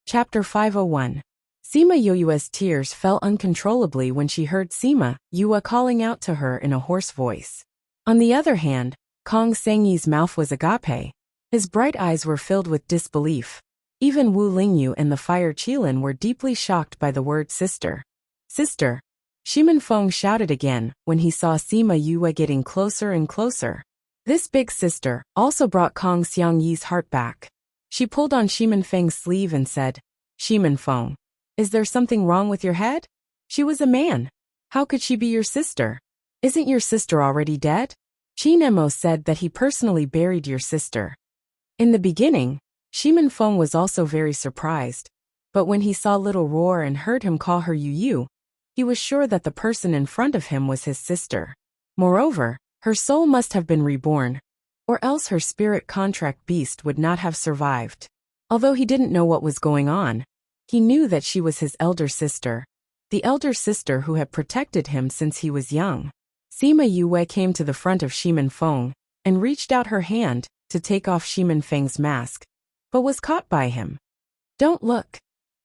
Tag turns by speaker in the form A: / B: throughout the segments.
A: Chapter 501. Sima Yoyue's tears fell uncontrollably when she heard Sima Yue calling out to her in a hoarse voice. On the other hand, Kong Sengyi's mouth was agape. His bright eyes were filled with disbelief. Even Wu Lingyu and the Fire Qilin were deeply shocked by the word sister. Sister! Shimin Feng shouted again when he saw Sima Yue getting closer and closer. This big sister also brought Kong Xiangyi's heart back. She pulled on Shimin Feng's sleeve and said, Shimin Feng, is there something wrong with your head? She was a man. How could she be your sister? Isn't your sister already dead? Qin Emo said that he personally buried your sister. In the beginning, Shimin Feng was also very surprised, but when he saw little Roar and heard him call her Yu Yu, he was sure that the person in front of him was his sister. Moreover, her soul must have been reborn, or else her spirit contract beast would not have survived. Although he didn't know what was going on, he knew that she was his elder sister, the elder sister who had protected him since he was young. Sima Yue came to the front of Shimin Feng and reached out her hand to take off Shimin Feng's mask, but was caught by him. Don't look.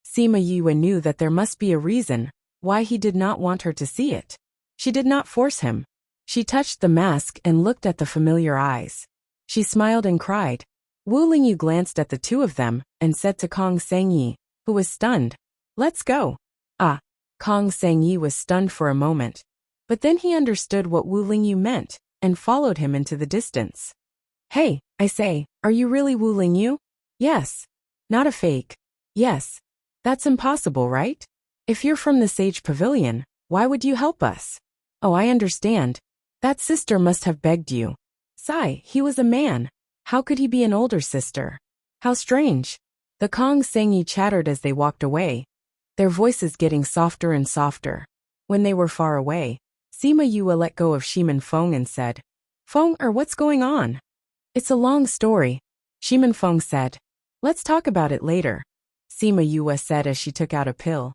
A: Sima Yue knew that there must be a reason why he did not want her to see it. She did not force him. She touched the mask and looked at the familiar eyes. She smiled and cried. Wu Lingyu glanced at the two of them and said to Kong Sengyi, who was stunned, let's go. Ah, Kong Sengyi was stunned for a moment, but then he understood what Wu Lingyu meant and followed him into the distance. Hey, I say, are you really Wu Lingyu? Yes. Not a fake. Yes. That's impossible, right? If you're from the Sage Pavilion, why would you help us? Oh, I understand. That sister must have begged you. Sigh, he was a man. How could he be an older sister? How strange. The Kong Sengyi chattered as they walked away, their voices getting softer and softer. When they were far away, Sima Yue let go of Shimin Feng and said, Feng, what's going on? It's a long story, Shimin Feng said. Let's talk about it later, Sima Yue said as she took out a pill.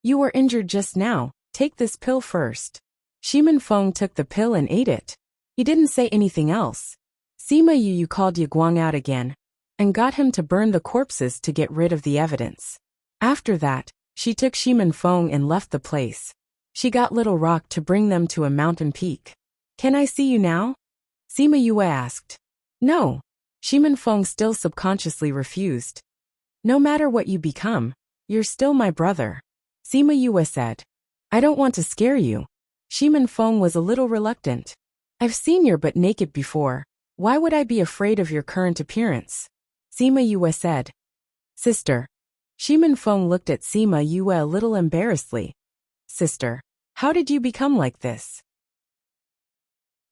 A: You were injured just now, take this pill first. Shimin Feng took the pill and ate it. He didn't say anything else. Sima Yue called Yiguang out again and got him to burn the corpses to get rid of the evidence. After that, she took Shimin Feng and left the place. She got Little Rock to bring them to a mountain peak. Can I see you now? Sima Yue asked. No. Shimin Feng still subconsciously refused. No matter what you become, you're still my brother, Sima Yue said. I don't want to scare you. Shimin Feng was a little reluctant. I've seen your butt naked before. Why would I be afraid of your current appearance? Sima Yue said. Sister. Shimin Feng looked at Sima Yue a little embarrassedly. Sister, how did you become like this?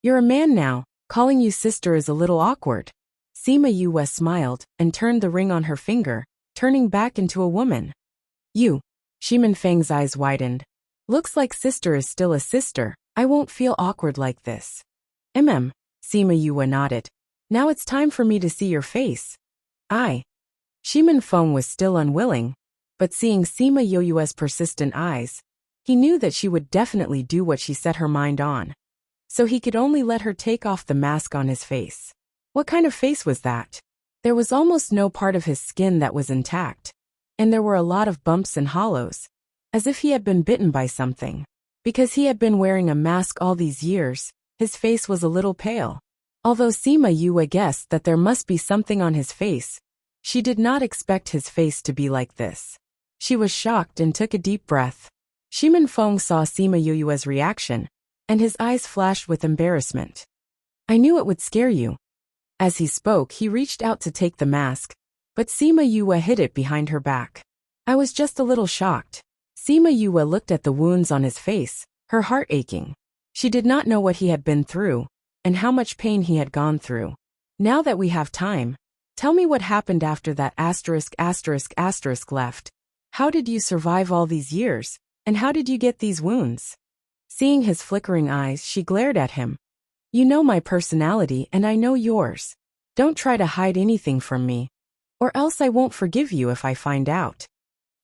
A: You're a man now, calling you sister is a little awkward. Sima Yue smiled and turned the ring on her finger, turning back into a woman. You. Shimin Feng's eyes widened. Looks like sister is still a sister. I won't feel awkward like this. Sima Yue nodded. Now it's time for me to see your face. Shimin Feng was still unwilling, but seeing Sima Yoyue's persistent eyes, he knew that she would definitely do what she set her mind on. So he could only let her take off the mask on his face. What kind of face was that? There was almost no part of his skin that was intact, and there were a lot of bumps and hollows, as if he had been bitten by something. Because he had been wearing a mask all these years, his face was a little pale. Although Sima Yue guessed that there must be something on his face, she did not expect his face to be like this. She was shocked and took a deep breath. Shimin Feng saw Sima Yoyue's reaction, and his eyes flashed with embarrassment. I knew it would scare you. As he spoke, he reached out to take the mask, but Sima Yue hid it behind her back. I was just a little shocked. Sima Yue looked at the wounds on his face, her heart aching. She did not know what he had been through, and how much pain he had gone through. Now that we have time, tell me what happened after that **** left. How did you survive all these years, and how did you get these wounds? Seeing his flickering eyes, she glared at him. You know my personality and I know yours. Don't try to hide anything from me, or else I won't forgive you if I find out.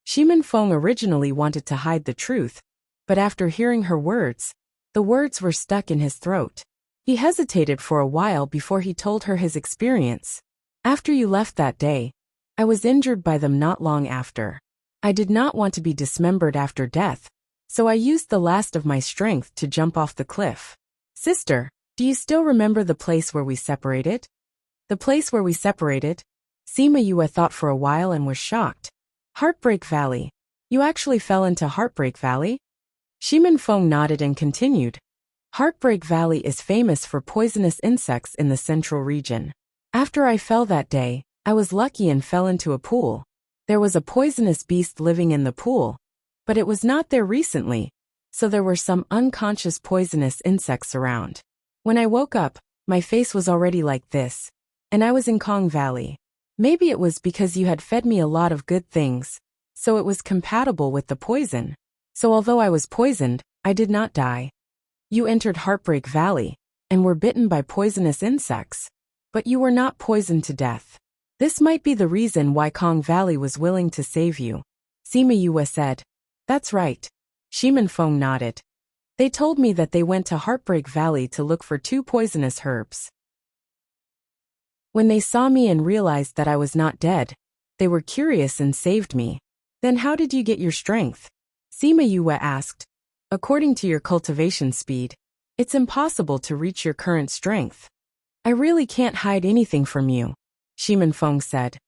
A: Shimin Feng originally wanted to hide the truth, but after hearing her words, the words were stuck in his throat. He hesitated for a while before he told her his experience. After you left that day, I was injured by them not long after. I did not want to be dismembered after death, so I used the last of my strength to jump off the cliff. Sister, do you still remember the place where we separated? The place where we separated? Sima Yue thought for a while and was shocked. Heartbreak Valley. You actually fell into Heartbreak Valley? Shimin Feng nodded and continued. Heartbreak Valley is famous for poisonous insects in the central region. After I fell that day, I was lucky and fell into a pool. There was a poisonous beast living in the pool, but it was not there recently, so there were some unconscious poisonous insects around. When I woke up, my face was already like this, and I was in Kong Valley. Maybe it was because you had fed me a lot of good things, so it was compatible with the poison. So although I was poisoned, I did not die. You entered Heartbreak Valley, and were bitten by poisonous insects, but you were not poisoned to death. This might be the reason why Kong Valley was willing to save you. Sima Yue said. That's right. Shimin Feng nodded. They told me that they went to Heartbreak Valley to look for 2 poisonous herbs. When they saw me and realized that I was not dead, they were curious and saved me. Then how did you get your strength? Sima Yue asked. According to your cultivation speed, it's impossible to reach your current strength. I really can't hide anything from you, Shimin Feng said.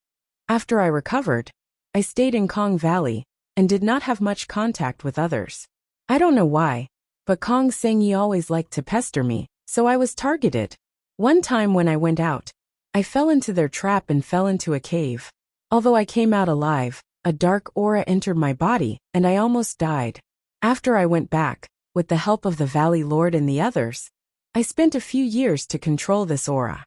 A: After I recovered, I stayed in Kong Valley and did not have much contact with others. I don't know why, but Kong Sengyi always liked to pester me, so I was targeted. One time when I went out, I fell into their trap and fell into a cave. Although I came out alive, a dark aura entered my body and I almost died. After I went back, with the help of the Valley Lord and the others, I spent a few years to control this aura.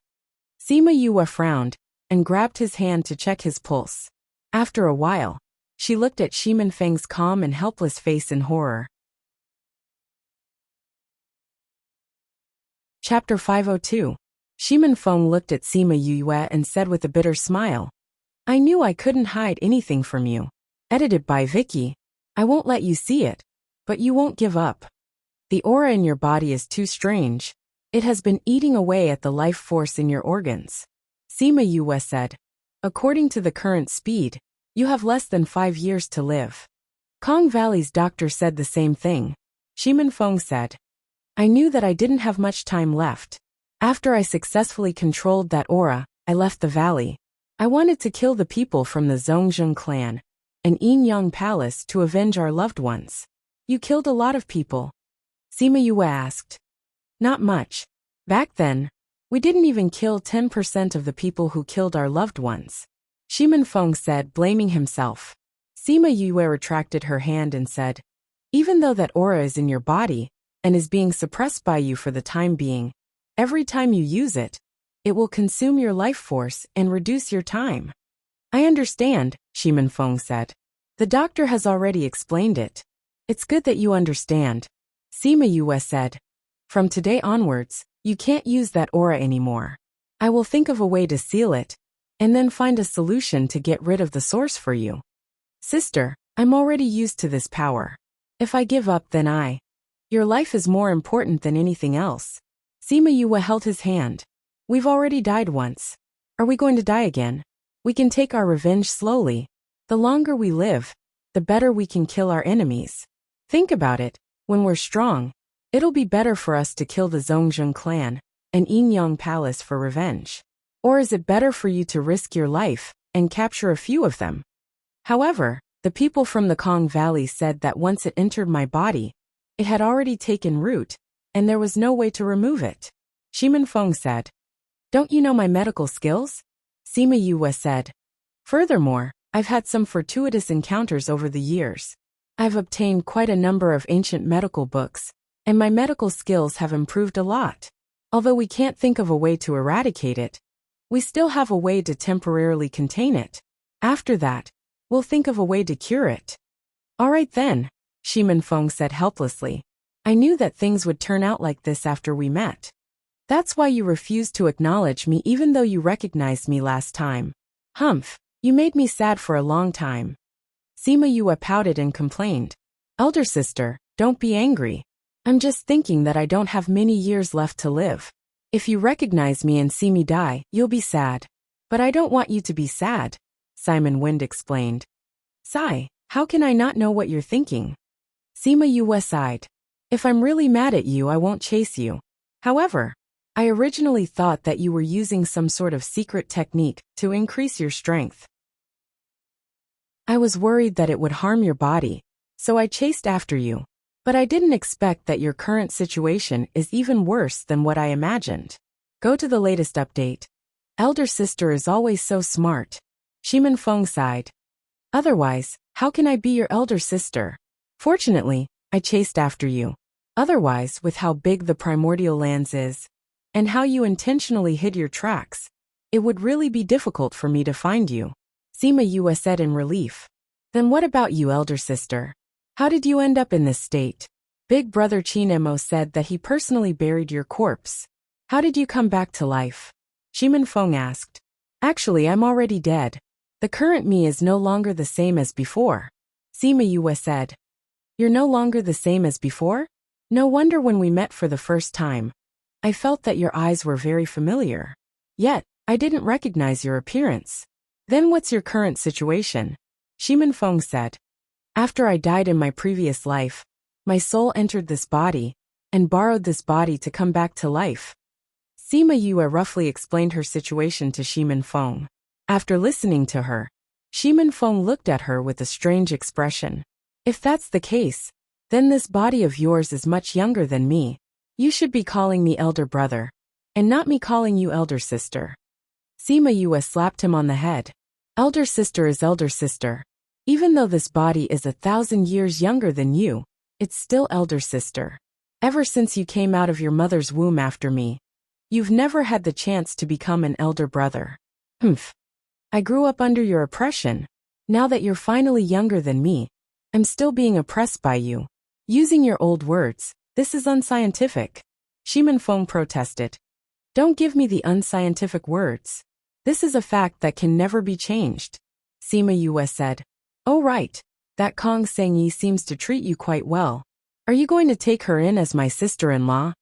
A: Sima Yue frowned and grabbed his hand to check his pulse. After a while, she looked at Shimin Feng's calm and helpless face in horror. Chapter 502. Shimin Feng looked at Sima Yue and said with a bitter smile, I knew I couldn't hide anything from you. Edited by Vicky. I won't let you see it, but you won't give up. The aura in your body is too strange. It has been eating away at the life force in your organs. Sima Yue said. According to the current speed, you have less than 5 years to live. Kong Valley's doctor said the same thing. Shimin Feng said. I knew that I didn't have much time left. After I successfully controlled that aura, I left the valley. I wanted to kill the people from the Zhongzheng clan and Yin Yang Palace to avenge our loved ones. You killed a lot of people. Sima Yue asked. Not much. Back then, we didn't even kill 10% of the people who killed our loved ones. Shimin Feng said, blaming himself. Sima Yue retracted her hand and said, even though that aura is in your body and is being suppressed by you for the time being, every time you use it, it will consume your life force and reduce your time. I understand, Shimin Feng said. The doctor has already explained it. It's good that you understand. Sima Yue said. From today onwards, you can't use that aura anymore. I will think of a way to seal it, and then find a solution to get rid of the source for you. Sister, I'm already used to this power. If I give up, then your life is more important than anything else. Sima Yue held his hand. We've already died once. Are we going to die again? We can take our revenge slowly. The longer we live, the better we can kill our enemies. Think about it, when we're strong, it'll be better for us to kill the Zhongzheng clan and Yin Yang Palace for revenge. Or is it better for you to risk your life and capture a few of them? However, the people from the Kong Valley said that once it entered my body, it had already taken root, and there was no way to remove it. Shimin Feng said. Don't you know my medical skills? Sima Yue said. Furthermore, I've had some fortuitous encounters over the years. I've obtained quite a number of ancient medical books, and my medical skills have improved a lot. Although we can't think of a way to eradicate it, we still have a way to temporarily contain it. After that, we'll think of a way to cure it. All right then, Shimin Feng said helplessly. I knew that things would turn out like this after we met. That's why you refused to acknowledge me even though you recognized me last time. Humph, you made me sad for a long time. Sima Yue pouted and complained. Elder sister, don't be angry. I'm just thinking that I don't have many years left to live. If you recognize me and see me die, you'll be sad. But I don't want you to be sad. Simon Wind explained. Sigh, how can I not know what you're thinking? Sima Yue sighed. If I'm really mad at you, I won't chase you. However, I originally thought that you were using some sort of secret technique to increase your strength. I was worried that it would harm your body, so I chased after you. But I didn't expect that your current situation is even worse than what I imagined. Go to the latest update. Elder sister is always so smart. Shimin Feng sighed. Otherwise, how can I be your elder sister? Fortunately, I chased after you. Otherwise, with how big the primordial lands is, and how you intentionally hid your tracks, it would really be difficult for me to find you. Sima Yue said in relief. Then what about you, elder sister? How did you end up in this state? Big brother Chinemo said that he personally buried your corpse. How did you come back to life? Shimin Feng asked. Actually, I'm already dead. The current me is no longer the same as before. Sima Yue said. You're no longer the same as before? No wonder when we met for the first time, I felt that your eyes were very familiar. Yet, I didn't recognize your appearance. Then what's your current situation? Shimin Feng said. After I died in my previous life, my soul entered this body, and borrowed this body to come back to life. Sima Yue roughly explained her situation to Shimin Feng. After listening to her, Shimin Feng looked at her with a strange expression. If that's the case, then this body of yours is much younger than me. You should be calling me elder brother, and not me calling you elder sister. Sima Yue slapped him on the head. Elder sister is elder sister. Even though this body is 1,000 years younger than you, it's still elder sister. Ever since you came out of your mother's womb after me, you've never had the chance to become an elder brother. Humph. I grew up under your oppression. Now that you're finally younger than me, I'm still being oppressed by you. Using your old words, this is unscientific. Shimin Feng protested. Don't give me the unscientific words. This is a fact that can never be changed. Sima Yue said. Oh right, that Kong Sengyi seems to treat you quite well. Are you going to take her in as my sister-in-law?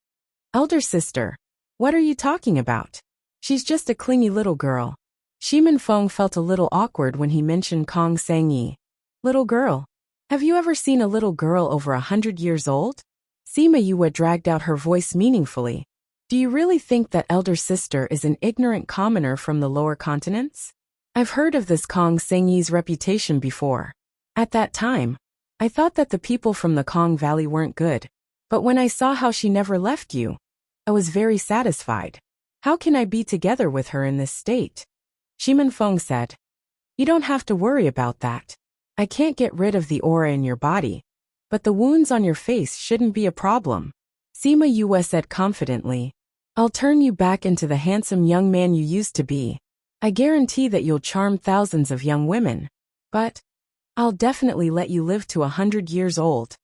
A: Elder sister, what are you talking about? She's just a clingy little girl. Shimin Feng felt a little awkward when he mentioned Kong Sengyi. Little girl? Have you ever seen a little girl over 100 years old? Sima Yue dragged out her voice meaningfully. Do you really think that elder sister is an ignorant commoner from the lower continents? I've heard of this Kong Sengyi's reputation before. At that time, I thought that the people from the Kong Valley weren't good. But when I saw how she never left you, I was very satisfied. How can I be together with her in this state? Shimin Feng said. You don't have to worry about that. I can't get rid of the aura in your body, but the wounds on your face shouldn't be a problem. Sima Yue said confidently. I'll turn you back into the handsome young man you used to be. I guarantee that you'll charm thousands of young women. But I'll definitely let you live to 100 years old.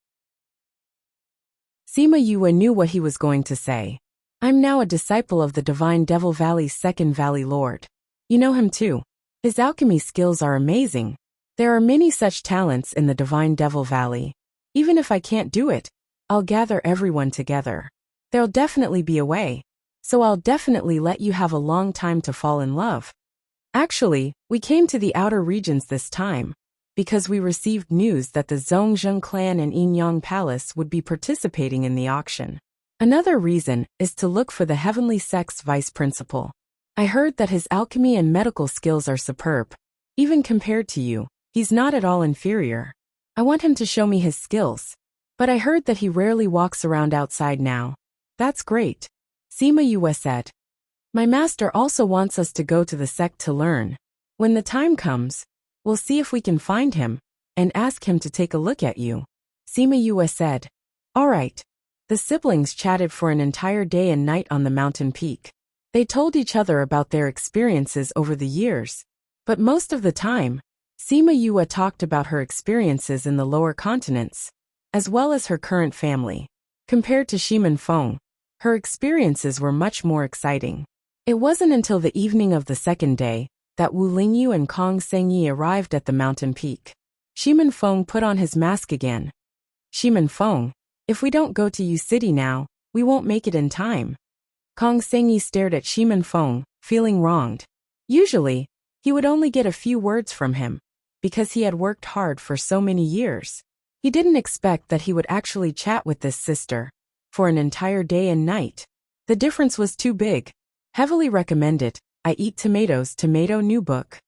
A: Sima Yue knew what he was going to say. I'm now a disciple of the Divine Devil Valley's second Valley Lord. You know him too. His alchemy skills are amazing. There are many such talents in the Divine Devil Valley. Even if I can't do it, I'll gather everyone together. There'll definitely be a way. So I'll definitely let you have a long time to fall in love. Actually, we came to the outer regions this time, because we received news that the Zhongzheng clan and Yinyang Palace would be participating in the auction. Another reason is to look for the Heavenly Sect's vice principal. I heard that his alchemy and medical skills are superb. Even compared to you, he's not at all inferior. I want him to show me his skills. But I heard that he rarely walks around outside now. That's great. Sima Yue said. My master also wants us to go to the sect to learn. When the time comes, we'll see if we can find him, and ask him to take a look at you. Sima Yue said. All right. The siblings chatted for an entire day and night on the mountain peak. They told each other about their experiences over the years. But most of the time, Sima Yue talked about her experiences in the lower continents, as well as her current family. Compared to Shimin Feng, her experiences were much more exciting. It wasn't until the evening of the second day that Wu Lingyu and Kong Sengyi arrived at the mountain peak. Shimin Feng put on his mask again. Shimin Feng, if we don't go to Yu City now, we won't make it in time. Kong Sengyi stared at Shimin Feng, feeling wronged. Usually, He would only get a few words from him, because he had worked hard for so many years. He didn't expect that he would actually chat with this sister for an entire day and night. The difference was too big. Heavily recommended. I Eat Tomatoes. Tomato New Book.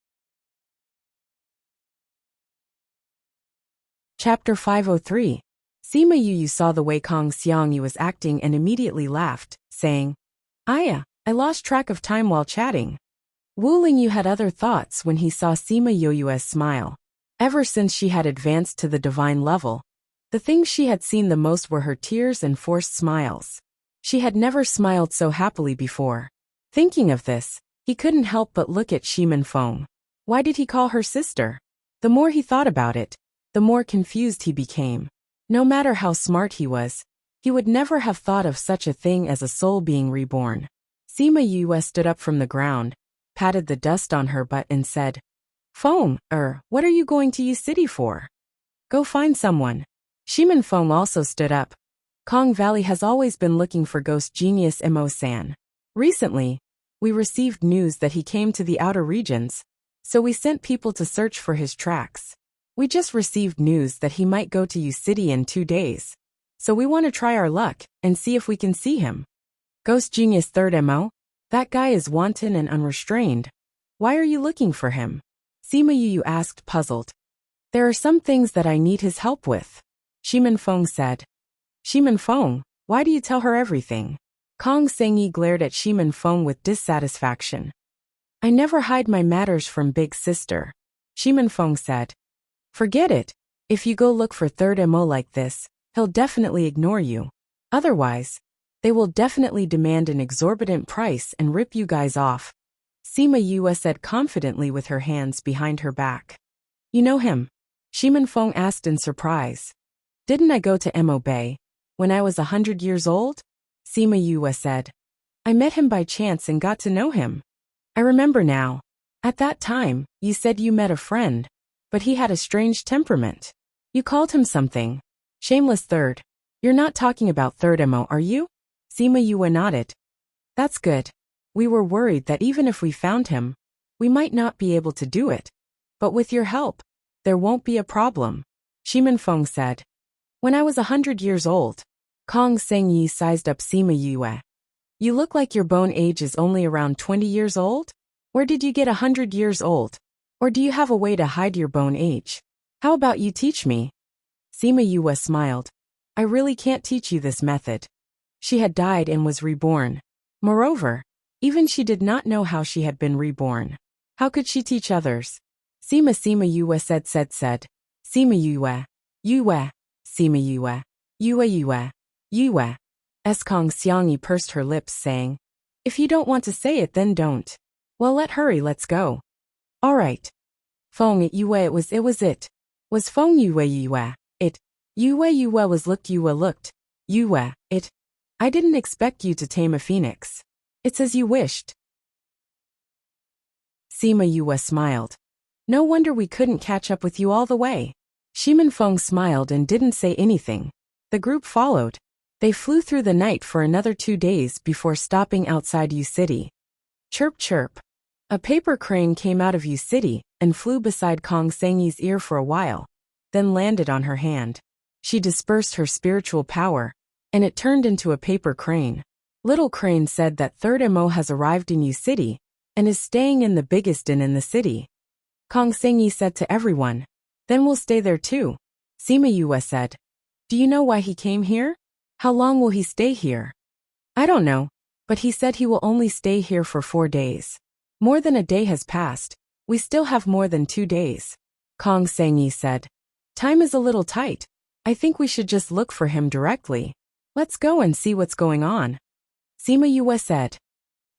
A: Chapter 503. Sima Yu saw the way Kong Xiangyu was acting and immediately laughed, saying, I lost track of time while chatting. Wu Lingyu had other thoughts when he saw Sima Yoyue's smile. Ever since she had advanced to the divine level, the things she had seen the most were her tears and forced smiles. She had never smiled so happily before. Thinking of this, he couldn't help but look at Shimin Feng. Why did he call her sister? The more he thought about it, the more confused he became. No matter how smart he was, he would never have thought of such a thing as a soul being reborn. Sima Yue stood up from the ground, patted the dust on her butt and said, Feng, what are you going to Yu City for? Go find someone. Shimin Feng also stood up. Kong Valley has always been looking for ghost genius Mo-san. Recently, we received news that he came to the outer regions, so we sent people to search for his tracks. We just received news that he might go to Yu City in 2 days, so we want to try our luck and see if we can see him. Ghost genius third Mo? That guy is wanton and unrestrained. Why are you looking for him? Sima Yu asked, puzzled. There are some things that I need his help with, Shimin Feng said. Shimin Feng, why do you tell her everything? Kong Sengyi glared at Shimin Feng with dissatisfaction. I never hide my matters from big sister, Shimin Feng said. Forget it. If you go look for third Mo like this, he'll definitely ignore you. Otherwise, they will definitely demand an exorbitant price and rip you guys off, Sima Yue said confidently with her hands behind her back. You know him? Shimin Feng asked in surprise. Didn't I go to Mo Bay when I was 100 years old? Sima Yue said. I met him by chance and got to know him. I remember now. At that time, you said you met a friend, but he had a strange temperament. You called him something. Shameless third. You're not talking about third Mo, are you? Sima Yue nodded. That's good. We were worried that even if we found him, we might not be able to do it. But with your help, there won't be a problem, Shimin Feng said. When I was 100 years old, Kong Sengyi sized up Sima Yue. You look like your bone age is only around 20 years old? Where did you get 100 years old? Or do you have a way to hide your bone age? How about you teach me? Sima Yue smiled. I really can't teach you this method. She had died and was reborn. Moreover, even she did not know how she had been reborn. How could she teach others? Sima Yue said. Sima Yue. Sima Yue. Kong Xiangyi pursed her lips saying, If you don't want to say it then don't. Well let's go. Alright. Feng Yue it was it. Was Feng Yue it. Yue was looked Yue it. I didn't expect you to tame a phoenix. It's as you wished. Sima Yue smiled. No wonder we couldn't catch up with you all the way. Shimin Feng smiled and didn't say anything. The group followed. They flew through the night for another 2 days before stopping outside Yu City. Chirp chirp. A paper crane came out of Yu City and flew beside Kong Sengyi's ear for a while, then landed on her hand. She dispersed her spiritual power, and it turned into a paper crane. Little Crane said that third Mo has arrived in Yu City and is staying in the biggest inn in the city. Kong Sengyi said to everyone, Then we'll stay there too. Sima Yue said, Do you know why he came here? How long will he stay here? I don't know, but he said he will only stay here for 4 days. More than a day has passed. We still have more than 2 days. Kong Sengyi said, Time is a little tight. I think we should just look for him directly. Let's go and see what's going on. Sima Yue said.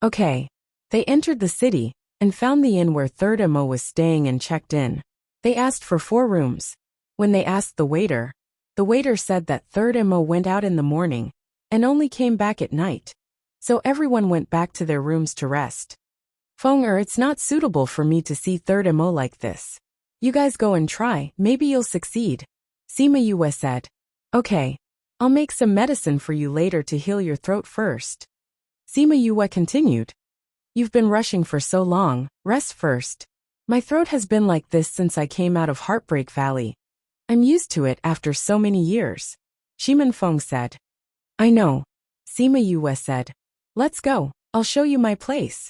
A: Okay. They entered the city and found the inn where third Mo was staying and checked in. They asked for 4 rooms. When they asked the waiter said that third Mo went out in the morning and only came back at night. So everyone went back to their rooms to rest. Feng it's not suitable for me to see third Mo like this. You guys go and try, maybe you'll succeed. Sima Yue said. Okay. I'll make some medicine for you later to heal your throat first. Sima Yue continued. You've been rushing for so long, rest first. My throat has been like this since I came out of Heartbreak Valley. I'm used to it after so many years. Shimin Feng said. I know. Sima Yue said. Let's go, I'll show you my place.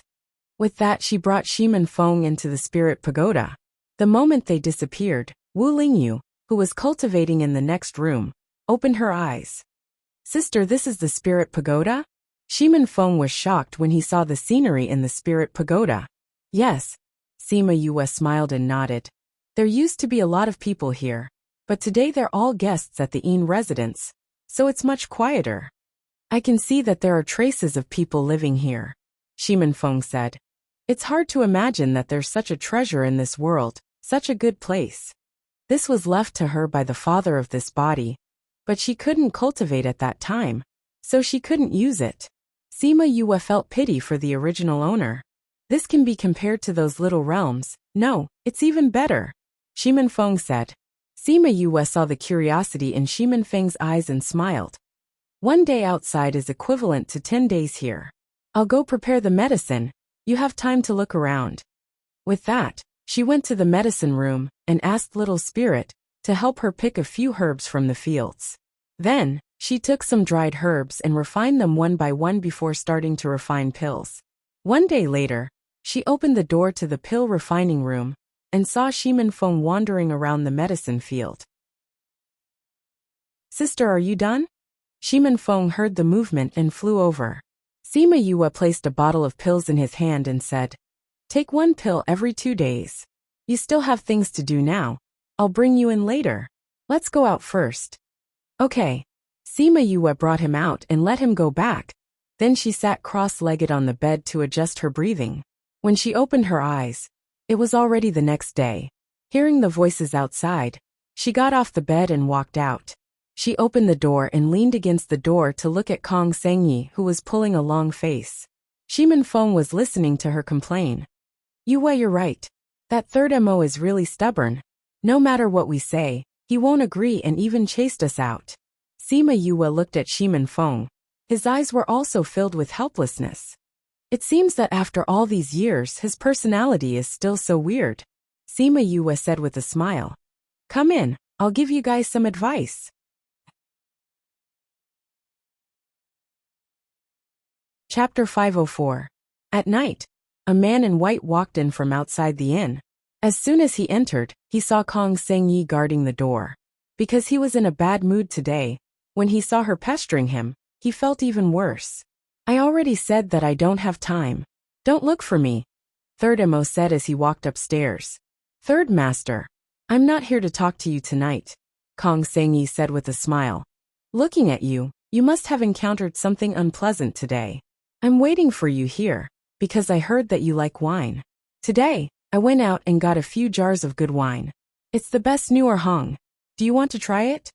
A: With that she brought Shimin Feng into the spirit pagoda. The moment they disappeared, Wu Lingyu, who was cultivating in the next room, opened her eyes. Sister, this is the spirit pagoda? Shimin Feng was shocked when he saw the scenery in the spirit pagoda. Yes. Sima Yue smiled and nodded. There used to be a lot of people here, but today they're all guests at the Yin residence, so it's much quieter. I can see that there are traces of people living here, Shimin Feng said. It's hard to imagine that there's such a treasure in this world, such a good place. This was left to her by the father of this body, but she couldn't cultivate at that time, so she couldn't use it. Sima Yue felt pity for the original owner. This can be compared to those little realms. No, it's even better, Shimin Feng said. Sima Yue saw the curiosity in Shimin Feng's eyes and smiled. 1 day outside is equivalent to 10 days here. I'll go prepare the medicine. You have time to look around. With that, she went to the medicine room and asked Little Spirit to help her pick a few herbs from the fields. Then, she took some dried herbs and refined them one by one before starting to refine pills. 1 day later, she opened the door to the pill refining room and saw Shimin Feng wandering around the medicine field. Sister, are you done? Shimin Feng heard the movement and flew over. Sima Yue placed a bottle of pills in his hand and said, Take 1 pill every 2 days. You still have things to do now. I'll bring you in later. Let's go out first. Okay. Sima Yue brought him out and let him go back. Then she sat cross-legged on the bed to adjust her breathing. When she opened her eyes, it was already the next day. Hearing the voices outside, she got off the bed and walked out. She opened the door and leaned against the door to look at Kong Sengyi, who was pulling a long face. Shimin Feng was listening to her complain. Yue, you're right. That third Mo is really stubborn. No matter what we say, he won't agree and even chased us out. Sima Yue looked at Shimin Feng. His eyes were also filled with helplessness. It seems that after all these years his personality is still so weird, Sima Yue said with a smile. Come in, I'll give you guys some advice. Chapter 504. At night, a man in white walked in from outside the inn. As soon as he entered, he saw Kong Sengyi guarding the door. Because he was in a bad mood today, when he saw her pestering him, he felt even worse. I already said that I don't have time. Don't look for me, Third Mo said as he walked upstairs. Third Master, I'm not here to talk to you tonight, Kong Sengyi said with a smile. Looking at you, you must have encountered something unpleasant today. I'm waiting for you here, because I heard that you like wine. Today, I went out and got a few jars of good wine. It's the best new or hung. Do you want to try it?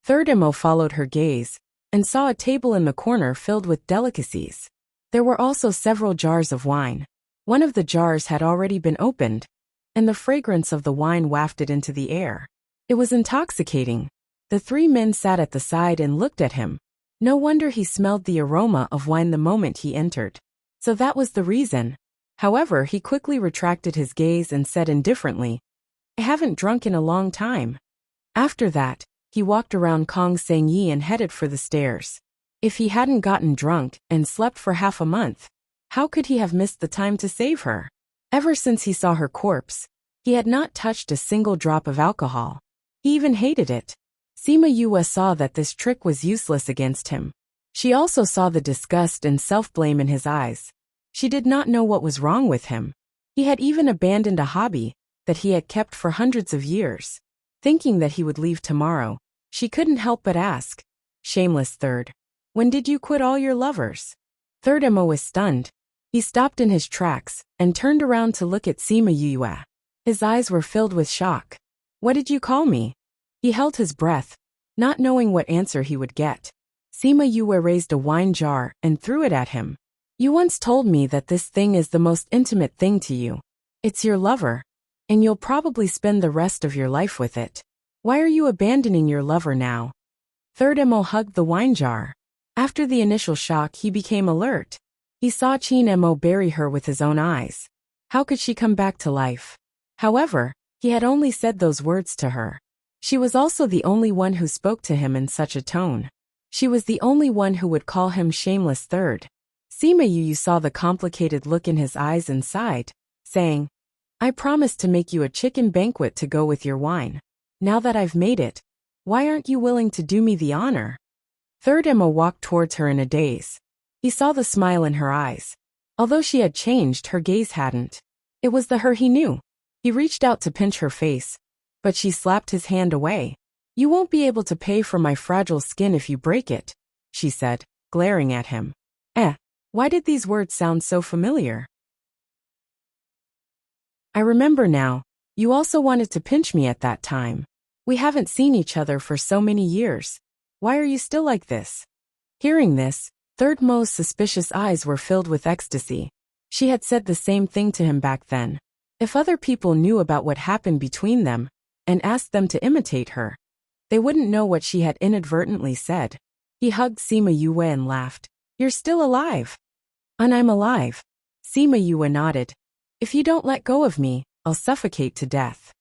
A: Third Mo followed her gaze and saw a table in the corner filled with delicacies. There were also several jars of wine. One of the jars had already been opened, and the fragrance of the wine wafted into the air. It was intoxicating. The 3 men sat at the side and looked at him. No wonder he smelled the aroma of wine the moment he entered. So that was the reason. However, he quickly retracted his gaze and said indifferently, I haven't drunk in a long time. After that, he walked around Kong Sengyi and headed for the stairs. If he hadn't gotten drunk and slept for half a month, how could he have missed the time to save her? Ever since he saw her corpse, he had not touched a single drop of alcohol. He even hated it. Sima Yue saw that this trick was useless against him. She also saw the disgust and self-blame in his eyes. She did not know what was wrong with him. He had even abandoned a hobby that he had kept for hundreds of years. Thinking that he would leave tomorrow, she couldn't help but ask, Shameless Third, when did you quit all your lovers? Third Mo was stunned. He stopped in his tracks and turned around to look at Sima Yue. His eyes were filled with shock. What did you call me? He held his breath, not knowing what answer he would get. Sima Yue raised a wine jar and threw it at him. You once told me that this thing is the most intimate thing to you. It's your lover, and you'll probably spend the rest of your life with it. Why are you abandoning your lover now? Third Mo hugged the wine jar. After the initial shock, he became alert. He saw Qin Mo bury her with his own eyes. How could she come back to life? However, he had only said those words to her. She was also the only one who spoke to him in such a tone. She was the only one who would call him shameless third. Sima Yu saw the complicated look in his eyes and sighed, saying, I promised to make you a chicken banquet to go with your wine. Now that I've made it, why aren't you willing to do me the honor? Third Emma walked towards her in a daze. He saw the smile in her eyes. Although she had changed, her gaze hadn't. It was the her he knew. He reached out to pinch her face, but she slapped his hand away. You won't be able to pay for my fragile skin if you break it, she said, glaring at him. Why did these words sound so familiar? I remember now, you also wanted to pinch me at that time. We haven't seen each other for so many years. Why are you still like this? Hearing this, Third Mo's suspicious eyes were filled with ecstasy. She had said the same thing to him back then. If other people knew about what happened between them, and asked them to imitate her, they wouldn't know what she had inadvertently said. He hugged Sima Yue and laughed. You're still alive. And I'm alive. Sima Yue nodded. If you don't let go of me, I'll suffocate to death.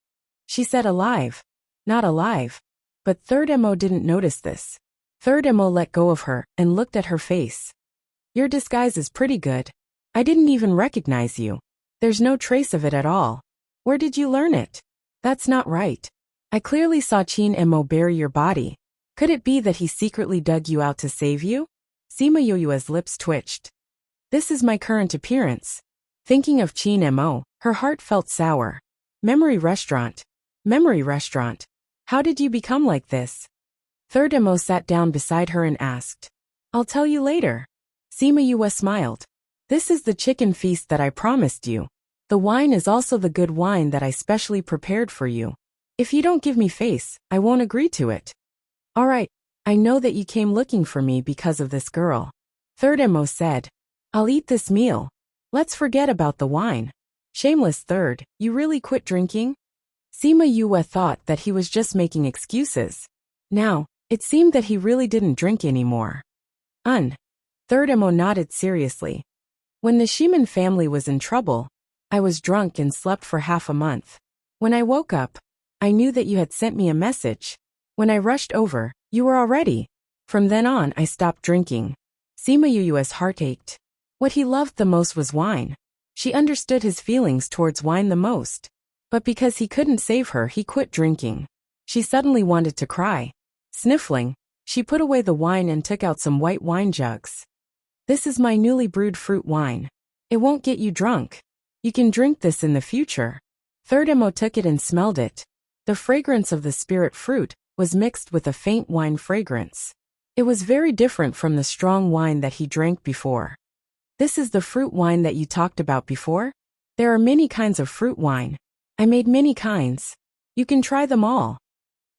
A: She said alive, not alive. But Third Mo didn't notice this. Third Mo let go of her and looked at her face. Your disguise is pretty good. I didn't even recognize you. There's no trace of it at all. Where did you learn it? That's not right. I clearly saw Qin Mo bury your body. Could it be that he secretly dug you out to save you? Sima Yue's lips twitched. This is my current appearance. Thinking of Qin Mo, her heart felt sour. Memory restaurant. Memory restaurant. How did you become like this? Third Mo sat down beside her and asked. I'll tell you later. Sima Yue smiled. This is the chicken feast that I promised you. The wine is also the good wine that I specially prepared for you. If you don't give me face, I won't agree to it. All right, I know that you came looking for me because of this girl. Third Mo said. I'll eat this meal. Let's forget about the wine. Shameless third, you really quit drinking? Sima Yue thought that he was just making excuses. Now, it seemed that he really didn't drink anymore. Third Mo nodded seriously. When the Shiman family was in trouble, I was drunk and slept for half a month. When I woke up, I knew that you had sent me a message. When I rushed over, you were already. From then on, I stopped drinking. Sima Yue's heart ached. What he loved the most was wine. She understood his feelings towards wine the most. But because he couldn't save her, he quit drinking. She suddenly wanted to cry. Sniffling, she put away the wine and took out some white wine jugs. This is my newly brewed fruit wine. It won't get you drunk. You can drink this in the future. Third Mo took it and smelled it. The fragrance of the spirit fruit was mixed with a faint wine fragrance. It was very different from the strong wine that he drank before. This is the fruit wine that you talked about before? There are many kinds of fruit wine. I made many kinds. You can try them all.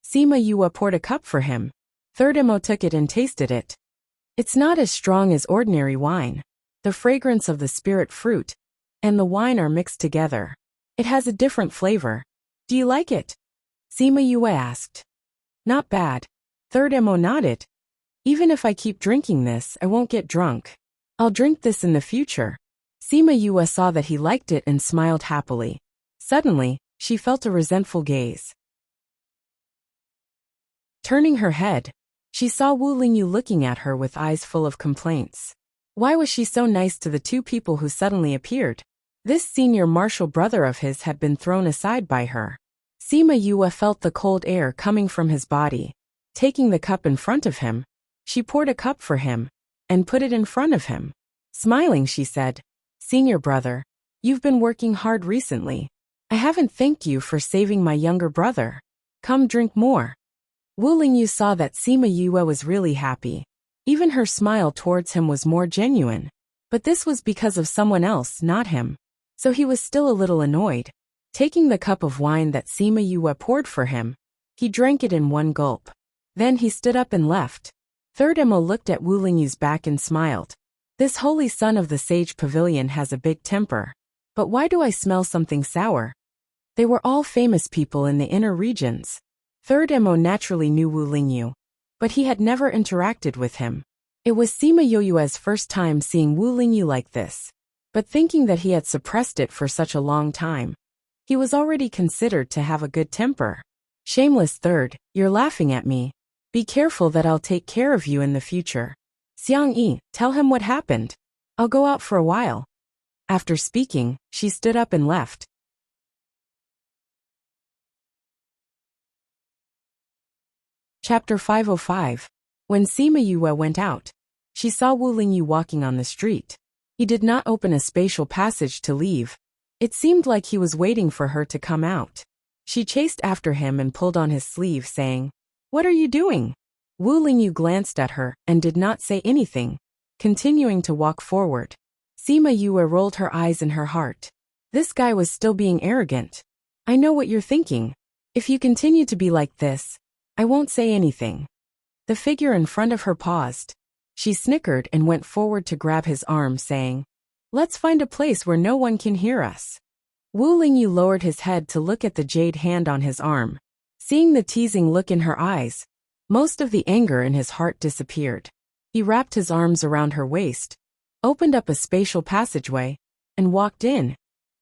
A: Sima Yue poured a cup for him. Third Mo took it and tasted it. It's not as strong as ordinary wine. The fragrance of the spirit fruit and the wine are mixed together. It has a different flavor. Do you like it? Sima Yue asked. Not bad. Third Mo nodded. Even if I keep drinking this, I won't get drunk. I'll drink this in the future. Sima Yue saw that he liked it and smiled happily. Suddenly, she felt a resentful gaze. Turning her head, she saw Wu Lingyu looking at her with eyes full of complaints. Why was she so nice to the two people who suddenly appeared? This senior martial brother of his had been thrown aside by her. Sima Yue felt the cold air coming from his body. Taking the cup in front of him, she poured a cup for him and put it in front of him. Smiling, she said, Senior brother, you've been working hard recently. I haven't thanked you for saving my younger brother. Come drink more. Wu Lingyu saw that Sima Yue was really happy. Even her smile towards him was more genuine. But this was because of someone else, not him. So he was still a little annoyed. Taking the cup of wine that Sima Yue poured for him, he drank it in one gulp. Then he stood up and left. Third Mo looked at Wu Lingyu's back and smiled. This holy son of the sage pavilion has a big temper. But why do I smell something sour? They were all famous people in the inner regions. Third Mo naturally knew Wu Lingyu, but he had never interacted with him. It was Sima Yue's first time seeing Wu Lingyu like this. But thinking that he had suppressed it for such a long time, He was already considered to have a good temper. Shameless third, you're laughing at me. Be careful that I'll take care of you in the future. Xiang Yi, tell him what happened. I'll go out for a while. After speaking, she stood up and left. Chapter 505. When Sima Yue went out, she saw Wu Lingyu walking on the street. He did not open a spatial passage to leave. It seemed like he was waiting for her to come out. She chased after him and pulled on his sleeve, saying, "What are you doing?" Wu Lingyu glanced at her and did not say anything, continuing to walk forward. Sima Yue rolled her eyes in her heart. This guy was still being arrogant. I know what you're thinking. If you continue to be like this, I won't say anything. The figure in front of her paused. She snickered and went forward to grab his arm, saying, "Let's find a place where no one can hear us." Wu Lingyu lowered his head to look at the jade hand on his arm. Seeing the teasing look in her eyes, most of the anger in his heart disappeared. He wrapped his arms around her waist, opened up a spatial passageway, and walked in,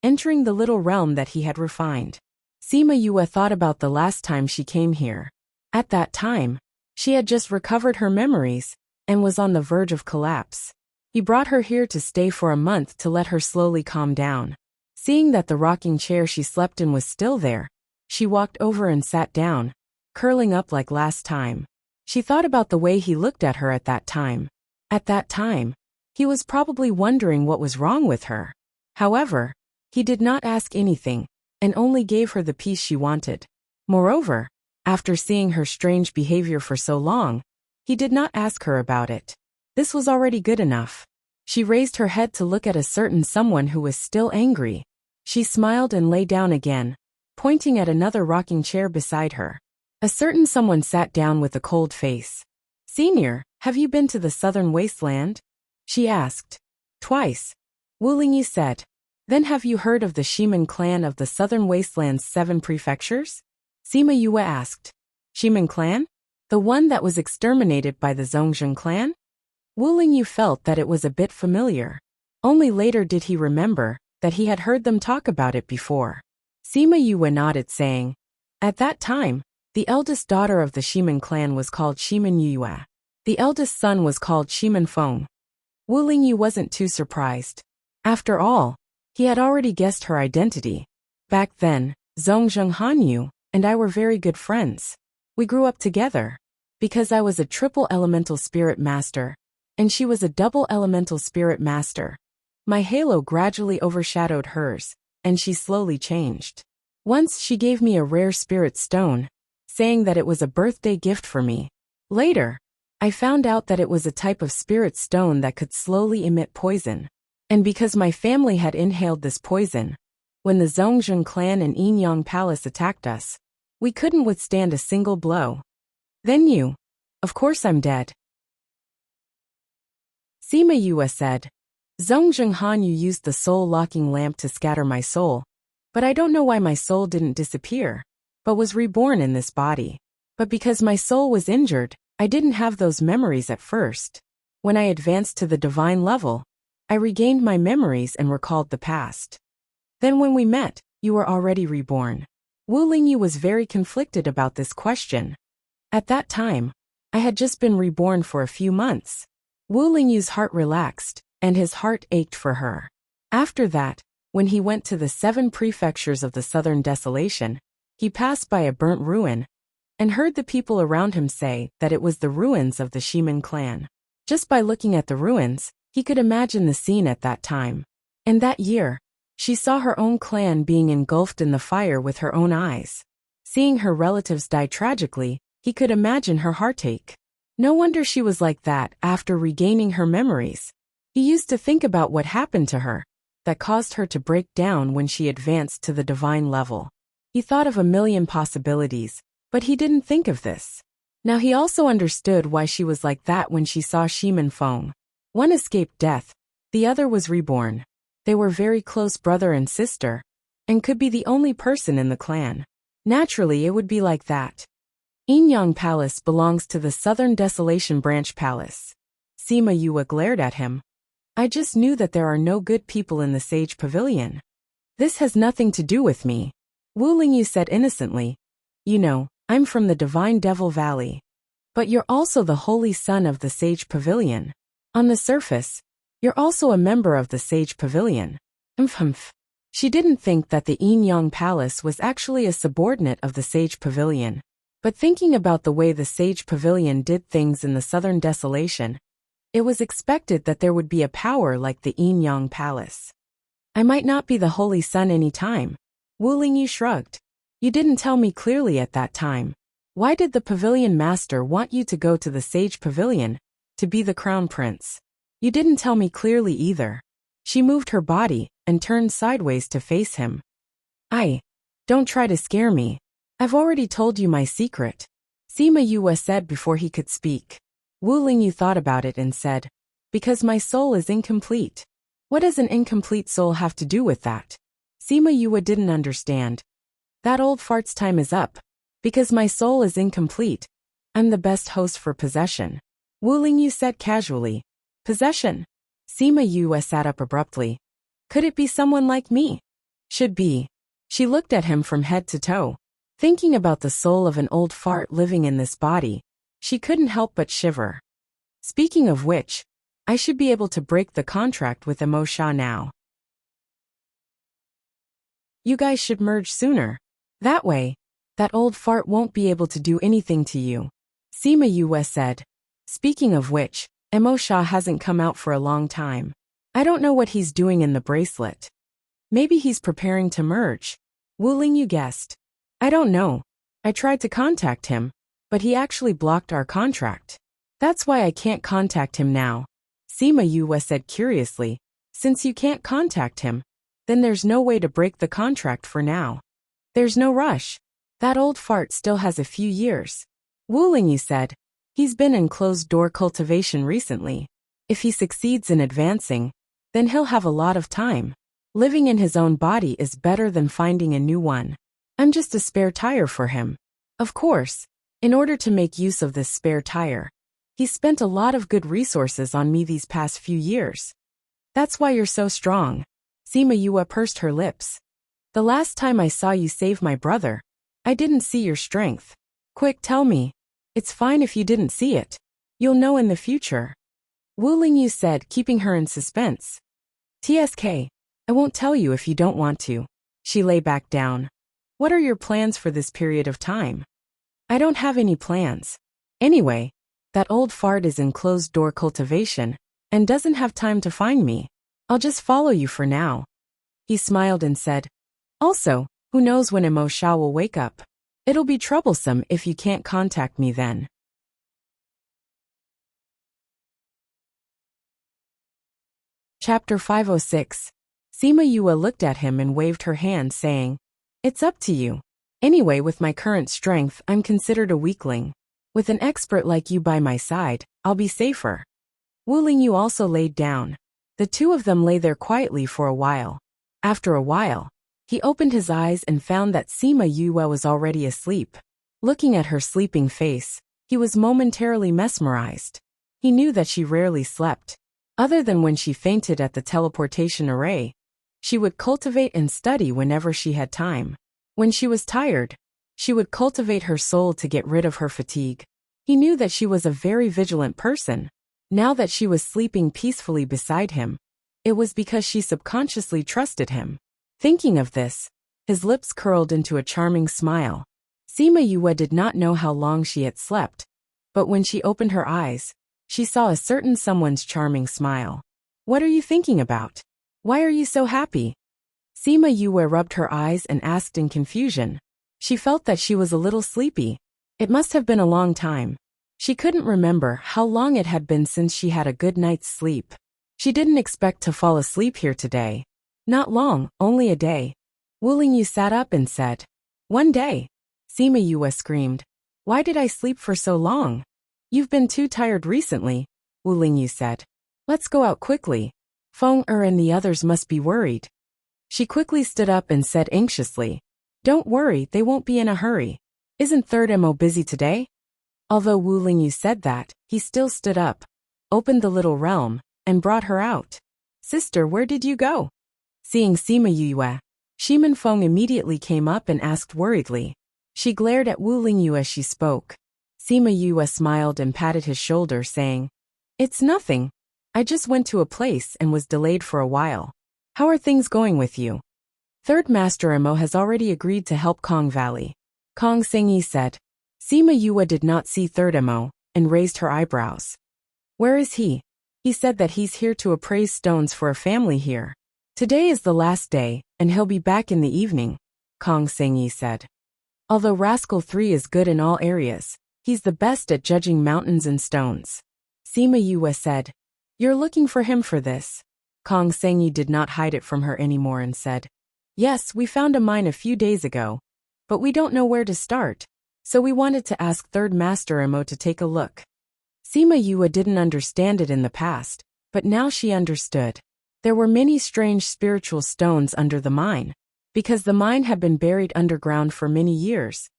A: entering the little realm that he had refined. Sima Yue thought about the last time she came here. At that time, she had just recovered her memories and was on the verge of collapse. He brought her here to stay for a month to let her slowly calm down. Seeing that the rocking chair she slept in was still there, she walked over and sat down, curling up like last time. She thought about the way he looked at her at that time. At that time, he was probably wondering what was wrong with her. However, he did not ask anything, and only gave her the peace she wanted. Moreover, after seeing her strange behavior for so long, he did not ask her about it. This was already good enough. She raised her head to look at a certain someone who was still angry. She smiled and lay down again, pointing at another rocking chair beside her. A certain someone sat down with a cold face. "Senior, have you been to the southern wasteland?" she asked. "Twice," Wu Lingyu said. "Then have you heard of the Shiman clan of the southern wasteland's 7 prefectures?" Sima Yue asked. "Shiman clan? The one that was exterminated by the Zhongzheng clan?" Wu Lingyu felt that it was a bit familiar. Only later did he remember that he had heard them talk about it before. Sima Yue nodded, saying, "At that time, the eldest daughter of the Shiman clan was called Shiman Yue. The eldest son was called Shiman Feng." Wu Lingyu wasn't too surprised. After all, he had already guessed her identity. Back then, Zhongzheng Hanyu and I were very good friends. We grew up together. Because I was a triple elemental spirit master, and she was a double elemental spirit master, my halo gradually overshadowed hers, and she slowly changed. Once she gave me a rare spirit stone, saying that it was a birthday gift for me. Later, I found out that it was a type of spirit stone that could slowly emit poison. And because my family had inhaled this poison, when the Zhongzheng clan and Yinyang Palace attacked us, we couldn't withstand a single blow. Then you. Of course I'm dead. Sima Yue said, "Zhongzheng Hanyu used the soul-locking lamp to scatter my soul, but I don't know why my soul didn't disappear, but was reborn in this body. But because my soul was injured, I didn't have those memories at first. When I advanced to the divine level, I regained my memories and recalled the past. Then when we met, you were already reborn." Wu Lingyu was very conflicted about this question. At that time, I had just been reborn for a few months. Wu Lingyu's heart relaxed, and his heart ached for her. After that, when he went to the 7 prefectures of the southern desolation, he passed by a burnt ruin, and heard the people around him say that it was the ruins of the Shiman clan. Just by looking at the ruins, he could imagine the scene at that time. And that year, she saw her own clan being engulfed in the fire with her own eyes. Seeing her relatives die tragically, he could imagine her heartache. No wonder she was like that after regaining her memories. He used to think about what happened to her, that caused her to break down when she advanced to the divine level. He thought of a million possibilities, but he didn't think of this. Now he also understood why she was like that when she saw Shiman Feng. One escaped death, the other was reborn. They were very close brother and sister, and could be the only person in the clan. Naturally, it would be like that. Yinyang Palace belongs to the Southern Desolation Branch Palace. Sima Yue glared at him. "I just knew that there are no good people in the Sage Pavilion. This has nothing to do with me," Wu Lingyu said innocently. You know, I'm from the Divine Devil Valley. But you're also the Holy Son of the Sage Pavilion. On the surface, you're also a member of the Sage Pavilion. Humph. She didn't think that the Yin Yang Palace was actually a subordinate of the Sage Pavilion. But thinking about the way the Sage Pavilion did things in the Southern Desolation, it was expected that there would be a power like the Yin Yang Palace. I might not be the Holy Son any time. Wu Lingyu shrugged. You didn't tell me clearly at that time. Why did the Pavilion Master want you to go to the Sage Pavilion, to be the Crown Prince? You didn't tell me clearly either. She moved her body and turned sideways to face him. Don't try to scare me. I've already told you my secret. Sima Yue said before he could speak. Wu Lingyu thought about it and said, because my soul is incomplete. What does an incomplete soul have to do with that? Sima Yue didn't understand. That old fart's time is up. Because my soul is incomplete, I'm the best host for possession. Wu Lingyu said casually. Possession? Sima Yue sat up abruptly. Could it be someone like me? Should be. She looked at him from head to toe. Thinking about the soul of an old fart living in this body, she couldn't help but shiver. Speaking of which, I should be able to break the contract with Emo Sha now. You guys should merge sooner. That way, that old fart won't be able to do anything to you. Sima Yue said. Speaking of which, Emo Sha hasn't come out for a long time. I don't know what he's doing in the bracelet. Maybe he's preparing to merge. Wu Lingyu guessed. I don't know. I tried to contact him, but he actually blocked our contract. That's why I can't contact him now. Sima Yue said curiously. Since you can't contact him, then there's no way to break the contract for now. There's no rush. That old fart still has a few years. Wu Lingyu said. He's been in closed-door cultivation recently. If he succeeds in advancing, then he'll have a lot of time. Living in his own body is better than finding a new one. I'm just a spare tire for him. Of course, in order to make use of this spare tire, he spent a lot of good resources on me these past few years. That's why you're so strong. Sima Yue pursed her lips. The last time I saw you save my brother, I didn't see your strength. Quick, tell me. It's fine if you didn't see it. You'll know in the future. Wu Lingyu said, keeping her in suspense. TSK, I won't tell you if you don't want to. She lay back down. What are your plans for this period of time? I don't have any plans. Anyway, that old fart is in closed-door cultivation and doesn't have time to find me. I'll just follow you for now. He smiled and said, also, who knows when Emo Sha will wake up? It'll be troublesome if you can't contact me then. Chapter 506. Sima Yue looked at him and waved her hand, saying, It's up to you. Anyway, with my current strength, I'm considered a weakling. With an expert like you by my side, I'll be safer. Wu Lingyu also laid down. The two of them lay there quietly for a while. After a while, he opened his eyes and found that Sima Yue was already asleep. Looking at her sleeping face, he was momentarily mesmerized. He knew that she rarely slept. Other than when she fainted at the teleportation array, she would cultivate and study whenever she had time. When she was tired, she would cultivate her soul to get rid of her fatigue. He knew that she was a very vigilant person. Now that she was sleeping peacefully beside him, it was because she subconsciously trusted him. Thinking of this, his lips curled into a charming smile. Sima Yue did not know how long she had slept, but when she opened her eyes, she saw a certain someone's charming smile. What are you thinking about? Why are you so happy? Sima Yue rubbed her eyes and asked in confusion. She felt that she was a little sleepy. It must have been a long time. She couldn't remember how long it had been since she had a good night's sleep. She didn't expect to fall asleep here today. Not long, only a day. Wu Lingyu sat up and said, One day. Sima Yue screamed. Why did I sleep for so long? You've been too tired recently, Wu Lingyu said. Let's go out quickly. Feng and the others must be worried. She quickly stood up and said anxiously, Don't worry, they won't be in a hurry. Isn't Third Mo busy today? Although Wu Lingyu said that, he still stood up, opened the little realm, and brought her out. Sister, where did you go? Seeing Sima Yue, Shimin Feng immediately came up and asked worriedly. She glared at Wu Lingyu as she spoke. Sima Yue smiled and patted his shoulder, saying, "It's nothing. I just went to a place and was delayed for a while. How are things going with you?" Third Master Emo has already agreed to help Kong Valley, Kong Sengyi said. Sima Yue did not see Third Emo and raised her eyebrows. "Where is he?" "He said that he's here to appraise stones for a family here. Today is the last day, and he'll be back in the evening," Kong Sengyi said. "Although Rascal 3 is good in all areas, he's the best at judging mountains and stones," Sima Yue said. "You're looking for him for this?" Kong Sengyi did not hide it from her anymore and said, "Yes, we found a mine a few days ago, but we don't know where to start, so we wanted to ask Third Master Emo to take a look." Sima Yue didn't understand it in the past, but now she understood. There were many strange spiritual stones under the mine. Because the mine had been buried underground for many years,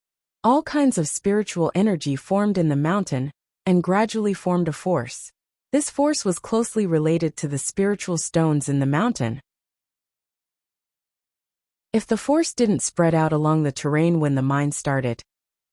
A: all kinds of spiritual energy formed in the mountain and gradually formed a force. This force was closely related to the spiritual stones in the mountain. If the force didn't spread out along the terrain when the mine started,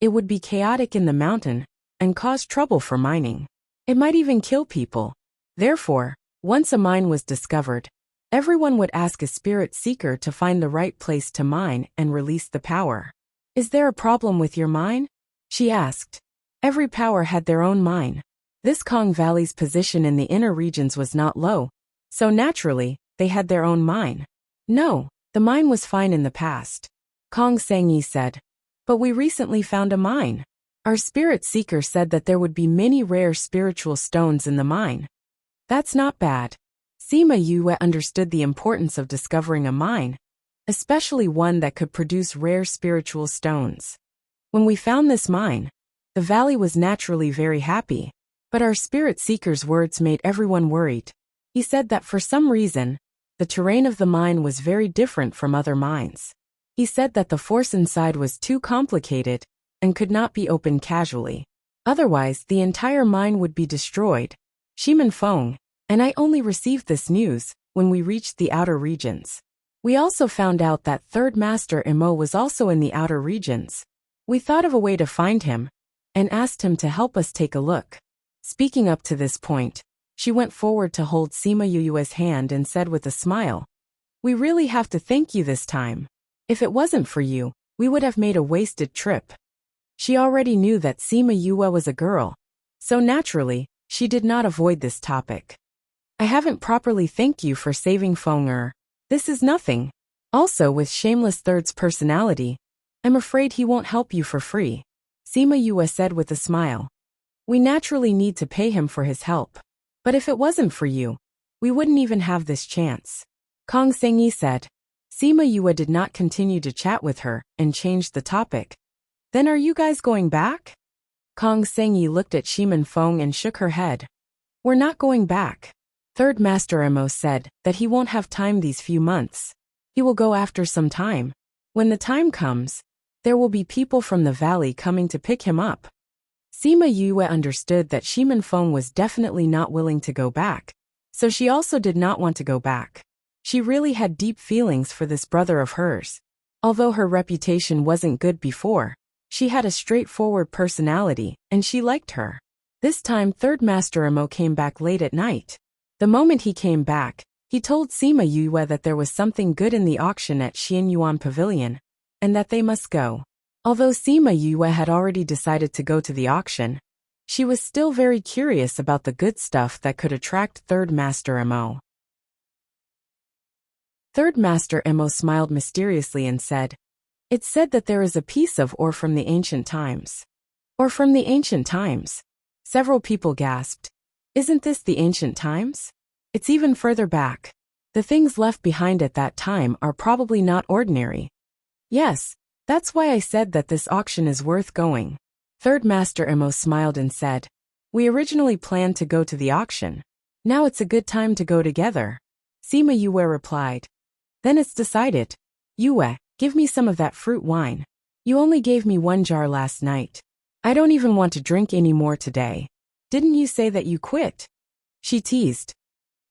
A: it would be chaotic in the mountain and cause trouble for mining. It might even kill people. Therefore, once a mine was discovered, everyone would ask a spirit seeker to find the right place to mine and release the power. "Is there a problem with your mine?" she asked. Every power had their own mine. This Kong Valley's position in the inner regions was not low, so naturally, they had their own mine. "No, the mine was fine in the past," Kong Sengyi said. "But we recently found a mine. Our spirit seeker said that there would be many rare spiritual stones in the mine." "That's not bad." Sima Yue understood the importance of discovering a mine, especially one that could produce rare spiritual stones. "When we found this mine, the valley was naturally very happy, but our spirit seeker's words made everyone worried. He said that for some reason, the terrain of the mine was very different from other mines. He said that the force inside was too complicated and could not be opened casually. Otherwise, the entire mine would be destroyed." Shimin Feng, and I only received this news when we reached the outer regions. We also found out that Third Master Emo was also in the outer regions. We thought of a way to find him and asked him to help us take a look. Speaking up to this point, she went forward to hold Sima Yue's hand and said with a smile, "We really have to thank you this time. If it wasn't for you, we would have made a wasted trip." She already knew that Sima Yue was a girl, so naturally, she did not avoid this topic. "I haven't properly thanked you for saving Feng. This is nothing. Also, with Shameless Third's personality, I'm afraid he won't help you for free," Sima Yue said with a smile. "We naturally need to pay him for his help. But if it wasn't for you, we wouldn't even have this chance," Kong Sengyi said. Sima Yue did not continue to chat with her and changed the topic. "Then are you guys going back?" Kong Sengyi looked at Shimin Feng and shook her head. "We're not going back. Third Master Emo said that he won't have time these few months. He will go after some time. When the time comes, there will be people from the valley coming to pick him up." Sima Yue understood that Shimin Feng was definitely not willing to go back, so she also did not want to go back. She really had deep feelings for this brother of hers. Although her reputation wasn't good before, she had a straightforward personality, and she liked her. This time Third Master Emo came back late at night. The moment he came back, he told Sima Yue that there was something good in the auction at Xianyuan Pavilion, and that they must go. Although Sima Yue had already decided to go to the auction, she was still very curious about the good stuff that could attract Third Master Emo. Third Master Emo smiled mysteriously and said, "It's said that there is a piece of ore from the ancient times." "Or from the ancient times?" Several people gasped. "Isn't this the ancient times? It's even further back. The things left behind at that time are probably not ordinary." "Yes, that's why I said that this auction is worth going." Third Master Emo smiled and said, "We originally planned to go to the auction. Now it's a good time to go together." Sima Yue replied, "Then it's decided. Yue, give me some of that fruit wine. You only gave me 1 jar last night. I don't even want to drink any more today. Didn't you say that you quit?" She teased.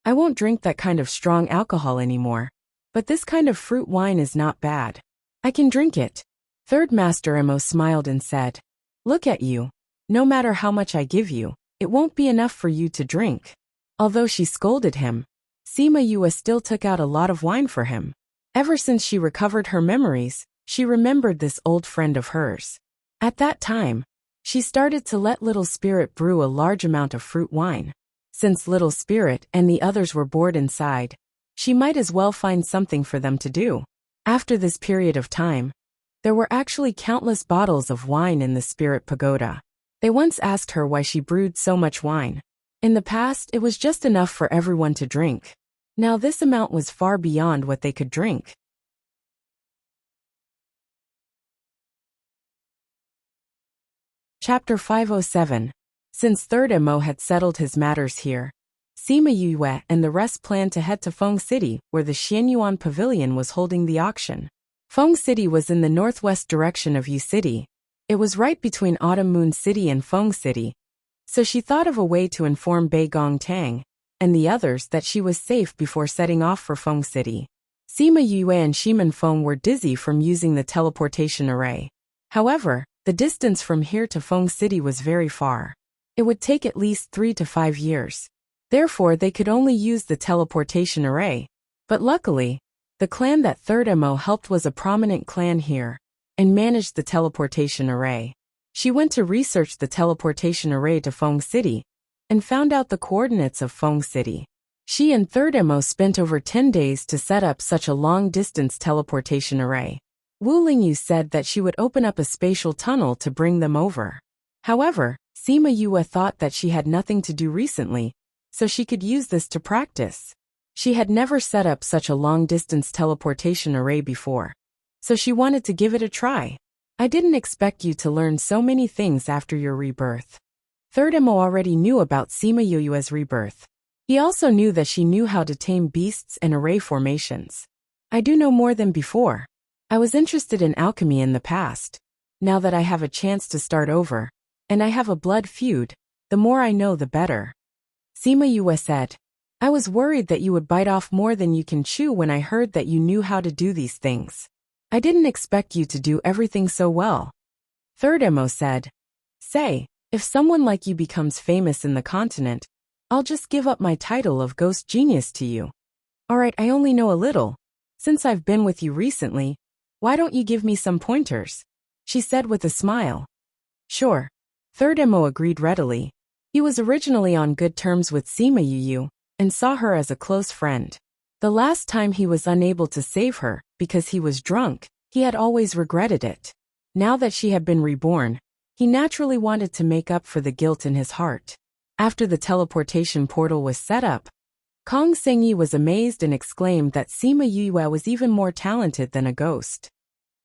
A: "I won't drink that kind of strong alcohol anymore. But this kind of fruit wine is not bad. I can drink it. Third Master Emo smiled and said, Look at you. No matter how much I give you, it won't be enough for you to drink. Although she scolded him, Sima Yue still took out a lot of wine for him. Ever since she recovered her memories, she remembered this old friend of hers. At that time, she started to let Little Spirit brew a large amount of fruit wine. Since Little Spirit and the others were bored inside, she might as well find something for them to do. After this period of time, there were actually countless bottles of wine in the Spirit Pagoda. They once asked her why she brewed so much wine. In the past, it was just enough for everyone to drink. Now this amount was far beyond what they could drink. Chapter 507. Since Third Mo had settled his matters here, Sima Yue and the rest planned to head to Feng City, where the Xianyuan Pavilion was holding the auction. Feng City was in the northwest direction of Yu City. It was right between Autumn Moon City and Feng City, so she thought of a way to inform Bei Gong Tang and the others that she was safe before setting off for Feng City. Sima Yue and Shimen Feng were dizzy from using the teleportation array. However, the distance from here to Feng City was very far. It would take at least 3 to 5 years. Therefore, they could only use the teleportation array. But luckily, the clan that Third Mo helped was a prominent clan here and managed the teleportation array. She went to research the teleportation array to Feng City and found out the coordinates of Feng City. She and Third Mo spent over 10 days to set up such a long-distance teleportation array. Wu Lingyu said that she would open up a spatial tunnel to bring them over. However, Sima Yue thought that she had nothing to do recently, so she could use this to practice. She had never set up such a long-distance teleportation array before, so she wanted to give it a try. I didn't expect you to learn so many things after your rebirth. Third Mo already knew about Sima Yue's rebirth. He also knew that she knew how to tame beasts and array formations. I do know more than before. I was interested in alchemy in the past. Now that I have a chance to start over, and I have a blood feud, the more I know the better. Sima Yue said, I was worried that you would bite off more than you can chew when I heard that you knew how to do these things. I didn't expect you to do everything so well. Third Mo said, Say, if someone like you becomes famous in the continent, I'll just give up my title of ghost genius to you. Alright, I only know a little. Since I've been with you recently, why don't you give me some pointers? She said with a smile. Sure. Third Mo agreed readily. He was originally on good terms with Sima Yue and saw her as a close friend. The last time he was unable to save her because he was drunk, he had always regretted it. Now that she had been reborn, he naturally wanted to make up for the guilt in his heart. After the teleportation portal was set up, Kong Sengyi was amazed and exclaimed that Sima Yue was even more talented than a ghost.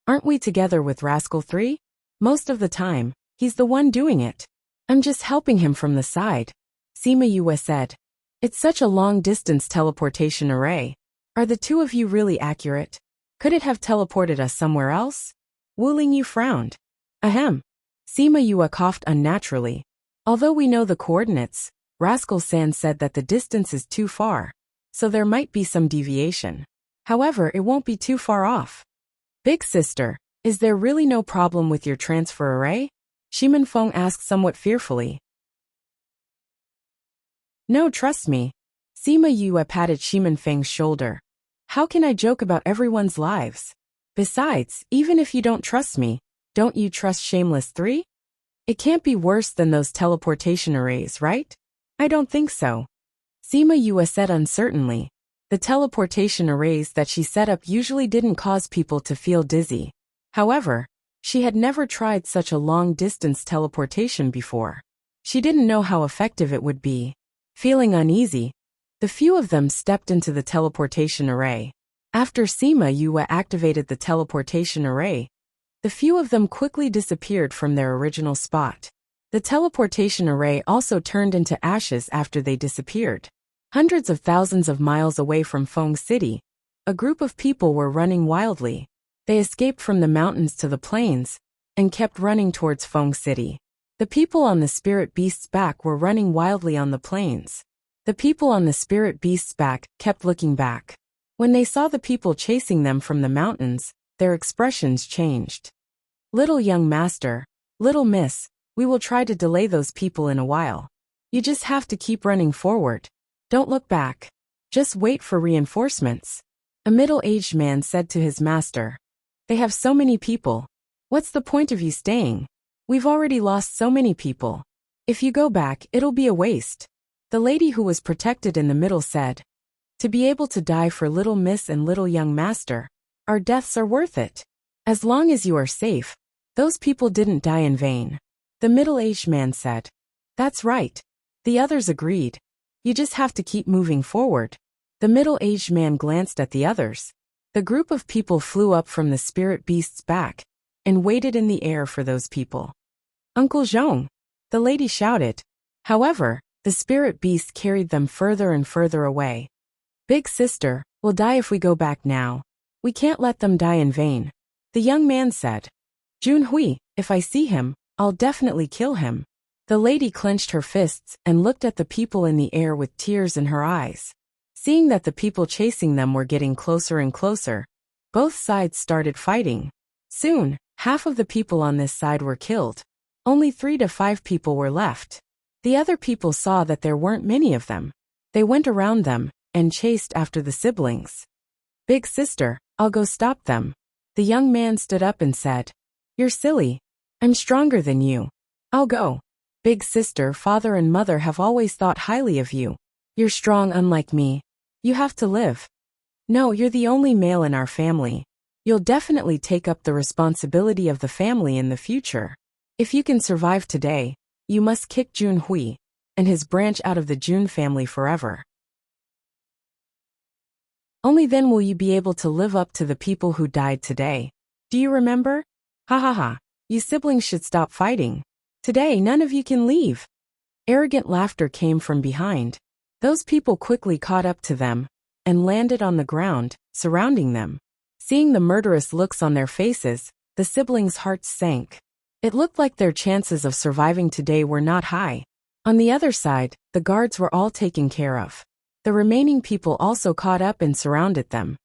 A: Aren't we together with Rascal 3? Most of the time, he's the one doing it. I'm just helping him from the side. Sima Yue said. It's such a long-distance teleportation array. Are the two of you really accurate? Could it have teleported us somewhere else? Wu Lingyu frowned. Ahem. Sima Yue coughed unnaturally. Although we know the coordinates, Rascal San said that the distance is too far, so there might be some deviation. However, it won't be too far off. Big sister, is there really no problem with your transfer array? Shimen Feng asked somewhat fearfully. No, trust me. Sima Yue patted Shimen Feng's shoulder. How can I joke about everyone's lives? Besides, even if you don't trust me, don't you trust Shameless 3? It can't be worse than those teleportation arrays, right? I don't think so. Sima Yue said uncertainly. The teleportation arrays that she set up usually didn't cause people to feel dizzy. However, she had never tried such a long-distance teleportation before. She didn't know how effective it would be. Feeling uneasy, the few of them stepped into the teleportation array. After Sima Yue activated the teleportation array, the few of them quickly disappeared from their original spot. The teleportation array also turned into ashes after they disappeared. Hundreds of thousands of miles away from Feng City, a group of people were running wildly. They escaped from the mountains to the plains and kept running towards Feng City. The people on the spirit beast's back were running wildly on the plains. The people on the spirit beast's back kept looking back. When they saw the people chasing them from the mountains, their expressions changed. Little young master, little miss, we will try to delay those people in a while. You just have to keep running forward. Don't look back. Just wait for reinforcements. A middle-aged man said to his master. They have so many people. What's the point of you staying? We've already lost so many people. If you go back, it'll be a waste. The lady who was protected in the middle said. To be able to die for little miss and little young master, our deaths are worth it. As long as you are safe, those people didn't die in vain. The middle-aged man said. That's right. The others agreed. You just have to keep moving forward. The middle-aged man glanced at the others. The group of people flew up from the spirit beast's back and waited in the air for those people. Uncle Zhong, the lady shouted. However, the spirit beast carried them further and further away. Big sister, we'll die if we go back now. We can't let them die in vain. The young man said. Junhui, if I see him, I'll definitely kill him. The lady clenched her fists and looked at the people in the air with tears in her eyes. Seeing that the people chasing them were getting closer and closer, both sides started fighting. Soon, half of the people on this side were killed. Only 3 to 5 people were left. The other people saw that there weren't many of them. They went around them and chased after the siblings. Big sister, I'll go stop them. The young man stood up and said. You're silly. I'm stronger than you. I'll go. Big sister, father and mother have always thought highly of you. You're strong unlike me. You have to live. No, you're the only male in our family. You'll definitely take up the responsibility of the family in the future. If you can survive today, you must kick Junhui and his branch out of the Jun family forever. Only then will you be able to live up to the people who died today. Do you remember? Ha ha ha. You siblings should stop fighting. Today none of you can leave. Arrogant laughter came from behind. Those people quickly caught up to them and landed on the ground, surrounding them. Seeing the murderous looks on their faces, the siblings' hearts sank. It looked like their chances of surviving today were not high. On the other side, the guards were all taken care of. The remaining people also caught up and surrounded them.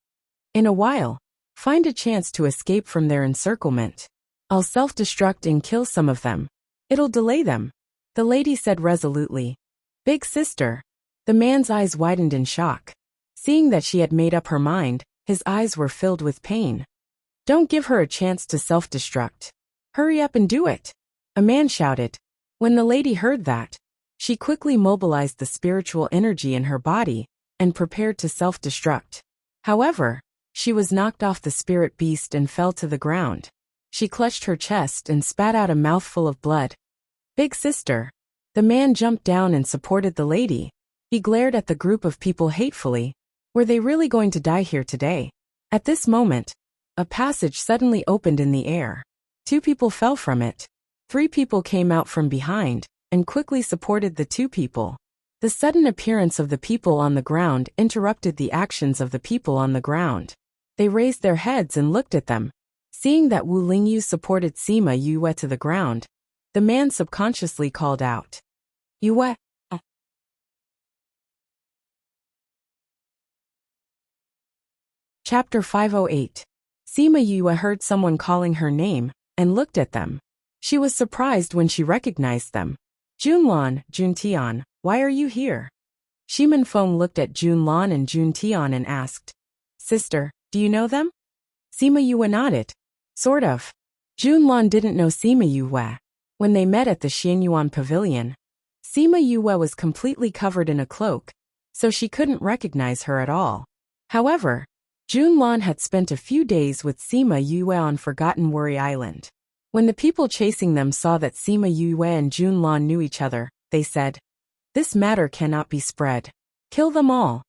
A: In a while, find a chance to escape from their encirclement. I'll self-destruct and kill some of them. It'll delay them. The lady said resolutely. Big sister. The man's eyes widened in shock. Seeing that she had made up her mind, his eyes were filled with pain. Don't give her a chance to self-destruct. Hurry up and do it. A man shouted. When the lady heard that, she quickly mobilized the spiritual energy in her body and prepared to self-destruct. However, she was knocked off the spirit beast and fell to the ground. She clutched her chest and spat out a mouthful of blood. Big sister. The man jumped down and supported the lady. He glared at the group of people hatefully. Were they really going to die here today? At this moment, a passage suddenly opened in the air. 2 people fell from it. 3 people came out from behind and quickly supported the 2 people. The sudden appearance of the people on the ground interrupted the actions of the people on the ground. They raised their heads and looked at them. Seeing that Wu Lingyu supported Sima Yue to the ground, the man subconsciously called out. Yue. Chapter 508. Sima Yue heard someone calling her name and looked at them. She was surprised when she recognized them. Junlan, Juntian, why are you here? Shiman Feng looked at Junlan and Juntian and asked. Sister, do you know them? Sima Yue nodded. Sort of. Junlan didn't know Sima Yue. When they met at the Xianyuan pavilion, Sima Yue was completely covered in a cloak, so she couldn't recognize her at all. However, Junlan had spent a few days with Sima Yue on Forgotten Worry Island. When the people chasing them saw that Sima Yue and Junlan knew each other, they said, This matter cannot be spread. Kill them all.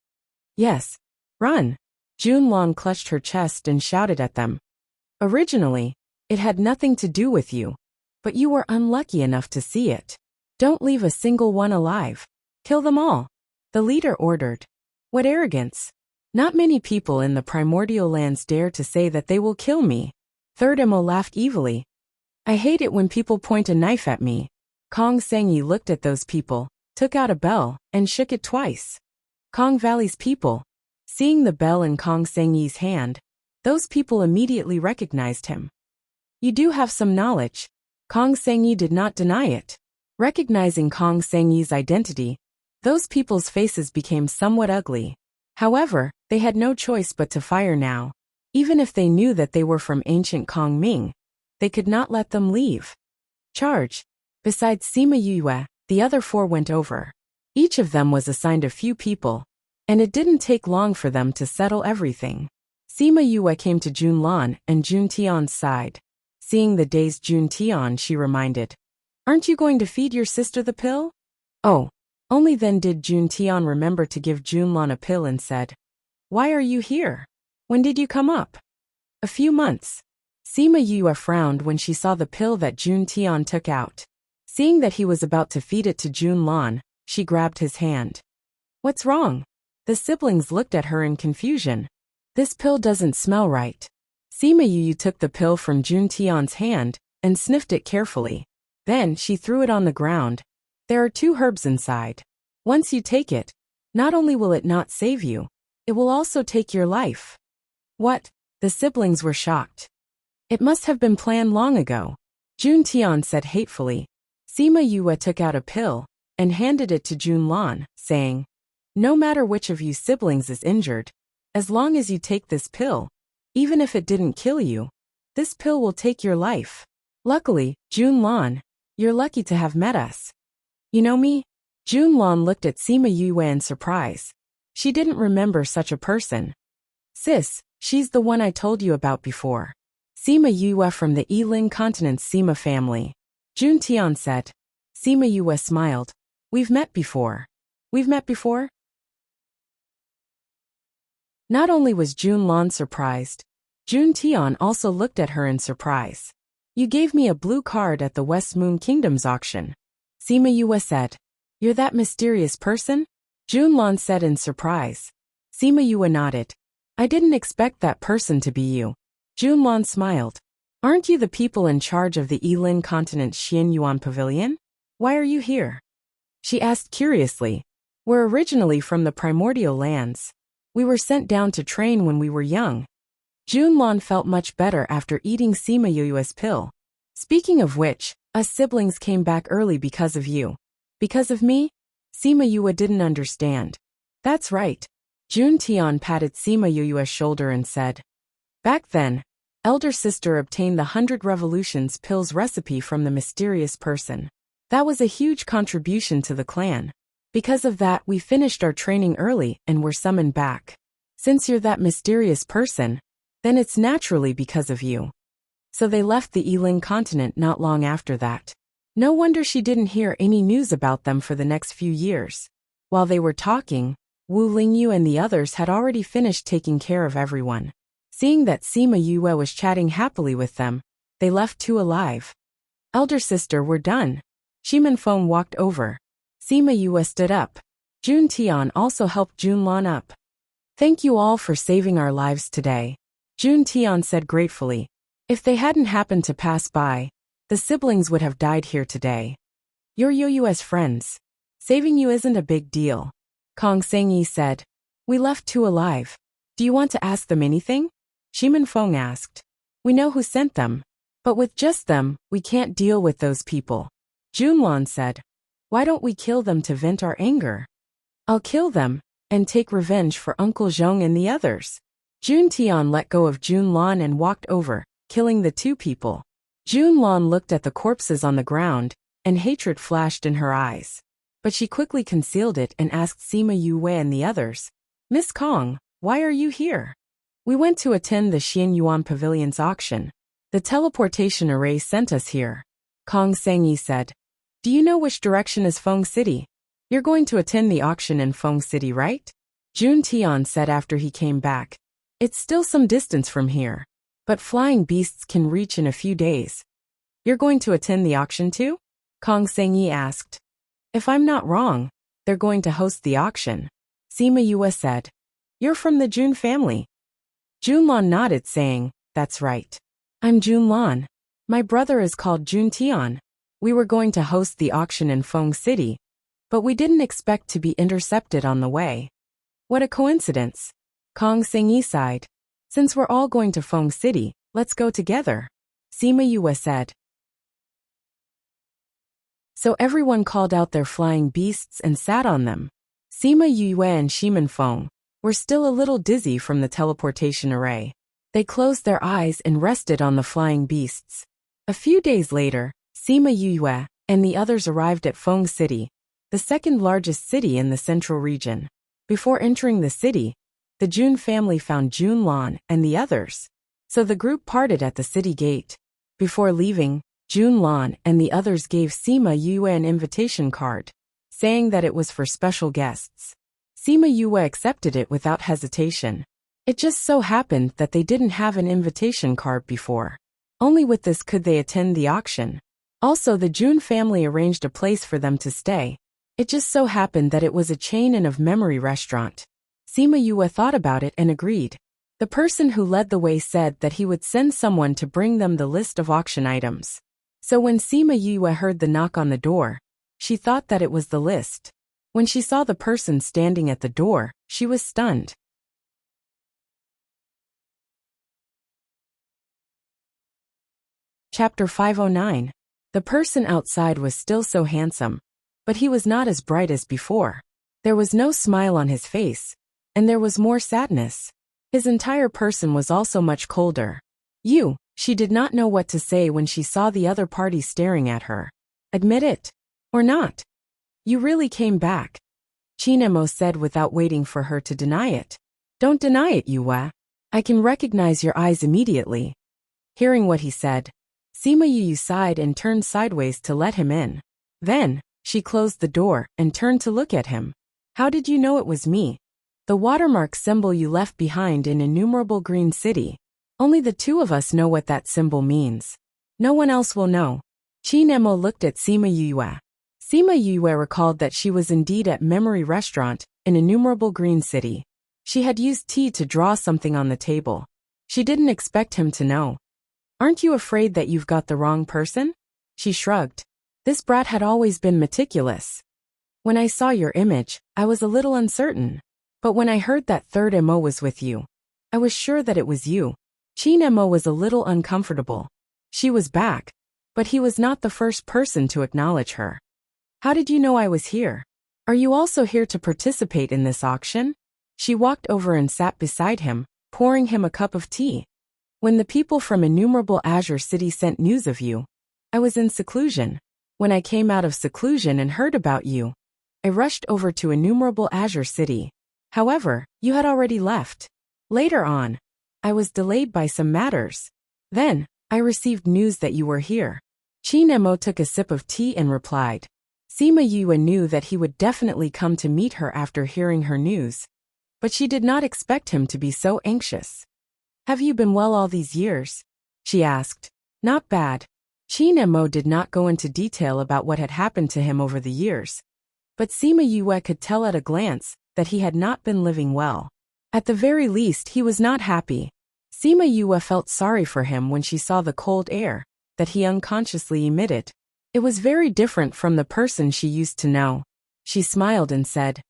A: Yes. Run. Junlan clutched her chest and shouted at them. Originally, it had nothing to do with you, but you were unlucky enough to see it. Don't leave a single one alive. Kill them all. The leader ordered. What arrogance. Not many people in the primordial lands dare to say that they will kill me. Third Emo laughed evilly. I hate it when people point a knife at me. Kong Sengyi looked at those people, took out a bell, and shook it twice. Kong Valley's people. Seeing the bell in Kong Sengyi's hand, those people immediately recognized him. You do have some knowledge. Kong Sengyi did not deny it. Recognizing Kong Sengyi's identity, those people's faces became somewhat ugly. However, they had no choice but to fire now. Even if they knew that they were from ancient Kong Ming, they could not let them leave. Charge. Besides Sima Yue, the other four went over. Each of them was assigned a few people, and it didn't take long for them to settle everything. Sima Yue came to Junlan and Jun Tian's side. Seeing the dazed Jun Tian, she reminded, "Aren't you going to feed your sister the pill?" Oh. Only then did Jun Tian remember to give Junlan a pill and said, "Why are you here? When did you come up?" "A few months." Sima Yue frowned when she saw the pill that Jun Tian took out. Seeing that he was about to feed it to Junlan, she grabbed his hand. "What's wrong?" The siblings looked at her in confusion. "This pill doesn't smell right." Sima Yue took the pill from Jun Tian's hand and sniffed it carefully. Then she threw it on the ground. "There are 2 herbs inside. Once you take it, not only will it not save you, it will also take your life." "What?" The siblings were shocked. "It must have been planned long ago," Jun Tian said hatefully. Sima Yue took out a pill and handed it to Junlan, saying, "No matter which of you siblings is injured, as long as you take this pill, even if it didn't kill you, this pill will take your life. Luckily, Junlan, you're lucky to have met us." "You know me?" Junlan looked at Sima Yue in surprise. She didn't remember such a person. "Sis, she's the one I told you about before. Sima Yue from the Yilin Continent's Sima family," Jun Tian said. Sima Yue smiled. "We've met before." "We've met before?" Not only was Junlan surprised, Jun Tian also looked at her in surprise. "You gave me a blue card at the West Moon Kingdom's auction," Sima Yue said. "You're that mysterious person?" Junlan said in surprise. Sima Yue nodded. "I didn't expect that person to be you." Junlan smiled. "Aren't you the people in charge of the Yilin Continent's Xianyuan Pavilion? Why are you here?" She asked curiously. "We're originally from the primordial lands. We were sent down to train when we were young." Junlan felt much better after eating Sima Yue's pill. "Speaking of which, us siblings came back early because of you." "Because of me?" Sima Yue didn't understand. "That's right." Jun Tian patted Sima Yue's shoulder and said, "Back then, elder sister obtained the 100 Revolutions pill's recipe from the mysterious person. That was a huge contribution to the clan. Because of that, we finished our training early and were summoned back. Since you're that mysterious person, then it's naturally because of you." So they left the Yilin continent not long after that. No wonder she didn't hear any news about them for the next few years. While they were talking, Wu Lingyu and the others had already finished taking care of everyone. Seeing that Sima Yue was chatting happily with them, they left 2 alive. "Elder sister, we're done." Shimen Feng walked over. Sima Yue stood up. Jun Tian also helped Junlan up. "Thank you all for saving our lives today," Jun Tian said gratefully. "If they hadn't happened to pass by, the siblings would have died here today. You're Yoyue's friends. Saving you isn't a big deal," Kong Sengyi said. "We left 2 alive. Do you want to ask them anything?" Shimen Feng asked. "We know who sent them. But with just them, we can't deal with those people." Junlan said. "Why don't we kill them to vent our anger?" "I'll kill them and take revenge for Uncle Zhong and the others." Jun Tian let go of Junlan and walked over, killing the 2 people. Junlan looked at the corpses on the ground, and hatred flashed in her eyes. But she quickly concealed it and asked Sima Yue and the others, "Miss Kong, why are you here?" "We went to attend the Xianyuan Pavilion's auction. The teleportation array sent us here," Kong Sengyi said. "Do you know which direction is Feng City? You're going to attend the auction in Feng City, right?" Jun Tian said after he came back. "It's still some distance from here, but flying beasts can reach in a few days." "You're going to attend the auction too?" Kong Sengyi asked. "If I'm not wrong, they're going to host the auction," Sima Yue said. "You're from the Jun family." Junlan nodded, saying, "That's right. I'm Junlan. My brother is called Jun Tian. We were going to host the auction in Feng City, but we didn't expect to be intercepted on the way." "What a coincidence." Kong Sengyi sighed. Since we're all going to Feng City, let's go together, Sima Yue said. So everyone called out their flying beasts and sat on them. Sima Yue and Shimen Feng were still a little dizzy from the teleportation array. They closed their eyes and rested on the flying beasts. A few days later, Sima Yue and the others arrived at Feng City, the second largest city in the central region. Before entering the city, the Jun family found Jun Lan and the others. So the group parted at the city gate. Before leaving, Jun Lan and the others gave Sima Yue an invitation card, saying that it was for special guests. Sima Yue accepted it without hesitation. It just so happened that they didn't have an invitation card before. Only with this could they attend the auction. Also, the Jun family arranged a place for them to stay. It just so happened that it was a chain and of memory restaurant. Sima Yue thought about it and agreed. The person who led the way said that he would send someone to bring them the list of auction items. So when Sima Yue heard the knock on the door, she thought that it was the list. When she saw the person standing at the door, she was stunned. Chapter 509. The person outside was still so handsome, but he was not as bright as before. There was no smile on his face, and there was more sadness. His entire person was also much colder. She did not know what to say when she saw the other party staring at her. Admit it. Or not. You really came back, Chinemo said without waiting for her to deny it. Don't deny it, Yue. I can recognize your eyes immediately. Hearing what he said, Sima Yue sighed and turned sideways to let him in. Then, she closed the door and turned to look at him. How did you know it was me? The watermark symbol you left behind in innumerable green city. Only the two of us know what that symbol means. No one else will know. Chinemo looked at Sima Yue. Sima Yue recalled that she was indeed at Memory Restaurant in innumerable green city. She had used tea to draw something on the table. She didn't expect him to know. Aren't you afraid that you've got the wrong person? She shrugged. This brat had always been meticulous. When I saw your image, I was a little uncertain. But when I heard that third MO was with you, I was sure that it was you. Chinemo was a little uncomfortable. She was back, but he was not the first person to acknowledge her. How did you know I was here? Are you also here to participate in this auction? She walked over and sat beside him, pouring him a cup of tea. When the people from innumerable Azure City sent news of you, I was in seclusion. When I came out of seclusion and heard about you, I rushed over to innumerable Azure City. However, you had already left. Later on, I was delayed by some matters. Then, I received news that you were here. Chinemo took a sip of tea and replied. Sima Yue knew that he would definitely come to meet her after hearing her news, but she did not expect him to be so anxious. Have you been well all these years? She asked. Not bad. Chinemo did not go into detail about what had happened to him over the years, but Sima Yue could tell at a glance that he had not been living well. At the very least, he was not happy. Sima Yue felt sorry for him when she saw the cold air that he unconsciously emitted. It was very different from the person she used to know. She smiled and said,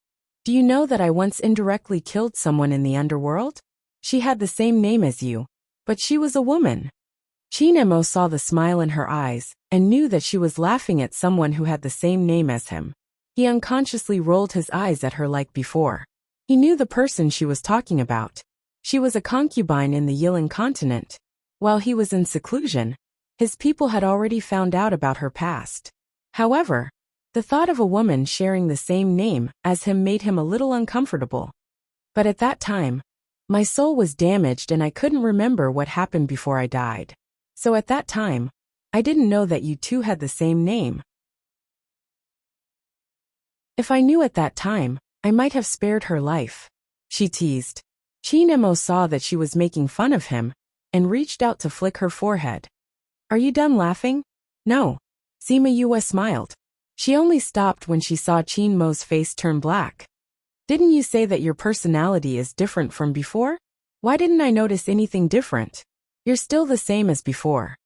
A: Do you know that I once indirectly killed someone in the underworld? She had the same name as you, but she was a woman. Chinemo saw the smile in her eyes and knew that she was laughing at someone who had the same name as him. He unconsciously rolled his eyes at her like before. He knew the person she was talking about. She was a concubine in the Yilan continent. While he was in seclusion, his people had already found out about her past. However, the thought of a woman sharing the same name as him made him a little uncomfortable. But at that time, my soul was damaged and I couldn't remember what happened before I died. So at that time, I didn't know that you two had the same name. If I knew at that time, I might have spared her life, she teased. Chinemo saw that she was making fun of him and reached out to flick her forehead. Are you done laughing? No. Sima Yue smiled. She only stopped when she saw Chinmo's face turn black. Didn't you say that your personality is different from before? Why didn't I notice anything different? You're still the same as before.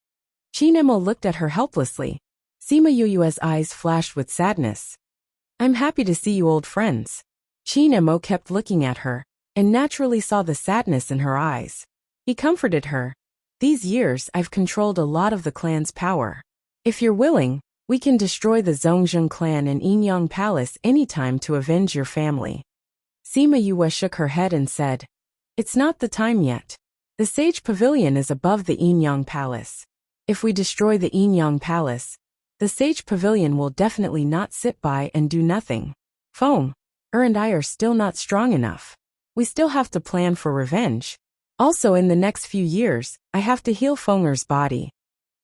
A: Chinemo looked at her helplessly. Sima Yue's eyes flashed with sadness. I'm happy to see you old friends. Chinemo kept looking at her, and naturally saw the sadness in her eyes. He comforted her. These years I've controlled a lot of the clan's power. If you're willing, we can destroy the Zhongzheng clan in Yinyang Palace anytime to avenge your family. Sima Yue shook her head and said, It's not the time yet. The Sage Pavilion is above the Yinyang Palace. If we destroy the Yinyang Palace, the Sage Pavilion will definitely not sit by and do nothing. Feng, and I are still not strong enough. We still have to plan for revenge. Also in the next few years, I have to heal Fenger's body.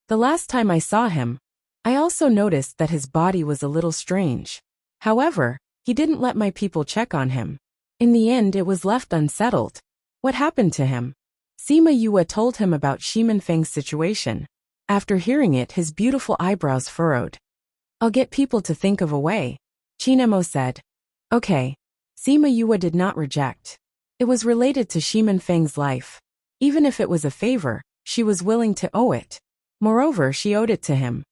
A: The last time I saw him, I also noticed that his body was a little strange. However, he didn't let my people check on him. In the end it was left unsettled. What happened to him? Sima Yue told him about Shiman Feng's situation. After hearing it, his beautiful eyebrows furrowed. I'll get people to think of a way, Chinemo said. Okay. Sima Yue did not reject. It was related to Shiman Feng's life. Even if it was a favor, she was willing to owe it. Moreover, she owed it to him.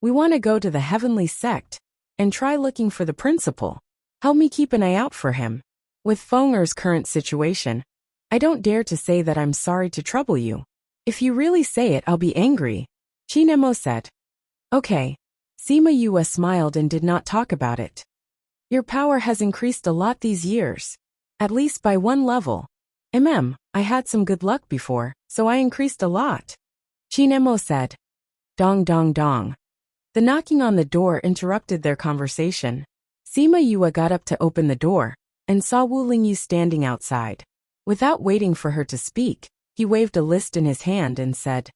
A: We want to go to the heavenly sect and try looking for the principal. Help me keep an eye out for him. With Fenger's current situation, I don't dare to say that I'm sorry to trouble you. If you really say it, I'll be angry, Chinemo said. Okay. Sima Yue smiled and did not talk about it. Your power has increased a lot these years. At least by one level. I had some good luck before, so I increased a lot. Chinemo said. Dong dong dong. The knocking on the door interrupted their conversation. Sima Yue got up to open the door, and saw Wu Lingyu standing outside. Without waiting for her to speak, he waved a list in his hand and said,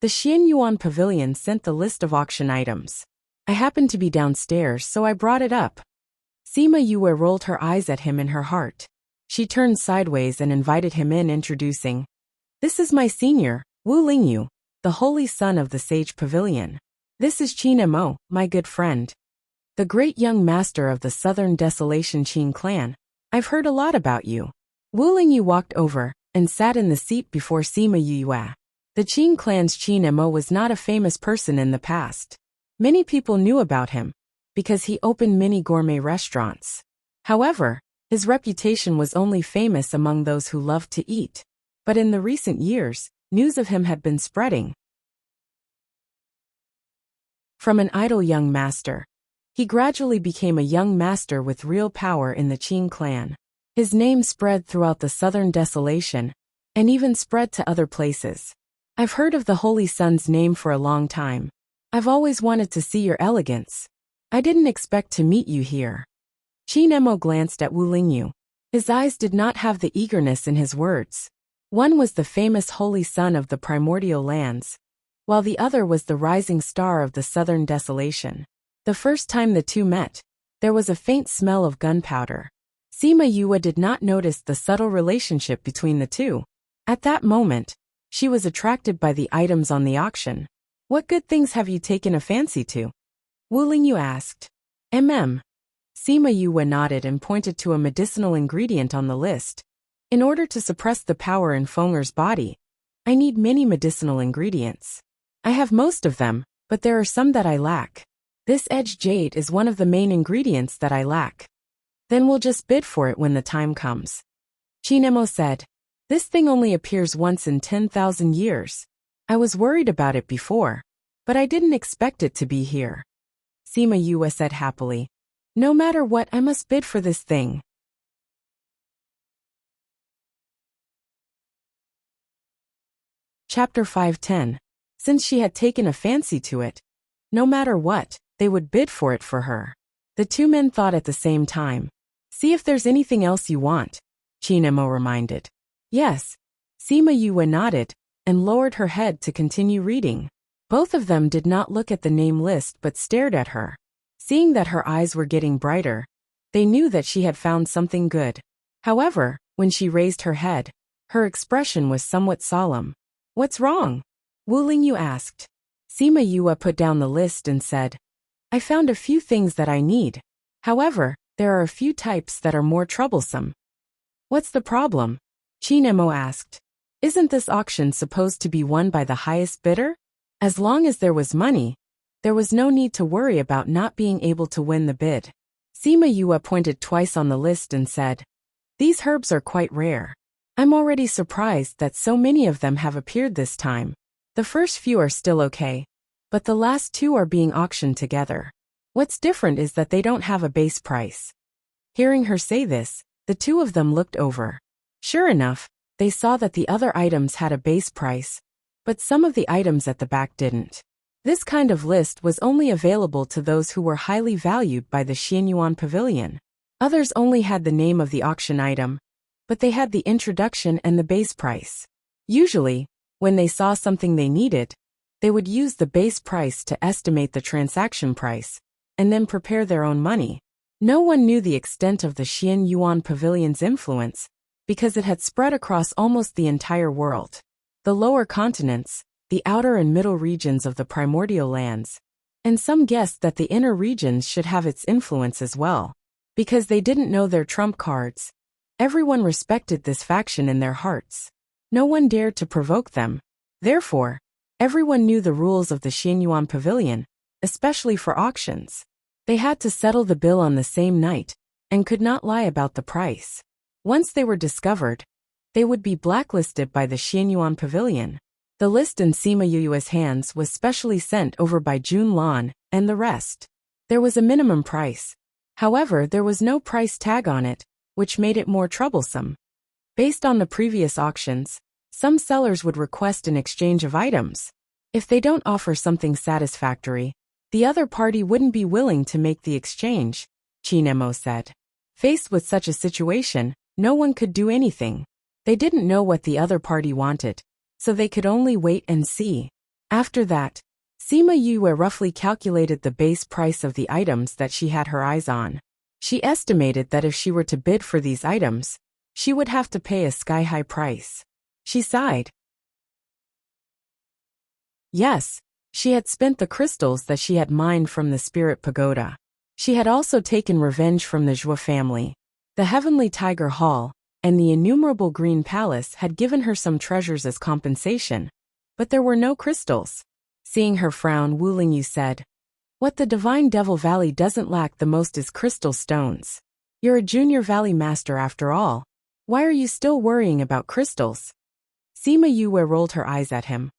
A: The Xianyuan Pavilion sent the list of auction items. I happened to be downstairs, so I brought it up. Sima Yue rolled her eyes at him in her heart. She turned sideways and invited him in, introducing, This is my senior, Wu Lingyu, the holy son of the Sage Pavilion. This is Chinemo, my good friend. The great young master of the Southern Desolation Qin clan. I've heard a lot about you. Wu Lingyu walked over and sat in the seat before Sima Yue. The Qin clan's Chinemo was not a famous person in the past. Many people knew about him because he opened many gourmet restaurants. However, his reputation was only famous among those who loved to eat. But in the recent years, news of him had been spreading. From an idle young master, he gradually became a young master with real power in the Qin clan. His name spread throughout the Southern Desolation, and even spread to other places. I've heard of the Holy Sun's name for a long time. I've always wanted to see your elegance. I didn't expect to meet you here. Chinemo glanced at Wu Lingyu. His eyes did not have the eagerness in his words. One was the famous Holy Sun of the primordial lands, while the other was the rising star of the Southern Desolation. The first time the two met, there was a faint smell of gunpowder. Sima Yue did not notice the subtle relationship between the two. At that moment, she was attracted by the items on the auction. What good things have you taken a fancy to? Wu Lingyu asked. Sima Yue nodded and pointed to a medicinal ingredient on the list. In order to suppress the power in Fenger's body, I need many medicinal ingredients. I have most of them, but there are some that I lack. This edged jade is one of the main ingredients that I lack. Then we'll just bid for it when the time comes. Chinemo said. This thing only appears once in 10,000 years. I was worried about it before, but I didn't expect it to be here. Sima Yue said happily. No matter what, I must bid for this thing. Chapter 510. Since she had taken a fancy to it, no matter what, they would bid for it for her. The two men thought at the same time. See if there's anything else you want, Chinemo reminded. Yes. Sima Yue nodded and lowered her head to continue reading. Both of them did not look at the name list but stared at her. Seeing that her eyes were getting brighter, they knew that she had found something good. However, when she raised her head, her expression was somewhat solemn. What's wrong? Wu Lingyu asked. Sima Yue put down the list and said, I found a few things that I need. However, there are a few types that are more troublesome. What's the problem? Chinemo asked. Isn't this auction supposed to be won by the highest bidder? As long as there was money, there was no need to worry about not being able to win the bid. Sima Yue pointed twice on the list and said, These herbs are quite rare. I'm already surprised that so many of them have appeared this time. The first few are still okay, but the last two are being auctioned together. What's different is that they don't have a base price. Hearing her say this, the two of them looked over. Sure enough, they saw that the other items had a base price, but some of the items at the back didn't. This kind of list was only available to those who were highly valued by the Xianyuan Pavilion. Others only had the name of the auction item, but they had the introduction and the base price. Usually, when they saw something they needed, they would use the base price to estimate the transaction price, and then prepare their own money. No one knew the extent of the Xianyuan Pavilion's influence, because it had spread across almost the entire world. The lower continents, the outer and middle regions of the primordial lands, and some guessed that the inner regions should have its influence as well. Because they didn't know their trump cards, everyone respected this faction in their hearts. No one dared to provoke them. Therefore, everyone knew the rules of the Xianyuan Pavilion, especially for auctions. They had to settle the bill on the same night, and could not lie about the price. Once they were discovered, they would be blacklisted by the Xianyuan Pavilion. The list in Sima Yuyue's hands was specially sent over by Jun Lan and the rest. There was a minimum price. However, there was no price tag on it, which made it more troublesome. Based on the previous auctions, some sellers would request an exchange of items. If they don't offer something satisfactory, the other party wouldn't be willing to make the exchange, Chinemo said. Faced with such a situation, no one could do anything. They didn't know what the other party wanted, so they could only wait and see. After that, Sima Yue roughly calculated the base price of the items that she had her eyes on. She estimated that if she were to bid for these items, she would have to pay a sky-high price. She sighed. Yes, she had spent the crystals that she had mined from the Spirit Pagoda. She had also taken revenge from the Zhua family. The Heavenly Tiger Hall and the innumerable Green Palace had given her some treasures as compensation, but there were no crystals. Seeing her frown, Wu Lingyu said, "What the Divine Devil Valley doesn't lack the most is crystal stones. You're a junior valley master after all. Why are you still worrying about crystals?" Sima Yue rolled her eyes at him.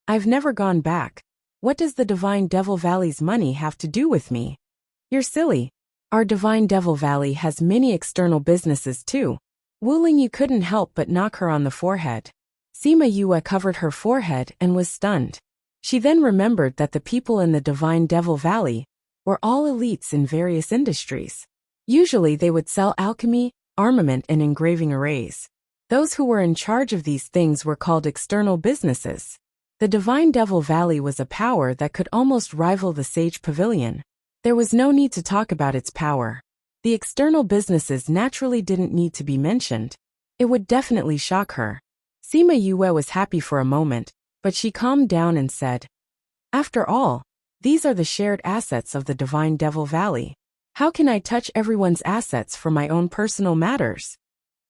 A: "I've never gone back. What does the Divine Devil Valley's money have to do with me?" "You're silly. Our Divine Devil Valley has many external businesses too." Wu Lingyu couldn't help but knock her on the forehead. Sima Yue covered her forehead and was stunned. She then remembered that the people in the Divine Devil Valley were all elites in various industries. Usually they would sell alchemy, armament, and engraving arrays. Those who were in charge of these things were called external businesses. The Divine Devil Valley was a power that could almost rival the Sage Pavilion. There was no need to talk about its power. The external businesses naturally didn't need to be mentioned. It would definitely shock her. Sima Yue was happy for a moment, but she calmed down and said, "After all, these are the shared assets of the Divine Devil Valley. How can I touch everyone's assets for my own personal matters?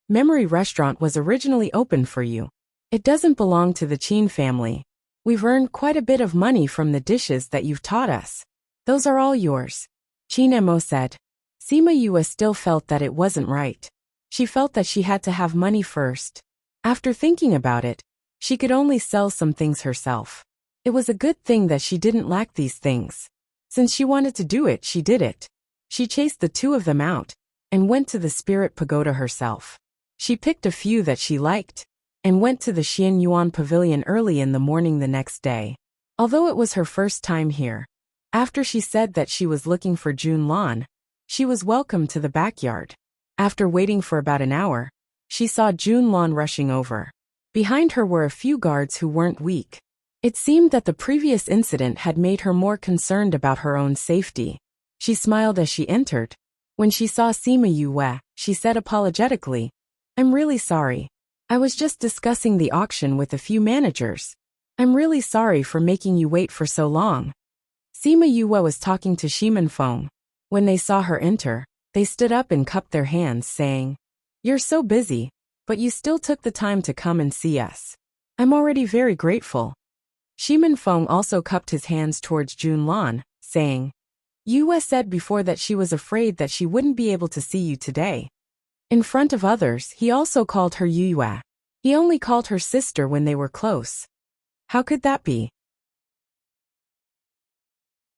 A: Memory Restaurant was originally opened for you. It doesn't belong to the Qin family. We've earned quite a bit of money from the dishes that you've taught us. Those are all yours," Chinemo said. Sima Yue still felt that it wasn't right. She felt that she had to have money first. After thinking about it, she could only sell some things herself. It was a good thing that she didn't lack these things. Since she wanted to do it, she did it. She chased the two of them out and went to the Spirit Pagoda herself. She picked a few that she liked and went to the Xianyuan Pavilion early in the morning the next day. Although it was her first time here, after she said that she was looking for Jun Lan, she was welcomed to the backyard. After waiting for about an hour, she saw Jun Lan rushing over. Behind her were a few guards who weren't weak. It seemed that the previous incident had made her more concerned about her own safety. She smiled as she entered. When she saw Sima Yue, she said apologetically, "I'm really sorry. I was just discussing the auction with a few managers. I'm really sorry for making you wait for so long." Sima Yue was talking to Shimen Feng. When they saw her enter, they stood up and cupped their hands, saying, "You're so busy, but you still took the time to come and see us. I'm already very grateful." Shimen Feng also cupped his hands towards Jun Lan, saying, "Yue said before that she was afraid that she wouldn't be able to see you today." In front of others, he also called her Yue. He only called her sister when they were close. How could that be?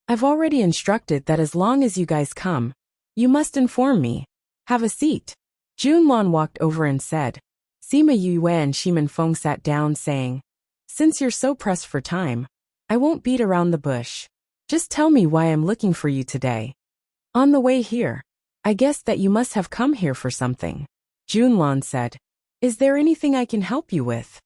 A: I've already instructed that as long as you guys come, you must inform me. Have a seat. Junlon walked over and said. Sima Yue and Shimin Feng sat down saying, since you're so pressed for time, I won't beat around the bush. Just tell me why I'm looking for you today. On the way here, I guess that you must have come here for something. Junlon said. Is there anything I can help you with?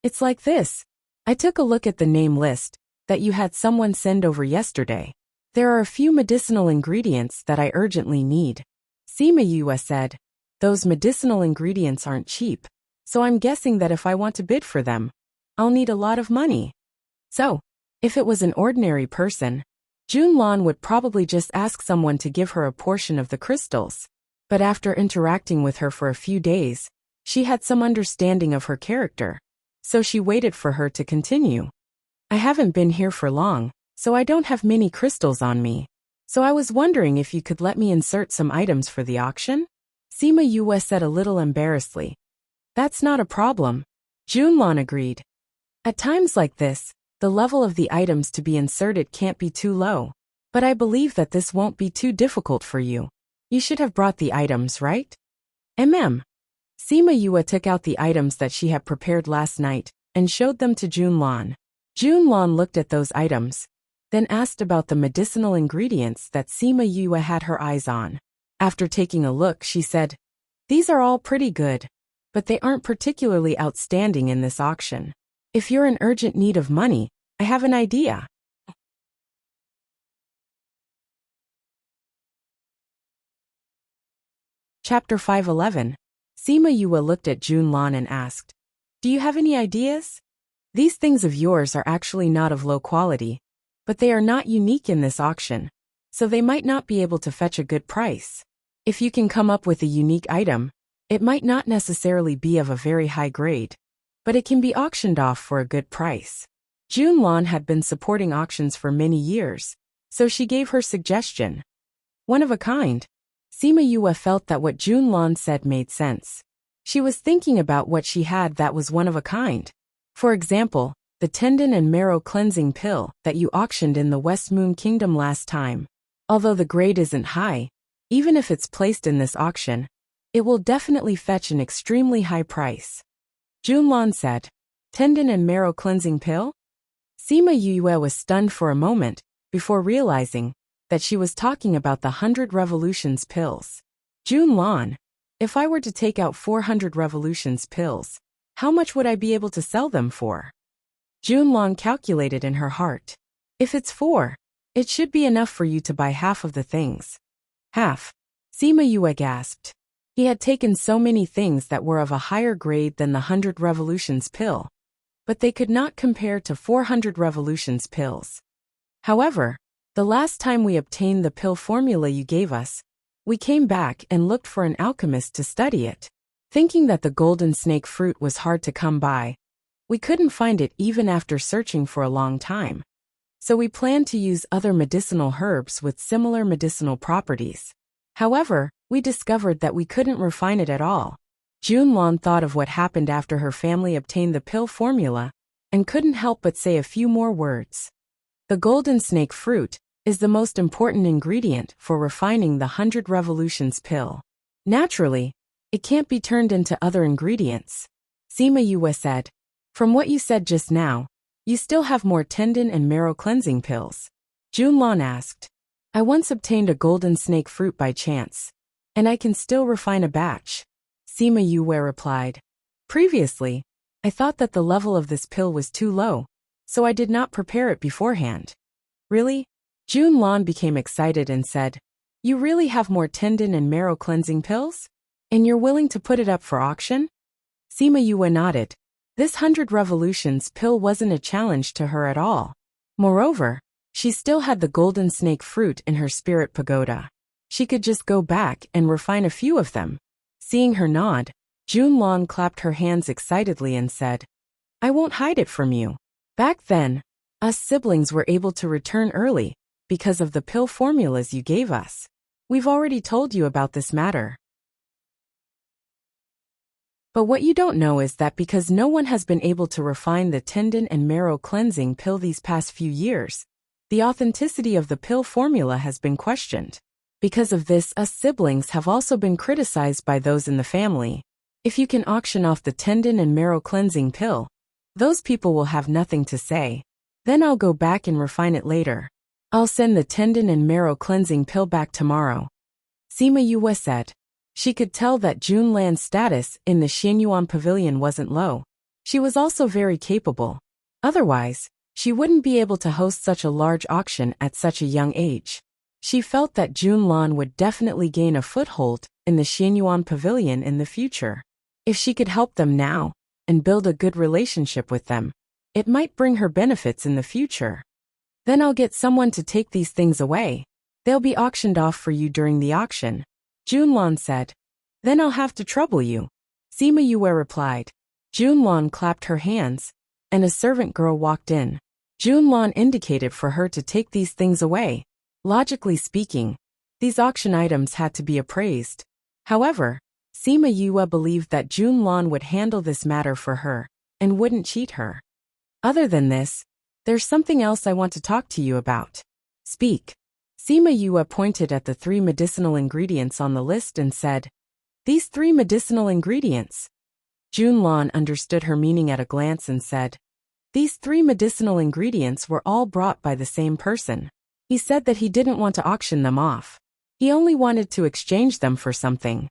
A: It's like this. I took a look at the name list that you had someone send over yesterday. There are a few medicinal ingredients that I urgently need. Sima Yue said. Those medicinal ingredients aren't cheap, so I'm guessing that if I want to bid for them, I'll need a lot of money. So, if it was an ordinary person, Junlon would probably just ask someone to give her a portion of the crystals. But after interacting with her for a few days, she had some understanding of her character, so she waited for her to continue. I haven't been here for long, so I don't have many crystals on me. So I was wondering if you could let me insert some items for the auction? Sima Yue said a little embarrassedly. That's not a problem. Junlon agreed. At times like this, the level of the items to be inserted can't be too low. But I believe that this won't be too difficult for you. You should have brought the items, right? Sima Yue took out the items that she had prepared last night and showed them to Junlon. Junlon looked at those items, then asked about the medicinal ingredients that Sima Yue had her eyes on. After taking a look, she said, these are all pretty good, but they aren't particularly outstanding in this auction. If you're in urgent need of money, I have an idea. Chapter 511. Sima Yue looked at Junlon and asked, do you have any ideas? These things of yours are actually not of low quality, but they are not unique in this auction, so they might not be able to fetch a good price. If you can come up with a unique item, it might not necessarily be of a very high grade, but it can be auctioned off for a good price. Junlon had been supporting auctions for many years, so she gave her suggestion. One of a kind. Sima Yue felt that what Junlon said made sense. She was thinking about what she had that was one of a kind. For example, the tendon and marrow cleansing pill that you auctioned in the West Moon Kingdom last time. Although the grade isn't high, even if it's placed in this auction, it will definitely fetch an extremely high price. Junlon said, tendon and marrow cleansing pill? Sima Yue was stunned for a moment, before realizing that she was talking about the 100 revolutions pills. Junlon, if I were to take out 400 revolutions pills, how much would I be able to sell them for? Junlon calculated in her heart. If it's 4, it should be enough for you to buy half of the things. Half. Sima Yue gasped. He had taken so many things that were of a higher grade than the 100 revolutions pill, but they could not compare to 400 revolutions pills. However, the last time we obtained the pill formula you gave us, we came back and looked for an alchemist to study it. Thinking that the golden snake fruit was hard to come by, we couldn't find it even after searching for a long time. So we planned to use other medicinal herbs with similar medicinal properties. However, we discovered that we couldn't refine it at all. Junlon thought of what happened after her family obtained the pill formula and couldn't help but say a few more words. The golden snake fruit is the most important ingredient for refining the 100 revolutions pill. Naturally, it can't be turned into other ingredients. Sima Yue said, from what you said just now, you still have more tendon and marrow cleansing pills. Junlon asked, I once obtained a golden snake fruit by chance, and I can still refine a batch. Sima Yue replied, previously, I thought that the level of this pill was too low, so I did not prepare it beforehand. Really? Junlon became excited and said, you really have more tendon and marrow cleansing pills? And you're willing to put it up for auction? Sima Yue nodded. This 100 revolutions pill wasn't a challenge to her at all. Moreover, she still had the golden snake fruit in her spirit pagoda. She could just go back and refine a few of them. Seeing her nod, Junlon clapped her hands excitedly and said, I won't hide it from you. Back then, us siblings were able to return early because of the pill formulas you gave us. We've already told you about this matter. But what you don't know is that because no one has been able to refine the tendon and marrow cleansing pill these past few years, the authenticity of the pill formula has been questioned. Because of this, us siblings have also been criticized by those in the family. If you can auction off the tendon and marrow cleansing pill, those people will have nothing to say. Then I'll go back and refine it later. I'll send the tendon and marrow cleansing pill back tomorrow. Sima Yue said. She could tell that Jun Lan's status in the Xianyuan pavilion wasn't low. She was also very capable. Otherwise, she wouldn't be able to host such a large auction at such a young age. She felt that Jun Lan would definitely gain a foothold in the Xianyuan pavilion in the future. If she could help them now and build a good relationship with them, it might bring her benefits in the future. Then I'll get someone to take these things away. They'll be auctioned off for you during the auction. Jun Lan said. Then I'll have to trouble you. Sima Yue replied. Jun Lan clapped her hands, and a servant girl walked in. Jun Lan indicated for her to take these things away. Logically speaking, these auction items had to be appraised. However, Sima Yue believed that Jun Lan would handle this matter for her and wouldn't cheat her. Other than this, there's something else I want to talk to you about. Speak. Sima Yue pointed at the 3 medicinal ingredients on the list and said, These 3 medicinal ingredients. Jun Lan understood her meaning at a glance and said, These 3 medicinal ingredients were all brought by the same person. He said that he didn't want to auction them off. He only wanted to exchange them for something.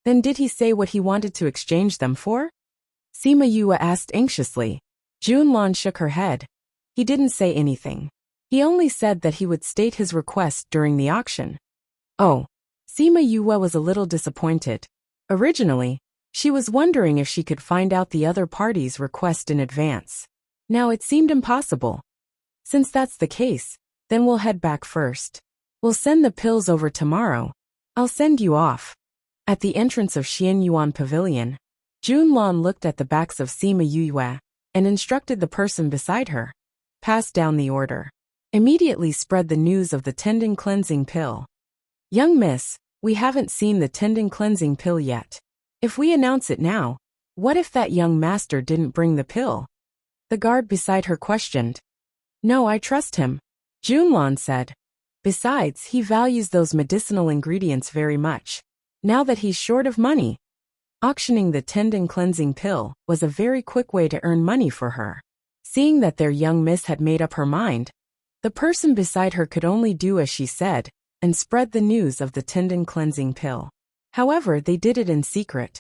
A: Then did he say what he wanted to exchange them for? Sima Yue asked anxiously. Jun Lan shook her head. He didn't say anything. He only said that he would state his request during the auction. Oh. Sima Yue was a little disappointed. Originally, she was wondering if she could find out the other party's request in advance. Now it seemed impossible. Since that's the case, then we'll head back first. We'll send the pills over tomorrow. I'll send you off. At the entrance of Xianyuan Pavilion, Jun Lan looked at the backs of Sima Yue and instructed the person beside her. Pass down the order. Immediately spread the news of the tendon cleansing pill. Young miss, we haven't seen the tendon cleansing pill yet. If we announce it now, what if that young master didn't bring the pill? The guard beside her questioned. No, I trust him. Jun Lan said. Besides, he values those medicinal ingredients very much. Now that he's short of money, auctioning the tendon cleansing pill was a very quick way to earn money for her. Seeing that their young miss had made up her mind, the person beside her could only do as she said and spread the news of the tendon cleansing pill. However, they did it in secret.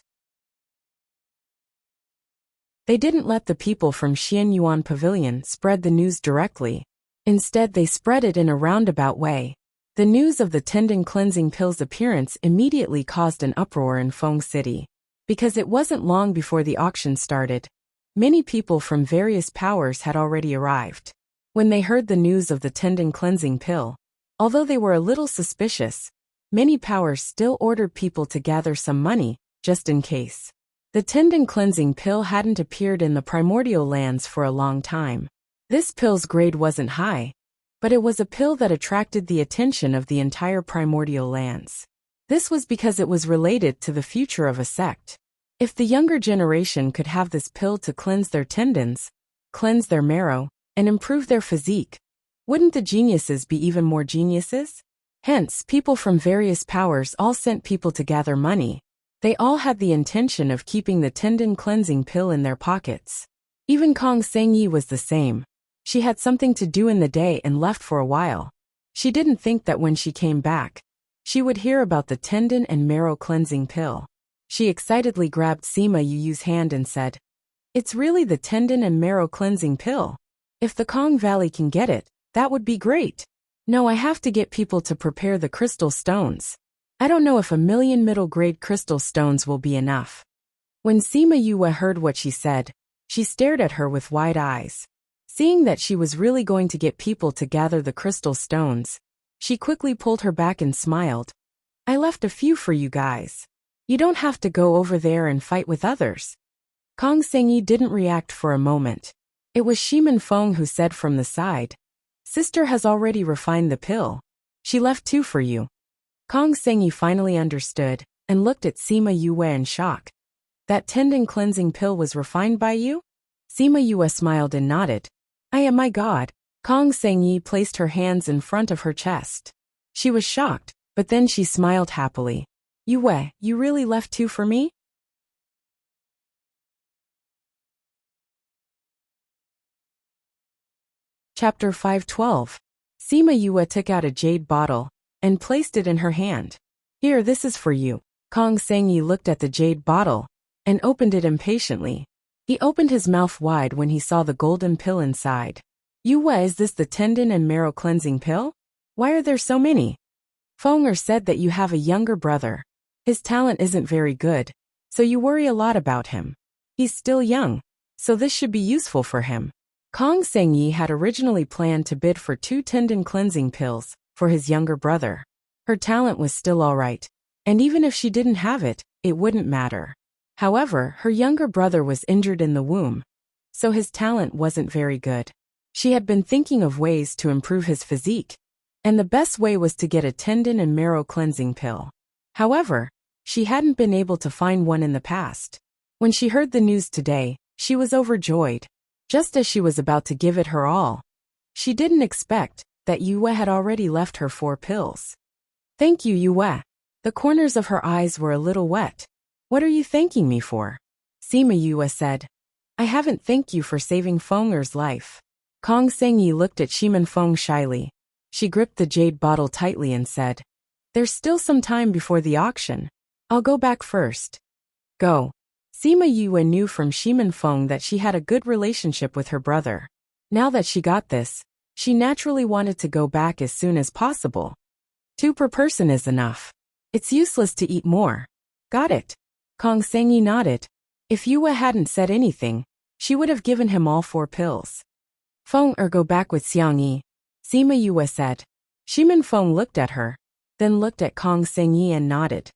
A: They didn't let the people from Xianyuan Pavilion spread the news directly. Instead, they spread it in a roundabout way. The news of the tendon cleansing pill's appearance immediately caused an uproar in Feng City. Because it wasn't long before the auction started, many people from various powers had already arrived. When they heard the news of the tendon cleansing pill, although they were a little suspicious, many powers still ordered people to gather some money, just in case. The tendon cleansing pill hadn't appeared in the primordial lands for a long time. This pill's grade wasn't high, but it was a pill that attracted the attention of the entire primordial lands. This was because it was related to the future of a sect. If the younger generation could have this pill to cleanse their tendons, cleanse their marrow, and improve their physique, wouldn't the geniuses be even more geniuses? Hence, people from various powers all sent people to gather money. They all had the intention of keeping the tendon cleansing pill in their pockets. Even Kong Sengyi was the same. She had something to do in the day and left for a while. She didn't think that when she came back, she would hear about the tendon and marrow cleansing pill. She excitedly grabbed Sima Yu's hand and said, It's really the tendon and marrow cleansing pill. If the Kong Valley can get it, that would be great. No, I have to get people to prepare the crystal stones. I don't know if 1,000,000 middle-grade crystal stones will be enough. When Sima Yue heard what she said, she stared at her with wide eyes. Seeing that she was really going to get people to gather the crystal stones, she quickly pulled her back and smiled. I left a few for you guys. You don't have to go over there and fight with others. Kong Sengyi didn't react for a moment. It was Shiman Feng who said from the side, Sister has already refined the pill. She left 2 for you. Kong Sengyi finally understood and looked at Sima Yue in shock. That tendon cleansing pill was refined by you? Sima Yue smiled and nodded. My God. Kong Sengyi placed her hands in front of her chest. She was shocked, but then she smiled happily. Yue, you really left two for me? Chapter 512. Sima Yue took out a jade bottle and placed it in her hand. Here, this is for you. Kong Sengyi looked at the jade bottle and opened it impatiently. He opened his mouth wide when he saw the golden pill inside. Yue, is this the tendon and marrow cleansing pill? Why are there so many? Fenger said that you have a younger brother. His talent isn't very good, so you worry a lot about him. He's still young, so this should be useful for him. Kong Sengyi had originally planned to bid for 2 tendon cleansing pills for his younger brother. Her talent was still alright, and even if she didn't have it, it wouldn't matter. However, her younger brother was injured in the womb, so his talent wasn't very good. She had been thinking of ways to improve his physique, and the best way was to get a tendon and marrow cleansing pill. However, she hadn't been able to find one in the past. When she heard the news today, she was overjoyed. Just as she was about to give it her all, she didn't expect that Yue had already left her 4 pills. Thank you, Yue. The corners of her eyes were a little wet. What are you thanking me for? Sima Yue said. I haven't thanked you for saving Fenger's life. Kong Sengyi looked at Shimin Feng shyly. She gripped the jade bottle tightly and said, There's still some time before the auction. I'll go back first. Go. Sima Yue knew from Shimin Feng that she had a good relationship with her brother. Now that she got this, she naturally wanted to go back as soon as possible. 2 per person is enough. It's useless to eat more. Got it. Kong Sengyi nodded. If Yue hadn't said anything, she would have given him all 4 pills. Feng go back with Xiang Yi, Sima Yue said. Shimin Feng looked at her, then looked at Kong Sengyi and nodded.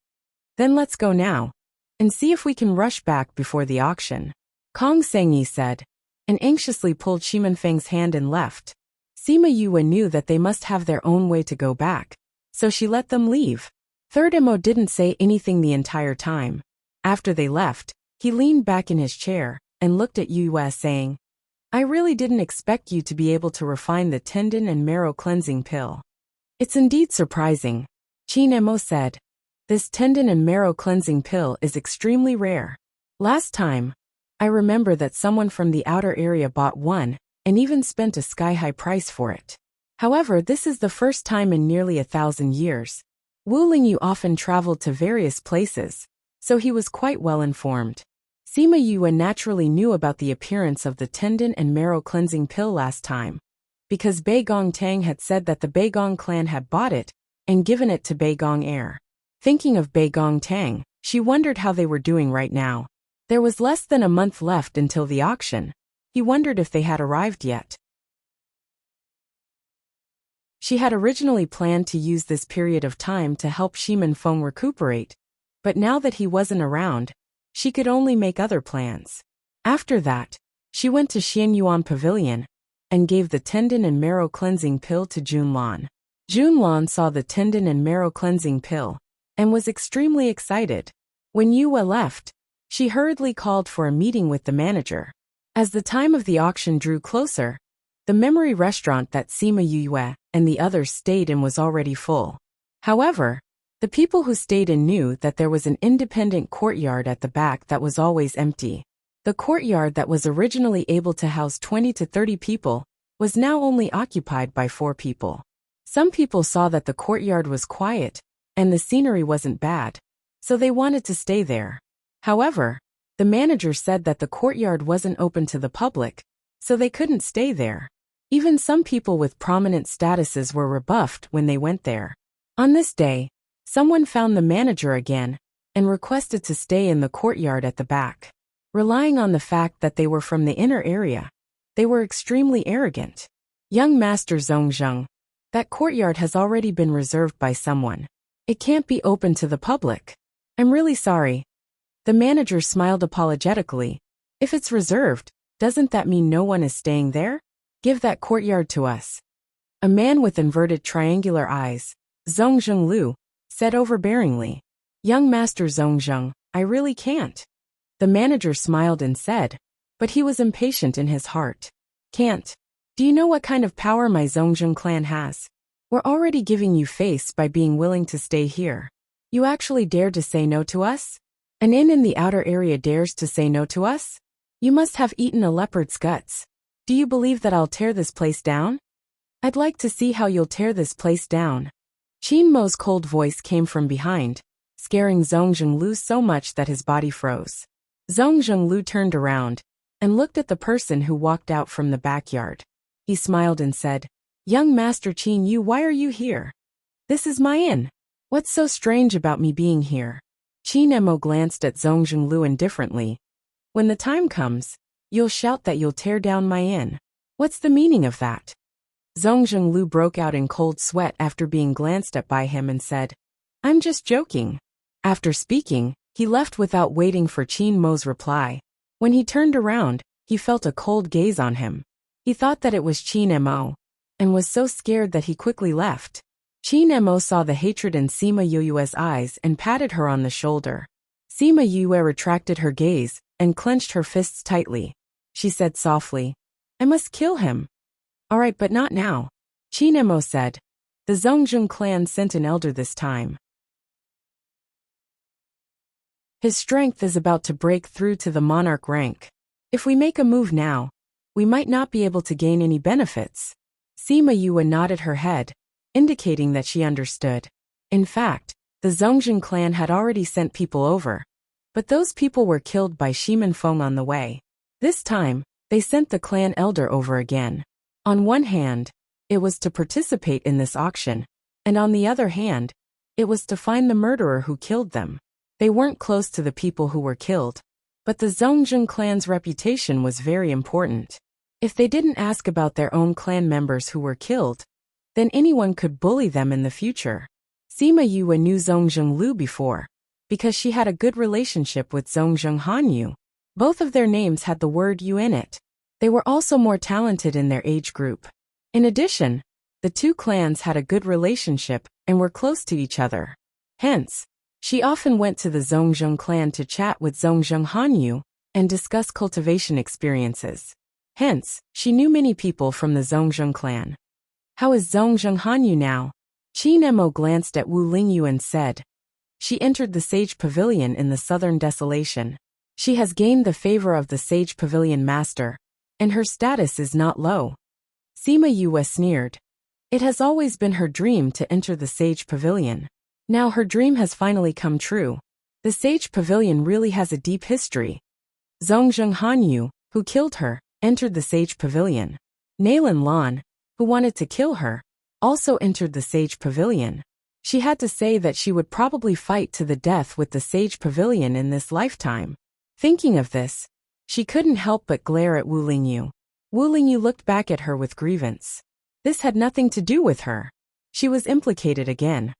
A: Then let's go now, and see if we can rush back before the auction. Kong Sengyi said, and anxiously pulled Shimin Feng's hand and left. Sima Yue knew that they must have their own way to go back, so she let them leave. Third Imo didn't say anything the entire time. After they left, he leaned back in his chair and looked at Yue saying, I really didn't expect you to be able to refine the tendon and marrow cleansing pill. It's indeed surprising. Qin Imo said. This tendon and marrow cleansing pill is extremely rare. Last time, I remember that someone from the outer area bought one and even spent a sky-high price for it. However, this is the first time in nearly 1,000 years. Wu Lingyu often traveled to various places, so he was quite well informed. Sima Yue naturally knew about the appearance of the tendon and marrow cleansing pill last time, because Beigong Tang had said that the Beigong clan had bought it and given it to Beigong heir. Thinking of Beigong Tang, she wondered how they were doing right now. There was less than a month left until the auction. He wondered if they had arrived yet. She had originally planned to use this period of time to help Shimin Feng recuperate, but now that he wasn't around, she could only make other plans. After that, she went to Xianyuan Pavilion and gave the tendon and marrow cleansing pill to Junlan. Junlan saw the tendon and marrow cleansing pill and was extremely excited. When Yue left, she hurriedly called for a meeting with the manager. As the time of the auction drew closer, the memory restaurant that Sima Yue and the others stayed in was already full. However, the people who stayed in knew that there was an independent courtyard at the back that was always empty. The courtyard that was originally able to house 20 to 30 people was now only occupied by 4 people. Some people saw that the courtyard was quiet and the scenery wasn't bad, so they wanted to stay there. However, the manager said that the courtyard wasn't open to the public, so they couldn't stay there. Even some people with prominent statuses were rebuffed when they went there. On this day, someone found the manager again and requested to stay in the courtyard at the back. Relying on the fact that they were from the inner area, they were extremely arrogant. Young Master Zhongzheng, that courtyard has already been reserved by someone. It can't be open to the public. I'm really sorry. The manager smiled apologetically. If it's reserved, doesn't that mean no one is staying there? Give that courtyard to us. A man with inverted triangular eyes, Zhongzheng Lu, said overbearingly. Young Master Zhongzheng, I really can't. The manager smiled and said, but he was impatient in his heart. Can't. Do you know what kind of power my Zongjung clan has? We're already giving you face by being willing to stay here. You actually dare to say no to us? An inn in the outer area dares to say no to us? You must have eaten a leopard's guts. Do you believe that I'll tear this place down? I'd like to see how you'll tear this place down. Qin Mo's cold voice came from behind, scaring Zongjung Lu so much that his body froze. Zongjung Lu turned around and looked at the person who walked out from the backyard. He smiled and said, Young Master Qin Yu, why are you here? This is my inn. What's so strange about me being here? Qin Mo glanced at Zongjung Lu indifferently. When the time comes, you'll shout that you'll tear down my inn. What's the meaning of that? Zongjung Lu broke out in cold sweat after being glanced at by him and said, I'm just joking. After speaking, he left without waiting for Qin Mo's reply. When he turned around, he felt a cold gaze on him. He thought that it was Qin Mo, and was so scared that he quickly left. Qin Mo saw the hatred in Sima Yue's eyes and patted her on the shoulder. Sima Yue retracted her gaze and clenched her fists tightly. She said softly, I must kill him. All right, but not now. Qin Mo said. The Zongjung clan sent an elder this time. His strength is about to break through to the monarch rank. If we make a move now, we might not be able to gain any benefits. Sima Yue nodded her head, indicating that she understood. In fact, the Zongjung clan had already sent people over, but those people were killed by Shiman Feng on the way. This time, they sent the clan elder over again. On one hand, it was to participate in this auction, and on the other hand, it was to find the murderer who killed them. They weren't close to the people who were killed, but the Zongjung clan's reputation was very important. If they didn't ask about their own clan members who were killed, then anyone could bully them in the future. Sima Yue knew Zongjung Lu before, because she had a good relationship with Zongjung Hanyu. Both of their names had the word Yu in it. They were also more talented in their age group. In addition, the two clans had a good relationship and were close to each other. Hence, she often went to the Zongjung clan to chat with Zongjung Hanyu and discuss cultivation experiences. Hence, she knew many people from the Zongjung clan. How is Zongjung Hanyu now? Qin Mo glanced at Wu Lingyu and said. She entered the Sage Pavilion in the Southern Desolation. She has gained the favor of the Sage Pavilion Master, and her status is not low. Sima Yue sneered. It has always been her dream to enter the Sage Pavilion. Now her dream has finally come true. The Sage Pavilion really has a deep history. Zongjung Hanyu, who killed her, entered the Sage Pavilion. Nalan Lan, who wanted to kill her, also entered the Sage Pavilion. She had to say that she would probably fight to the death with the Sage Pavilion in this lifetime. Thinking of this, she couldn't help but glare at Wu Lingyu. Wu Lingyu looked back at her with grievance. This had nothing to do with her. She was implicated again.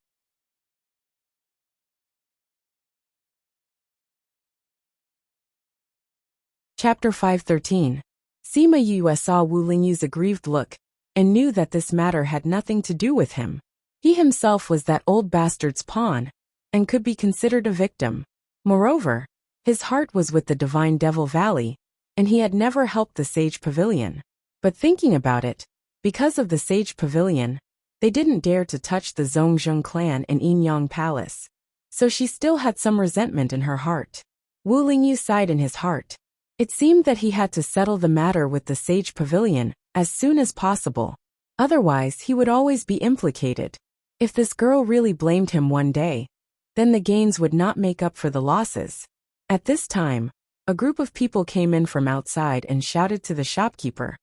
A: Chapter 513. Sima Yue saw Wu Lingyu's aggrieved look, and knew that this matter had nothing to do with him. He himself was that old bastard's pawn, and could be considered a victim. Moreover, his heart was with the Divine Devil Valley, and he had never helped the Sage Pavilion. But thinking about it, because of the Sage Pavilion, they didn't dare to touch the Zongjung clan in Yinyang Palace. So she still had some resentment in her heart. Wu Lingyu sighed in his heart. It seemed that he had to settle the matter with the Sage Pavilion as soon as possible. Otherwise, he would always be implicated. If this girl really blamed him one day, then the gains would not make up for the losses. At this time, a group of people came in from outside and shouted to the shopkeeper.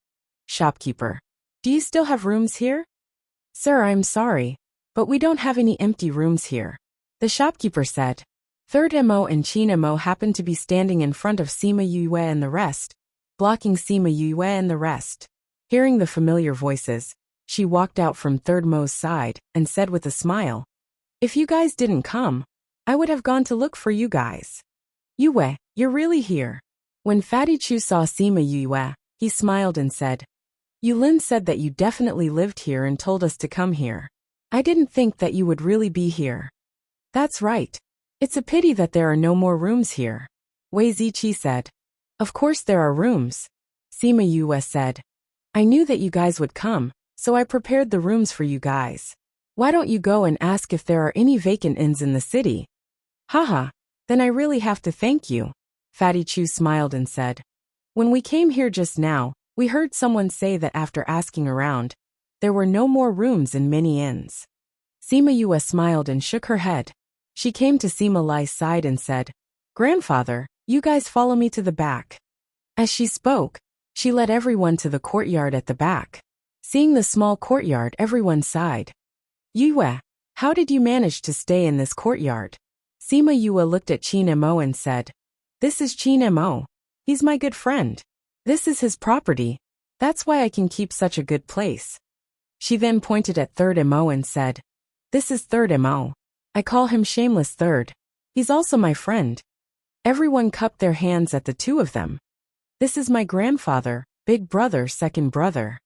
A: Shopkeeper, do you still have rooms here? Sir, I'm sorry, but we don't have any empty rooms here. The shopkeeper said. Third Mo and Qin Mo happened to be standing in front of Sima Yue and the rest, blocking Sima Yue and the rest. Hearing the familiar voices, she walked out from Third Mo's side and said with a smile, If you guys didn't come, I would have gone to look for you guys. Yue, you're really here. When Fatty Chu saw Sima Yue, he smiled and said, Yulin said that you definitely lived here and told us to come here. I didn't think that you would really be here. That's right. It's a pity that there are no more rooms here. Wei Ziqi said. Of course there are rooms. Sima Yue said. I knew that you guys would come, so I prepared the rooms for you guys. Why don't you go and ask if there are any vacant inns in the city? Haha, then I really have to thank you. Fatty Chu smiled and said. When we came here just now, we heard someone say that after asking around, there were no more rooms in many inns. Sima Yue smiled and shook her head. She came to Sima Lai's side and said, Grandfather, you guys follow me to the back. As she spoke, she led everyone to the courtyard at the back. Seeing the small courtyard, everyone sighed. Yue, how did you manage to stay in this courtyard? Sima Yue looked at Qin Mo and said, This is Qin Mo. He's my good friend. This is his property. That's why I can keep such a good place. She then pointed at Third Mo and said, This is Third Mo. I call him Shameless Third. He's also my friend. Everyone cupped their hands at the two of them. This is my grandfather, big brother, second brother.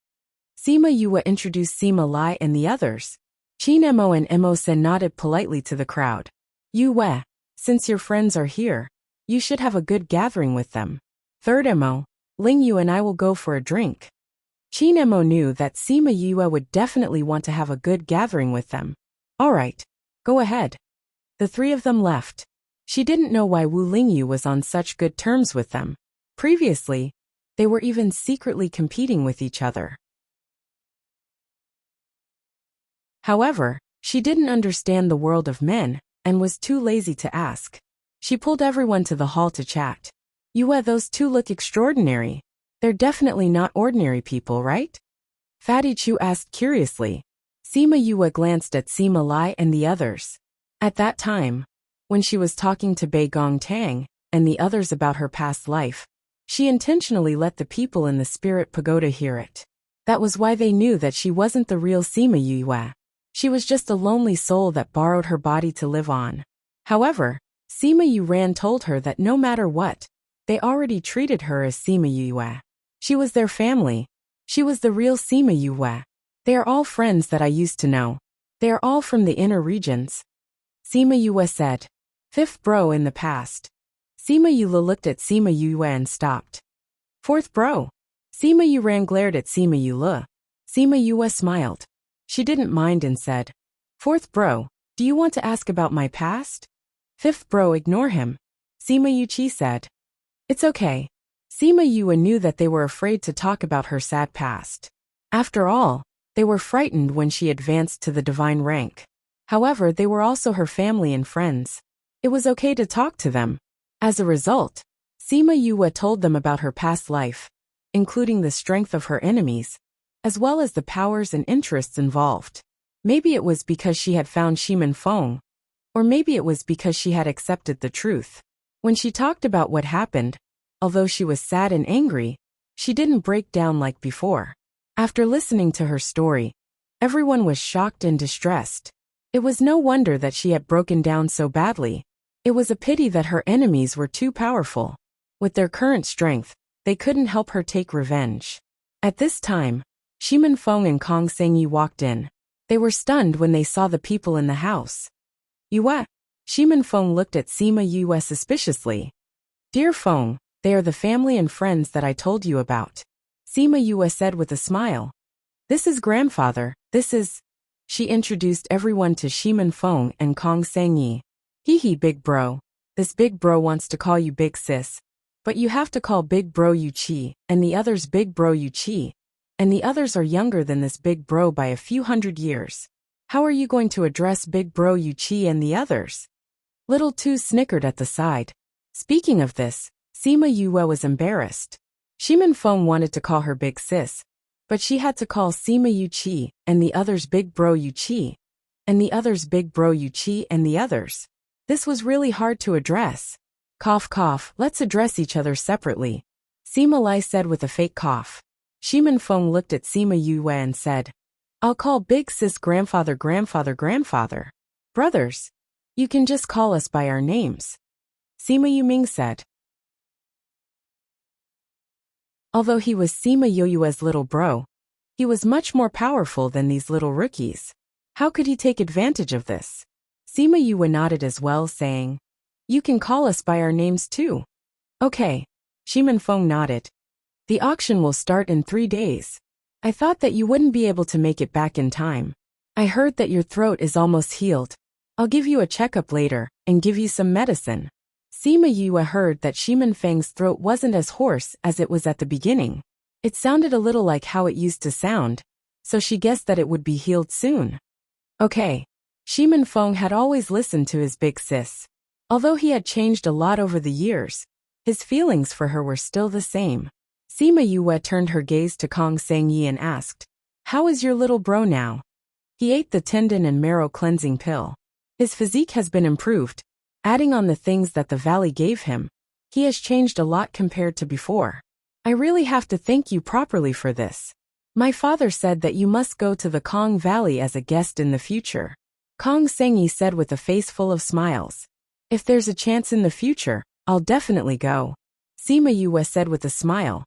A: Sima Yue introduced Sima Lai and the others. Qin Mo and Mo Sen nodded politely to the crowd. Yue, since your friends are here, you should have a good gathering with them. Third Mo, Ling Yu and I will go for a drink. Qin Mo knew that Sima Yue would definitely want to have a good gathering with them. Alright, go ahead. The three of them left. She didn't know why Wu Lingyu was on such good terms with them. Previously, they were even secretly competing with each other. However, she didn't understand the world of men, and was too lazy to ask. She pulled everyone to the hall to chat. Yue, those two look extraordinary. They're definitely not ordinary people, right? Fatty Chu asked curiously. Sima Yue glanced at Sima Lai and the others. At that time, when she was talking to Bei Gong Tang and the others about her past life, she intentionally let the people in the spirit pagoda hear it. That was why they knew that she wasn't the real Sima Yue. She was just a lonely soul that borrowed her body to live on. However, Sima Yuran told her that no matter what, they already treated her as Sima Yue. She was their family. She was the real Sima Yue. They are all friends that I used to know. They are all from the inner regions. Sima Yue said. Fifth bro in the past. Sima Yue looked at Sima Yue and stopped. Fourth bro. Sima Yuran glared at Sima Yue. Sima Yue smiled. She didn't mind and said, Fourth bro, do you want to ask about my past? Fifth bro, ignore him. Sima Yuqi said. It's okay. Sima Yue knew that they were afraid to talk about her sad past. After all, they were frightened when she advanced to the divine rank. However, they were also her family and friends. It was okay to talk to them. As a result, Sima Yue told them about her past life, including the strength of her enemies, as well as the powers and interests involved. Maybe it was because she had found Shimen Feng, or maybe it was because she had accepted the truth. When she talked about what happened, although she was sad and angry, she didn't break down like before. After listening to her story, everyone was shocked and distressed. It was no wonder that she had broken down so badly. It was a pity that her enemies were too powerful. With their current strength, they couldn't help her take revenge. At this time, Shimen Feng and Kong Sengyi walked in. They were stunned when they saw the people in the house. Yue? Shimen Feng looked at Sima Yue suspiciously. Dear Feng, they are the family and friends that I told you about. Sima Yue said with a smile. This is grandfather, this is... She introduced everyone to Shimen Feng and Kong Sengyi. Hee big bro. This big bro wants to call you big sis. But you have to call big bro Yuqi, and the others big bro Yuqi. And the others are younger than this big bro by a few hundred years. How are you going to address big bro Yuqi and the others? Little Two snickered at the side. Speaking of this, Sima Yue was embarrassed. Shimen Feng wanted to call her big sis, but she had to call Sima Yuqi and the others big bro Yuqi, and the others big bro Yuqi and the others. This was really hard to address. Cough cough, let's address each other separately. Sima Lai said with a fake cough. Shimen Feng looked at Sima Yue and said, I'll call big sis grandfather. Brothers, you can just call us by our names. Sima Yuming said. Although he was Sima Yue's little bro, he was much more powerful than these little rookies. How could he take advantage of this? Sima Yue nodded as well, saying, You can call us by our names too. Okay. Shimin Feng nodded. The auction will start in 3 days. I thought that you wouldn't be able to make it back in time. I heard that your throat is almost healed. I'll give you a checkup later, and give you some medicine. Sima Yue heard that Shimin Feng's throat wasn't as hoarse as it was at the beginning. It sounded a little like how it used to sound, so she guessed that it would be healed soon. Okay. Shimin Feng had always listened to his big sis. Although he had changed a lot over the years, his feelings for her were still the same. Sima Yue turned her gaze to Kong Sengyi and asked, "How is your little bro now?" He ate the tendon and marrow cleansing pill. His physique has been improved. Adding on the things that the valley gave him, he has changed a lot compared to before. I really have to thank you properly for this. My father said that you must go to the Kong Valley as a guest in the future. Kong Sengyi said with a face full of smiles. If there's a chance in the future, I'll definitely go. Sima Yue said with a smile.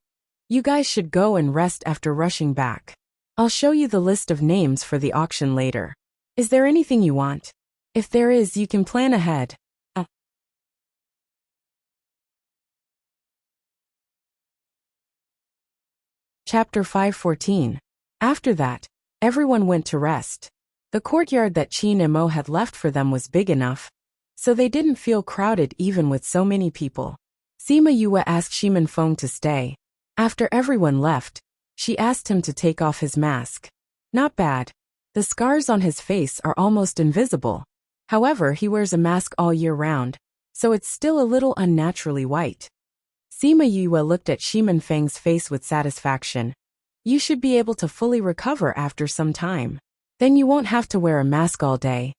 A: You guys should go and rest after rushing back. I'll show you the list of names for the auction later. Is there anything you want? If there is, you can plan ahead. Chapter 514. After that, everyone went to rest. The courtyard that Qin and Mo had left for them was big enough, so they didn't feel crowded even with so many people. Sima Yue asked Shimin Feng to stay. After everyone left, she asked him to take off his mask. Not bad. The scars on his face are almost invisible. However, he wears a mask all year round, so it's still a little unnaturally white. Sima Yue looked at Shimin Feng's face with satisfaction. You should be able to fully recover after some time. Then you won't have to wear a mask all day.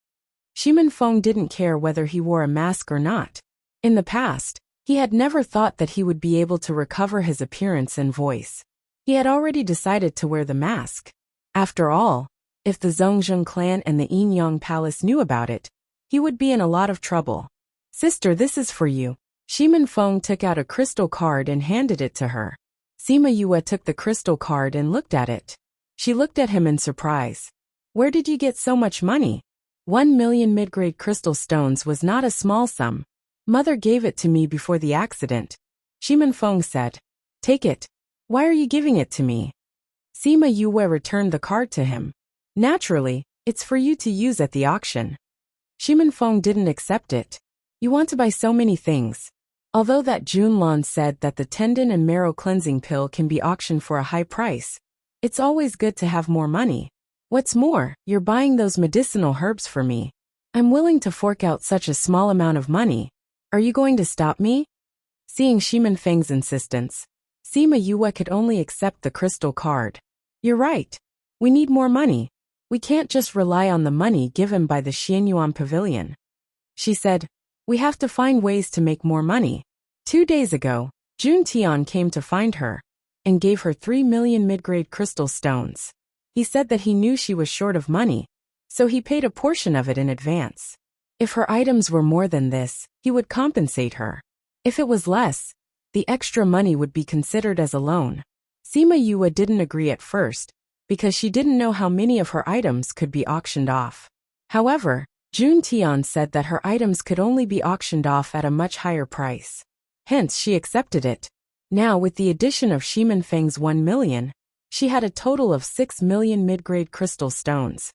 A: Shimin Feng didn't care whether he wore a mask or not. In the past, he had never thought that he would be able to recover his appearance and voice. He had already decided to wear the mask. After all, if the Zhongzheng clan and the Yinyang Palace knew about it, he would be in a lot of trouble. Sister, this is for you. Shimin Feng took out a crystal card and handed it to her. Sima Yue took the crystal card and looked at it. She looked at him in surprise. Where did you get so much money? 1 million mid-grade crystal stones was not a small sum. Mother gave it to me before the accident. Shimin Feng said. Take it. Why are you giving it to me? Sima Yue returned the card to him. Naturally, it's for you to use at the auction. Shimin Feng didn't accept it. You want to buy so many things. Although that Junlan said that the tendon and marrow cleansing pill can be auctioned for a high price, it's always good to have more money. What's more, you're buying those medicinal herbs for me. I'm willing to fork out such a small amount of money. Are you going to stop me? Seeing Shimin Feng's insistence, Sima Yue could only accept the crystal card. You're right. We need more money. We can't just rely on the money given by the Xianyuan Pavilion. She said, we have to find ways to make more money. 2 days ago, Jun Tian came to find her and gave her 3 million mid-grade crystal stones. He said that he knew she was short of money, so he paid a portion of it in advance. If her items were more than this, he would compensate her. If it was less, the extra money would be considered as a loan. Sima Yue didn't agree at first, because she didn't know how many of her items could be auctioned off. However, Jun Tian said that her items could only be auctioned off at a much higher price. Hence, she accepted it. Now, with the addition of Shimin Feng's 1 million, she had a total of 6 million mid-grade crystal stones,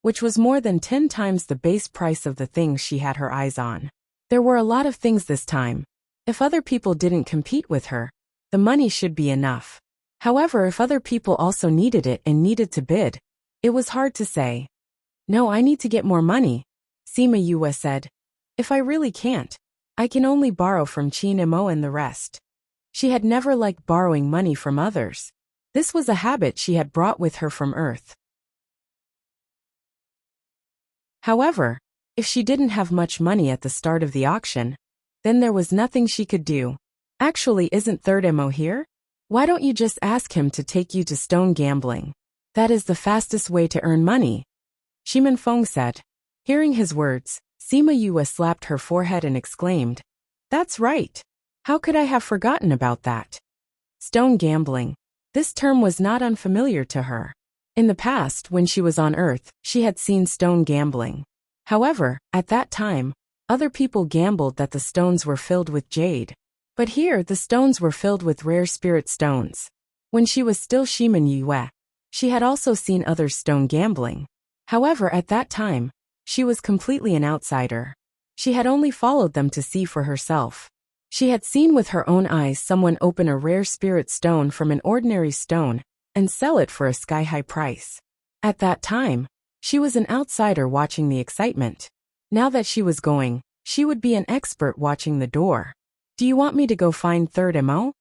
A: which was more than 10 times the base price of the things she had her eyes on. There were a lot of things this time. If other people didn't compete with her, the money should be enough. However, if other people also needed it and needed to bid, it was hard to say. No, I need to get more money, Sima Yue said. If I really can't, I can only borrow from Qin and Mo and the rest. She had never liked borrowing money from others. This was a habit she had brought with her from Earth. However, if she didn't have much money at the start of the auction, then there was nothing she could do. Actually, isn't Third Mo here? Why don't you just ask him to take you to stone gambling? That is the fastest way to earn money, Shimin Feng said. Hearing his words, Sima Yue slapped her forehead and exclaimed, That's right. How could I have forgotten about that? Stone gambling. This term was not unfamiliar to her. In the past, when she was on Earth, she had seen stone gambling. However, at that time, other people gambled that the stones were filled with jade. But here the stones were filled with rare spirit stones. When she was still Shimin Yue, she had also seen others stone gambling. However, at that time, she was completely an outsider. She had only followed them to see for herself. She had seen with her own eyes someone open a rare spirit stone from an ordinary stone and sell it for a sky-high price. At that time, she was an outsider watching the excitement. Now that she was going, she would be an expert watching the door. Do you want me to go find third Mo?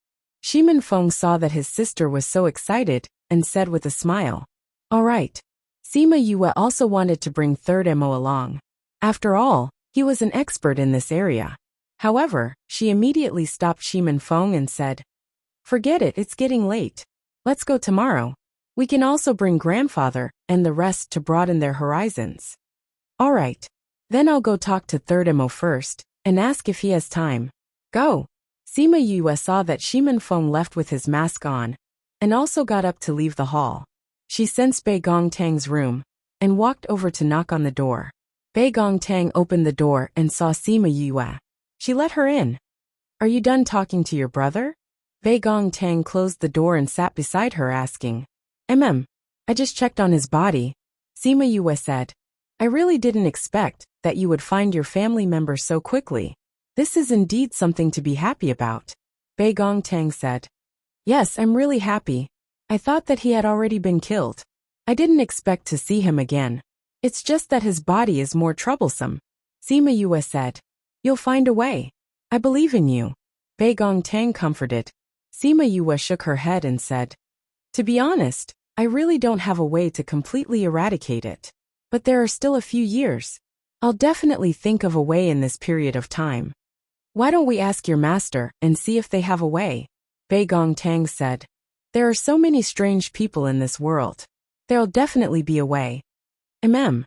A: Shimin Feng saw that his sister was so excited and said with a smile. All right. Sima Yue also wanted to bring third Mo along. After all, he was an expert in this area. However, she immediately stopped Shimin Feng and said, Forget it, it's getting late. Let's go tomorrow. We can also bring grandfather and the rest to broaden their horizons. All right. Then I'll go talk to third Mo first and ask if he has time. Go. Sima Yue saw that Shimin Feng left with his mask on and also got up to leave the hall. She sensed Bei Gongtang's room and walked over to knock on the door. Bei Gongtang opened the door and saw Sima Yue. She let her in. Are you done talking to your brother? Bei Gongtang closed the door and sat beside her asking. I just checked on his body. Sima Yue said. I really didn't expect that you would find your family member so quickly. This is indeed something to be happy about. Bei Gongtang said. Yes, I'm really happy. I thought that he had already been killed. I didn't expect to see him again. It's just that his body is more troublesome. Sima Yue said. You'll find a way. I believe in you. Bei Gongtang comforted. Sima Yue shook her head and said. To be honest, I really don't have a way to completely eradicate it. But there are still a few years. I'll definitely think of a way in this period of time. Why don't we ask your master and see if they have a way? Bei Gongtang said. There are so many strange people in this world. There'll definitely be a way. Sima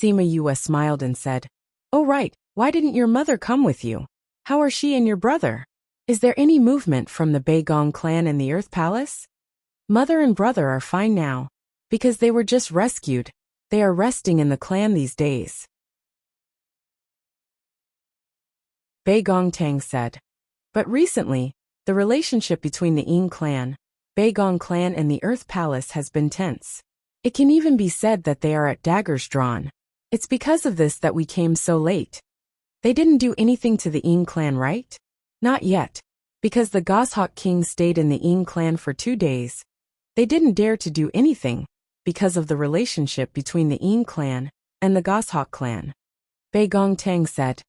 A: Yue smiled and said. Oh right, why didn't your mother come with you? How are she and your brother? Is there any movement from the Bei Gong clan in the Earth Palace? Mother and brother are fine now. Because they were just rescued. They are resting in the clan these days. Bei Gongtang said. But recently, the relationship between the Ying clan, Bei Gong clan and the Earth Palace has been tense. It can even be said that they are at daggers drawn. It's because of this that we came so late. They didn't do anything to the Ying clan, right? Not yet. Because the Goshawk King stayed in the Ying clan for 2 days. They didn't dare to do anything because of the relationship between the Ying clan and the Goshawk clan. Bei Gongtang said.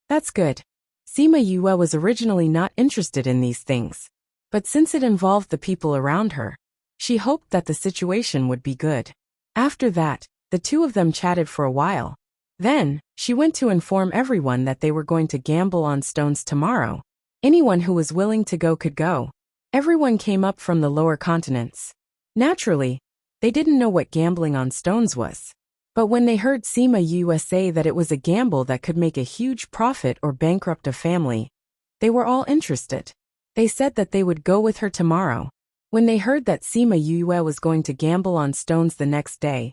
A: That's good. Sima Yue was originally not interested in these things. But since it involved the people around her, she hoped that the situation would be good. After that, the two of them chatted for a while. Then, she went to inform everyone that they were going to gamble on stones tomorrow. Anyone who was willing to go could go. Everyone came up from the lower continents. Naturally, they didn't know what gambling on stones was. But when they heard Sima Yue say that it was a gamble that could make a huge profit or bankrupt a family, they were all interested. They said that they would go with her tomorrow. When they heard that Sima Yue was going to gamble on stones the next day,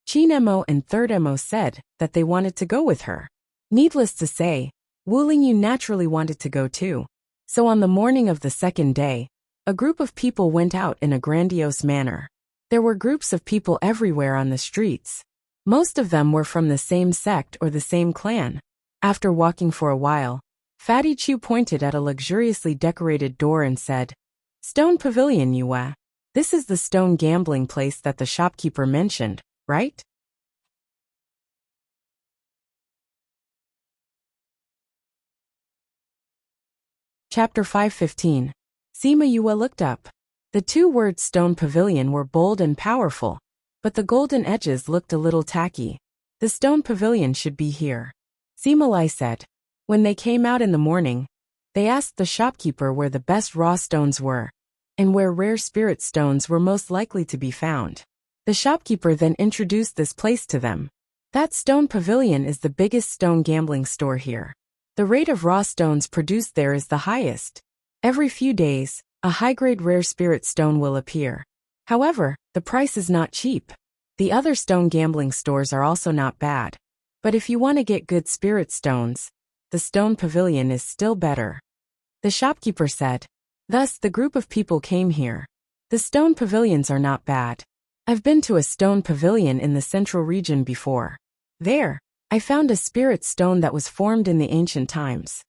A: Qin Mo and third Mo said that they wanted to go with her. Needless to say, Wu Lingyu naturally wanted to go too. So on the morning of the second day, a group of people went out in a grandiose manner. There were groups of people everywhere on the streets. Most of them were from the same sect or the same clan. After walking for a while, Fatty Chu pointed at a luxuriously decorated door and said, Stone Pavilion Yue. This is the stone gambling place that the shopkeeper mentioned, right? Chapter 5:15. Sima Yue looked up. The two words Stone Pavilion were bold and powerful, but the golden edges looked a little tacky. The Stone Pavilion should be here. Sima Lai said. When they came out in the morning, they asked the shopkeeper where the best raw stones were, and where rare spirit stones were most likely to be found. The shopkeeper then introduced this place to them. That Stone Pavilion is the biggest stone gambling store here. The rate of raw stones produced there is the highest. Every few days, a high-grade rare spirit stone will appear. However, the price is not cheap. The other stone gambling stores are also not bad. But if you want to get good spirit stones, the Stone Pavilion is still better. The shopkeeper said. Thus, the group of people came here. The stone pavilions are not bad. I've been to a stone pavilion in the central region before. There, I found a spirit stone that was formed in the ancient times.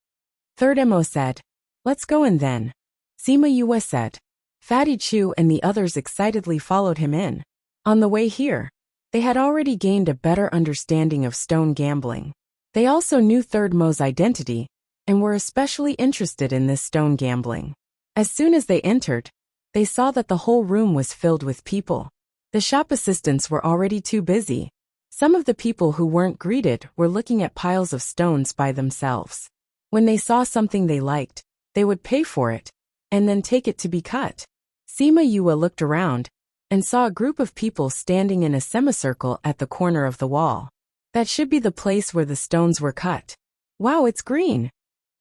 A: Third Mo said. Let's go in then. Sima Yue said. Fatty Chu and the others excitedly followed him in. On the way here, they had already gained a better understanding of stone gambling. They also knew Third Mo's identity, and were especially interested in this stone gambling. As soon as they entered, they saw that the whole room was filled with people. The shop assistants were already too busy. Some of the people who weren't greeted were looking at piles of stones by themselves. When they saw something they liked, they would pay for it, and then take it to be cut. Sima Yue looked around, and saw a group of people standing in a semicircle at the corner of the wall. That should be the place where the stones were cut. Wow, it's green.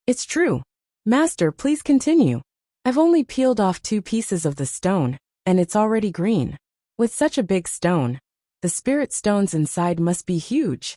A: It's true. Master, please continue. I've only peeled off 2 pieces of the stone, and it's already green. With such a big stone, the spirit stones inside must be huge.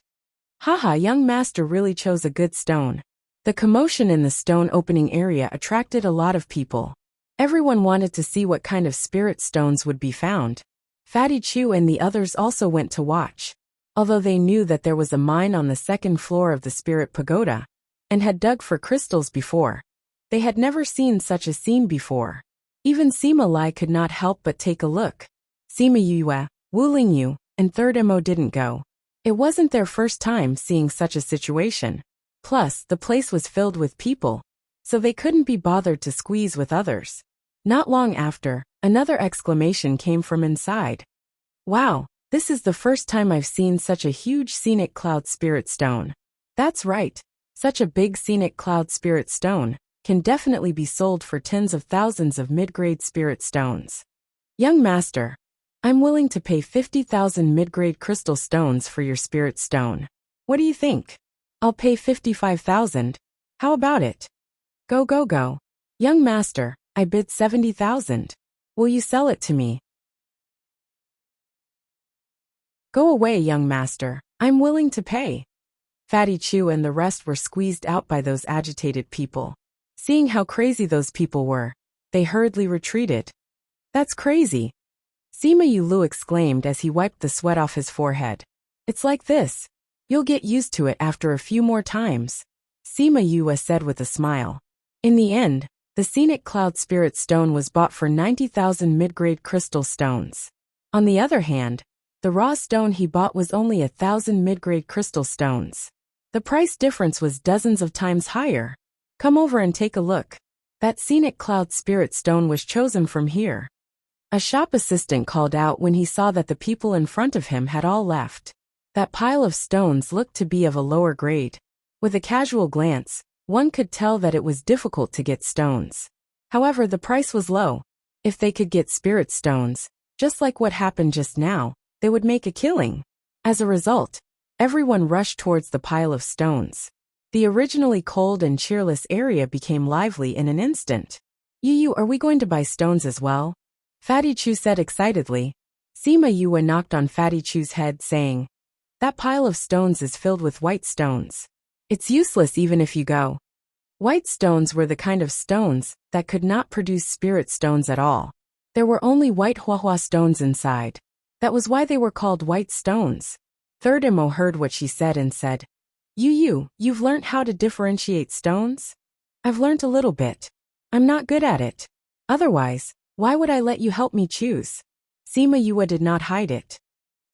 A: Haha, young master really chose a good stone. The commotion in the stone opening area attracted a lot of people. Everyone wanted to see what kind of spirit stones would be found. Fatty Chu and the others also went to watch. Although they knew that there was a mine on the 2nd floor of the spirit pagoda, and had dug for crystals before, they had never seen such a scene before. Even Sima Lai could not help but take a look. Sima Yue, Wu Lingyu, and Third Mo didn't go. It wasn't their first time seeing such a situation. Plus, the place was filled with people, so they couldn't be bothered to squeeze with others. Not long after, another exclamation came from inside. Wow, this is the first time I've seen such a huge scenic cloud spirit stone. That's right, such a big scenic cloud spirit stone can definitely be sold for tens of thousands of mid-grade spirit stones. Young master, I'm willing to pay 50,000 mid-grade crystal stones for your spirit stone. What do you think? I'll pay 55,000. How about it? Go, go, go. Young master, I bid 70,000. Will you sell it to me? Go away, young master. I'm willing to pay. Fatty Chu and the rest were squeezed out by those agitated people. Seeing how crazy those people were, they hurriedly retreated. That's crazy. Sima Yulu exclaimed as he wiped the sweat off his forehead. It's like this. You'll get used to it after a few more times. Sima Yue said with a smile. In the end, the scenic cloud spirit stone was bought for 90,000 mid-grade crystal stones. On the other hand, the raw stone he bought was only 1,000 mid-grade crystal stones. The price difference was dozens of times higher. Come over and take a look. That scenic cloud spirit stone was chosen from here. A shop assistant called out when he saw that the people in front of him had all left. That pile of stones looked to be of a lower grade. With a casual glance, one could tell that it was difficult to get stones. However, the price was low. If they could get spirit stones, just like what happened just now, they would make a killing. As a result, everyone rushed towards the pile of stones. The originally cold and cheerless area became lively in an instant. Yu, are we going to buy stones as well? Fatty Chu said excitedly. Sima Yue knocked on Fatty Chu's head saying, that pile of stones is filled with white stones. It's useless even if you go. White stones were the kind of stones that could not produce spirit stones at all. There were only white huahua stones inside. That was why they were called white stones. Third Imo heard what she said and said, You've learnt how to differentiate stones? I've learnt a little bit. I'm not good at it. Otherwise, why would I let you help me choose? Sima Yue did not hide it.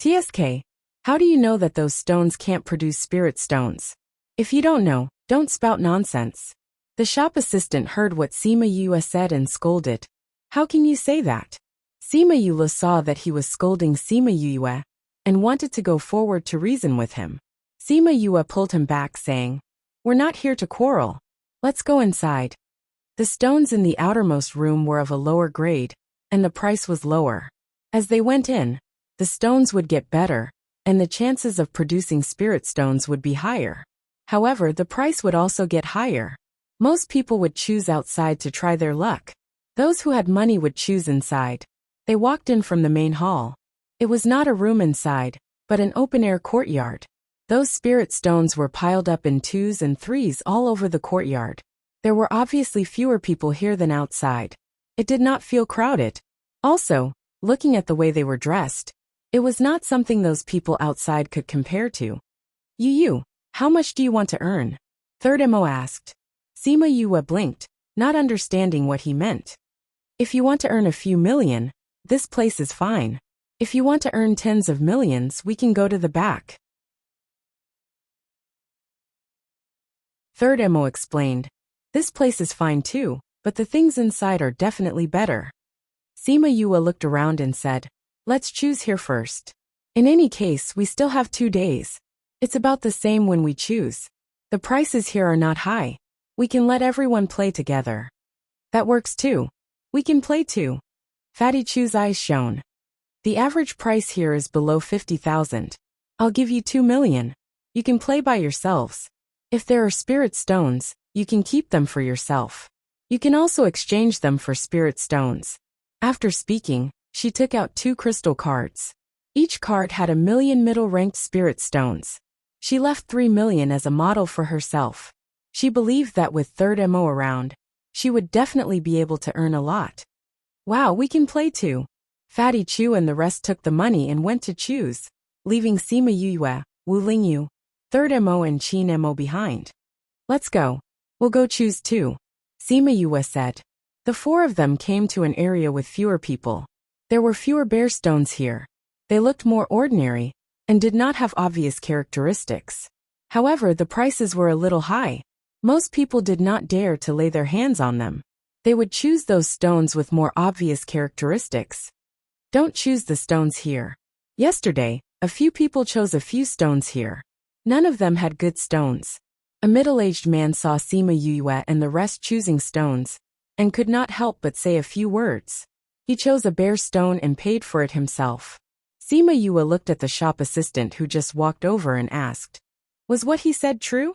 A: TSK, how do you know that those stones can't produce spirit stones? If you don't know, don't spout nonsense. The shop assistant heard what Sima Yue said and scolded. How can you say that? Sima Yue saw that he was scolding Sima Yue and wanted to go forward to reason with him. Sima Yue pulled him back saying, we're not here to quarrel. Let's go inside. The stones in the outermost room were of a lower grade, and the price was lower. As they went in, the stones would get better, and the chances of producing spirit stones would be higher. However, the price would also get higher. Most people would choose outside to try their luck. Those who had money would choose inside. They walked in from the main hall. It was not a room inside, but an open-air courtyard. Those spirit stones were piled up in 2s and 3s all over the courtyard. There were obviously fewer people here than outside. It did not feel crowded. Also, looking at the way they were dressed, it was not something those people outside could compare to. How much do you want to earn? Third Mo asked. Sima Yue blinked, not understanding what he meant. If you want to earn a few million, this place is fine. If you want to earn tens of millions, we can go to the back. Third Mo explained. This place is fine too, but the things inside are definitely better. Sima Yue looked around and said, let's choose here first. In any case, we still have 2 days. It's about the same when we choose. The prices here are not high. We can let everyone play together. That works too. We can play too. Fatty Chu's eyes shone. The average price here is below 50,000. I'll give you 2 million. You can play by yourselves. If there are spirit stones, you can keep them for yourself. You can also exchange them for spirit stones. After speaking, she took out 2 crystal cards. Each card had 1 million middle-ranked spirit stones. She left 3 million as a model for herself. She believed that with Third Mo around, she would definitely be able to earn a lot. Wow, we can play too. Fatty Chu and the rest took the money and went to choose, leaving Sima Yue, Wu Lingyu, Third Mo and Qin Mo behind. Let's go. We'll go choose too, Sima Yue said. The 4 of them came to an area with fewer people. There were fewer bear stones here. They looked more ordinary and did not have obvious characteristics. However, the prices were a little high. Most people did not dare to lay their hands on them. They would choose those stones with more obvious characteristics. Don't choose the stones here. Yesterday, a few people chose a few stones here. None of them had good stones. A middle-aged man saw Sima Yue and the rest choosing stones, and could not help but say a few words. He chose a bear stone and paid for it himself. Sima Yue looked at the shop assistant who just walked over and asked, was what he said true?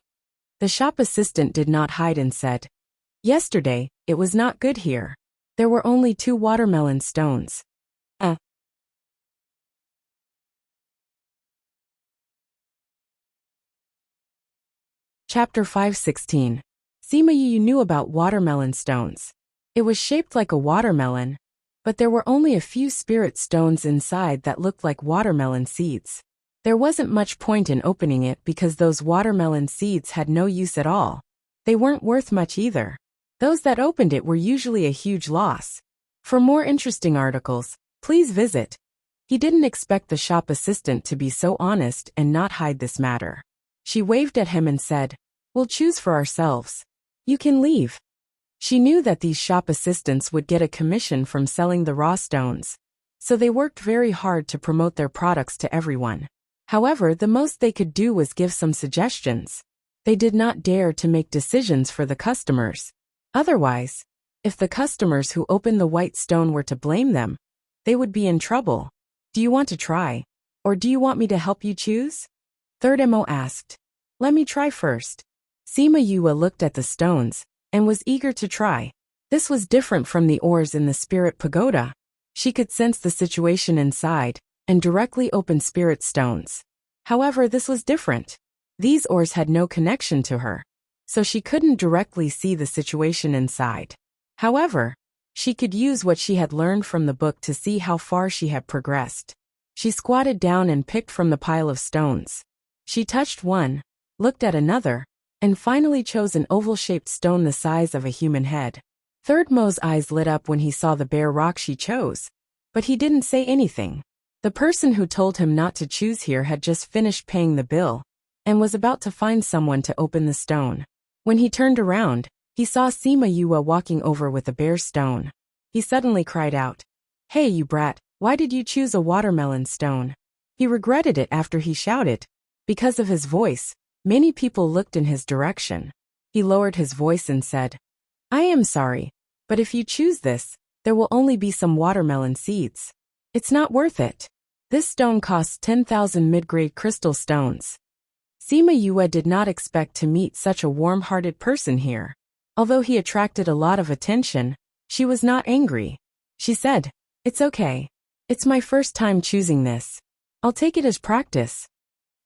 A: The shop assistant did not hide and said, yesterday, it was not good here. There were only 2 watermelon stones. Chapter 5:16. Sima Yue knew about watermelon stones. It was shaped like a watermelon, but there were only a few spirit stones inside that looked like watermelon seeds. There wasn't much point in opening it because those watermelon seeds had no use at all. They weren't worth much either. Those that opened it were usually a huge loss. For more interesting articles, please visit. He didn't expect the shop assistant to be so honest and not hide this matter. She waved at him and said, we'll choose for ourselves. You can leave. She knew that these shop assistants would get a commission from selling the raw stones, so they worked very hard to promote their products to everyone. However, the most they could do was give some suggestions. They did not dare to make decisions for the customers. Otherwise, if the customers who opened the white stone were to blame them, they would be in trouble. Do you want to try? Or do you want me to help you choose? Third Mo asked. Let me try first. Sima Yue looked at the stones and was eager to try. This was different from the ores in the spirit pagoda. She could sense the situation inside and directly open spirit stones. However, this was different. These ores had no connection to her, so she couldn't directly see the situation inside. However, she could use what she had learned from the book to see how far she had progressed. She squatted down and picked from the pile of stones. She touched one, looked at another, and finally chose an oval-shaped stone the size of a human head. Third Mo's eyes lit up when he saw the bare rock she chose, but he didn't say anything. The person who told him not to choose here had just finished paying the bill, and was about to find someone to open the stone. When he turned around, he saw Sima Yue walking over with a bare stone. He suddenly cried out, "Hey you brat, why did you choose a watermelon stone?" He regretted it after he shouted. Because of his voice, many people looked in his direction. He lowered his voice and said, "I am sorry, but if you choose this, there will only be some watermelon seeds. It's not worth it. This stone costs 10,000 mid-grade crystal stones." Sima Yue did not expect to meet such a warm-hearted person here. Although he attracted a lot of attention, she was not angry. She said, "It's okay. It's my first time choosing this. I'll take it as practice."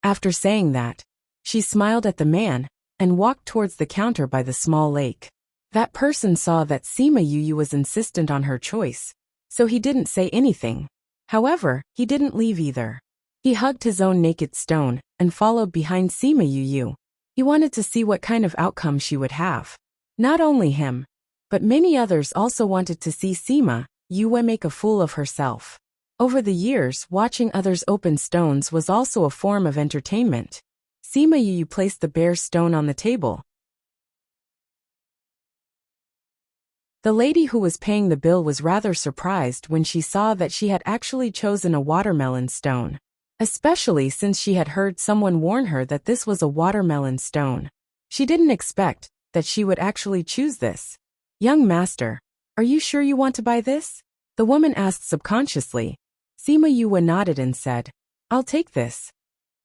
A: After saying that, she smiled at the man and walked towards the counter by the small lake. That person saw that Sima Yu was insistent on her choice, so he didn't say anything. However, he didn't leave either. He hugged his own naked stone and followed behind Sima Yu. He wanted to see what kind of outcome she would have. Not only him, but many others also wanted to see Sima Yu make a fool of herself. Over the years, watching others open stones was also a form of entertainment. Sima Yu placed the bare stone on the table. The lady who was paying the bill was rather surprised when she saw that she had actually chosen a watermelon stone, especially since she had heard someone warn her that this was a watermelon stone. She didn't expect that she would actually choose this. "Young master, are you sure you want to buy this?" the woman asked subconsciously. Sima Yu nodded and said, "I'll take this."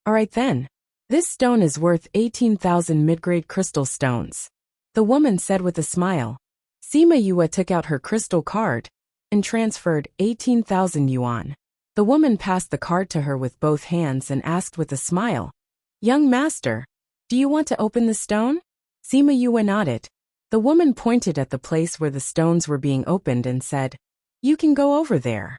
A: "All right then. This stone is worth 18,000 mid-grade crystal stones," the woman said with a smile. Sima Yu took out her crystal card and transferred 18,000 yuan. The woman passed the card to her with both hands and asked with a smile, "Young master, do you want to open the stone?" Sima Yu nodded. The woman pointed at the place where the stones were being opened and said, "You can go over there."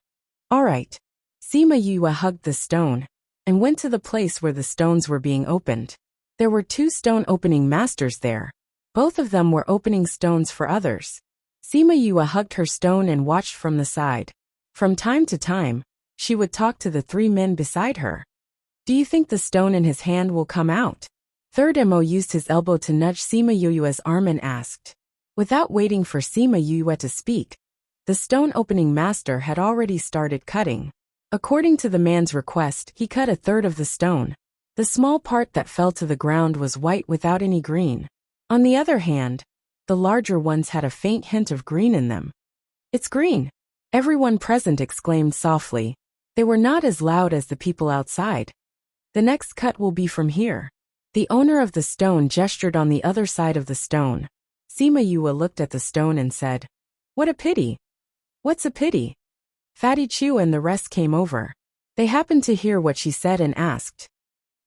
A: "All right." Sima Yu hugged the stone and went to the place where the stones were being opened. There were 2 stone opening masters there. Both of them were opening stones for others. Sima Yu hugged her stone and watched from the side. From time to time, she would talk to the 3 men beside her. "Do you think the stone in his hand will come out?" Third Mo used his elbow to nudge Sima Yu's arm and asked. Without waiting for Sima Yu to speak, the stone opening master had already started cutting. According to the man's request, he cut a third of the stone. The small part that fell to the ground was white without any green. On the other hand, the larger ones had a faint hint of green in them. "It's green!" Everyone present exclaimed softly. They were not as loud as the people outside. "The next cut will be from here." The owner of the stone gestured on the other side of the stone. Sima Yu looked at the stone and said, "What a pity." "What's a pity?" Fatty Chu and the rest came over. They happened to hear what she said and asked.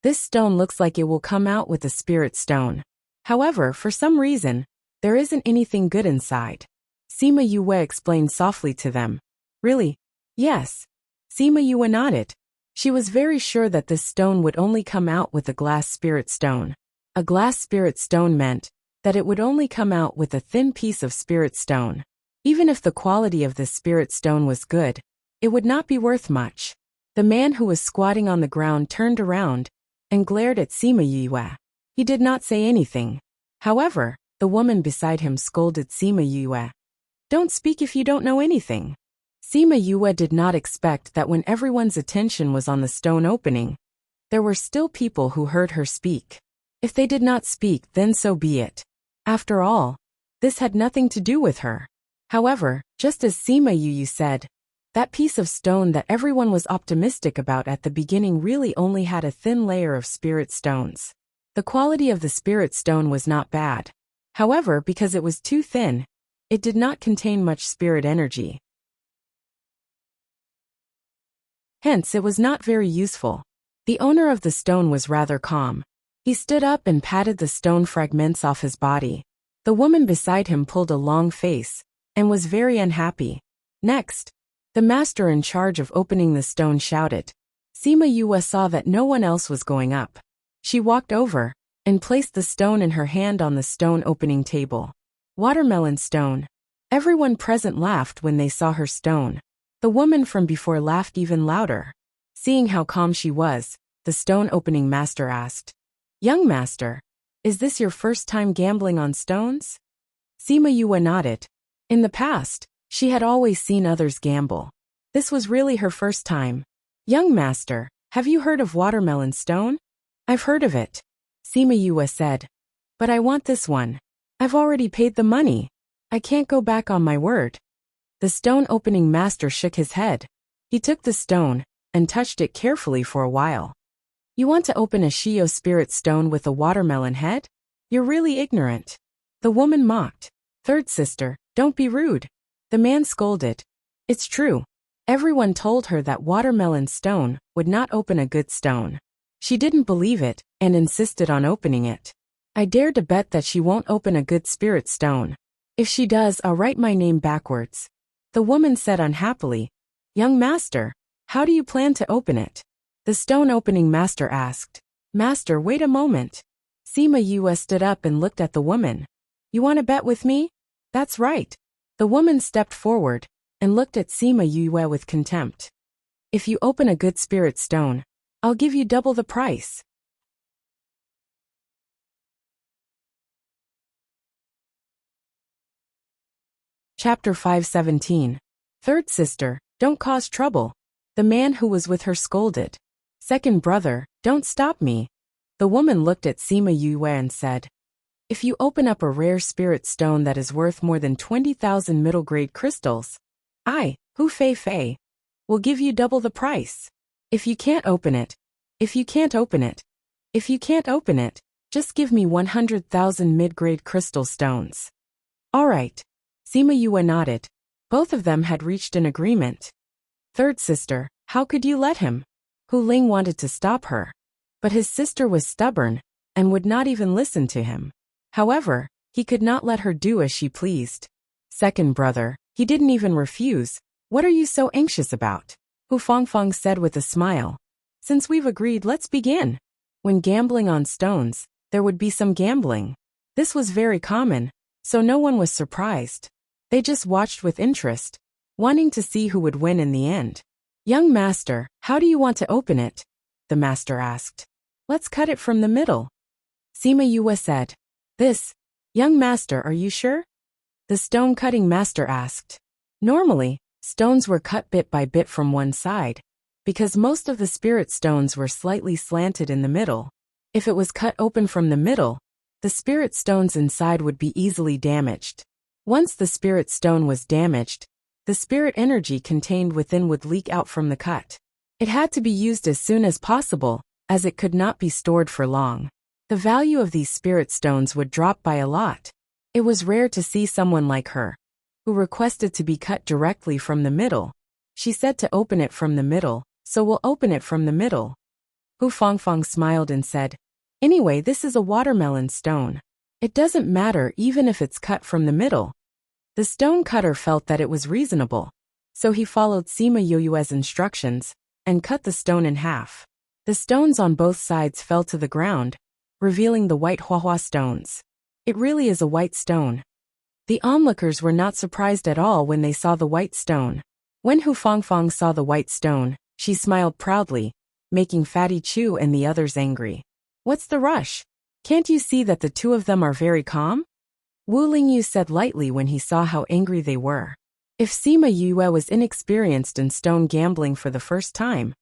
A: "This stone looks like it will come out with a spirit stone. However, for some reason, there isn't anything good inside." Sima Yu explained softly to them. "Really?" "Yes." Sima Yu nodded. She was very sure that this stone would only come out with a glass spirit stone. A glass spirit stone meant that it would only come out with a thin piece of spirit stone. Even if the quality of this spirit stone was good, it would not be worth much. The man who was squatting on the ground turned around and glared at Sima Yu. He did not say anything. However, the woman beside him scolded Sima Yu. "Don't speak if you don't know anything." Sima Yu did not expect that when everyone's attention was on the stone opening, there were still people who heard her speak. If they did not speak, then so be it. After all, this had nothing to do with her. However, just as Sima Yu said, that piece of stone that everyone was optimistic about at the beginning really only had a thin layer of spirit stones. The quality of the spirit stone was not bad. However, because it was too thin, it did not contain much spirit energy. Hence, it was not very useful. The owner of the stone was rather calm. He stood up and patted the stone fragments off his body. The woman beside him pulled a long face and was very unhappy. Next, the master in charge of opening the stone shouted. Sima Yu saw that no one else was going up. She walked over and placed the stone in her hand on the stone opening table. Watermelon stone. Everyone present laughed when they saw her stone. The woman from before laughed even louder. Seeing how calm she was, the stone opening master asked, "Young master, is this your first time gambling on stones?" Sima Yu nodded. In the past, she had always seen others gamble. This was really her first time. "Young master, have you heard of watermelon stone?" "I've heard of it," Sima Yu said. "But I want this one. I've already paid the money. I can't go back on my word." The stone opening master shook his head. He took the stone and touched it carefully for a while. "You want to open a Shio spirit stone with a watermelon head? You're really ignorant." The woman mocked. "Third sister, don't be rude." The man scolded. It's true. Everyone told her that watermelon stone would not open a good stone. She didn't believe it and insisted on opening it. "I dare to bet that she won't open a good spirit stone." If she does, I'll write my name backwards. The woman said unhappily. Young master, how do you plan to open it? The stone opening master asked. Master, wait a moment. Sima Yue stood up and looked at the woman. You want to bet with me? That's right. The woman stepped forward and looked at Sima Yue with contempt. If you open a good spirit stone, I'll give you double the price. Chapter 517. Third sister, don't cause trouble. The man who was with her scolded. Second brother, don't stop me. The woman looked at Sima Yue and said, if you open up a rare spirit stone that is worth more than 20,000 middle-grade crystals, I, Hu Fei Fei, will give you double the price. If you can't open it, just give me 100,000 mid-grade crystal stones. All right. Sima Yue nodded. Both of them had reached an agreement. Third sister, how could you let him? Hu Ling wanted to stop her, but his sister was stubborn and would not even listen to him. However, he could not let her do as she pleased. Second brother, he didn't even refuse. What are you so anxious about? Hu Fangfang said with a smile. Since we've agreed, let's begin. When gambling on stones, there would be some gambling. This was very common, so no one was surprised. They just watched with interest, wanting to see who would win in the end. Young master, how do you want to open it? The master asked. Let's cut it from the middle. Sima Yue said. This, young master, are you sure? The stone-cutting master asked. Normally, stones were cut bit by bit from one side, because most of the spirit stones were slightly slanted in the middle. If it was cut open from the middle, the spirit stones inside would be easily damaged. Once the spirit stone was damaged, the spirit energy contained within would leak out from the cut. It had to be used as soon as possible, as it could not be stored for long. The value of these spirit stones would drop by a lot. It was rare to see someone like her, who requested to be cut directly from the middle. She said to open it from the middle, so we'll open it from the middle. Hu Fangfang smiled and said, anyway, this is a watermelon stone. It doesn't matter even if it's cut from the middle. The stone cutter felt that it was reasonable, so he followed Sima Yue's instructions and cut the stone in half. The stones on both sides fell to the ground, revealing the white Huahua stones. It really is a white stone. The onlookers were not surprised at all when they saw the white stone. When Hu Fangfang saw the white stone, she smiled proudly, making Fatty Chu and the others angry. What's the rush? Can't you see that the two of them are very calm? Wu Lingyu said lightly when he saw how angry they were. If Sima Yue was inexperienced in stone gambling for the first time,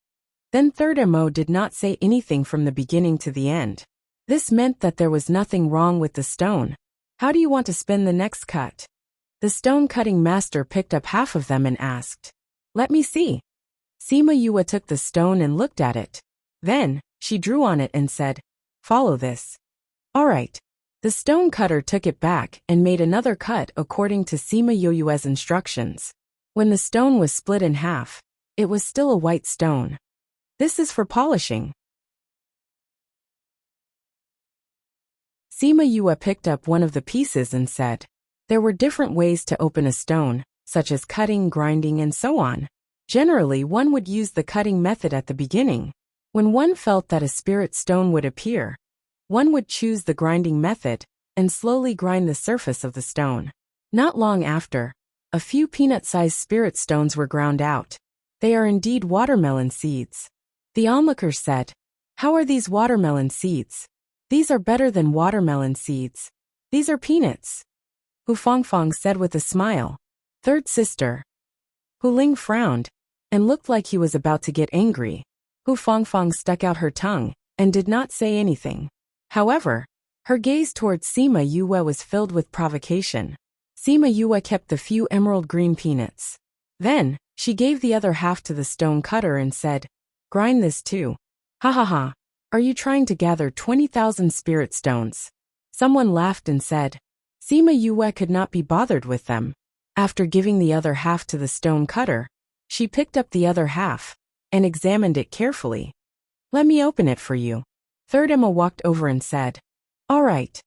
A: then Third Mo did not say anything from the beginning to the end. This meant that there was nothing wrong with the stone. How do you want to spin the next cut? The stone-cutting master picked up half of them and asked. Let me see. Sima Yue took the stone and looked at it. Then, she drew on it and said, follow this. All right. The stone cutter took it back and made another cut according to Sima Yue's instructions. When the stone was split in half, it was still a white stone. This is for polishing. Sima Yue picked up one of the pieces and said, there were different ways to open a stone, such as cutting, grinding, and so on. Generally, one would use the cutting method at the beginning. When one felt that a spirit stone would appear, one would choose the grinding method and slowly grind the surface of the stone. Not long after, a few peanut-sized spirit stones were ground out. They are indeed watermelon seeds. The onlookers said, how are these watermelon seeds? These are better than watermelon seeds. These are peanuts. Hu Fangfang said with a smile. Third sister. Hu Ling frowned and looked like he was about to get angry. Hu Fangfang stuck out her tongue and did not say anything. However, her gaze towards Sima Yue was filled with provocation. Sima Yue kept the few emerald green peanuts. Then, she gave the other half to the stone cutter and said, grind this too. Ha ha ha. Are you trying to gather 20,000 spirit stones? Someone laughed and said. Sima Yue could not be bothered with them. After giving the other half to the stone cutter, she picked up the other half and examined it carefully. Let me open it for you. Third Emma walked over and said. All right.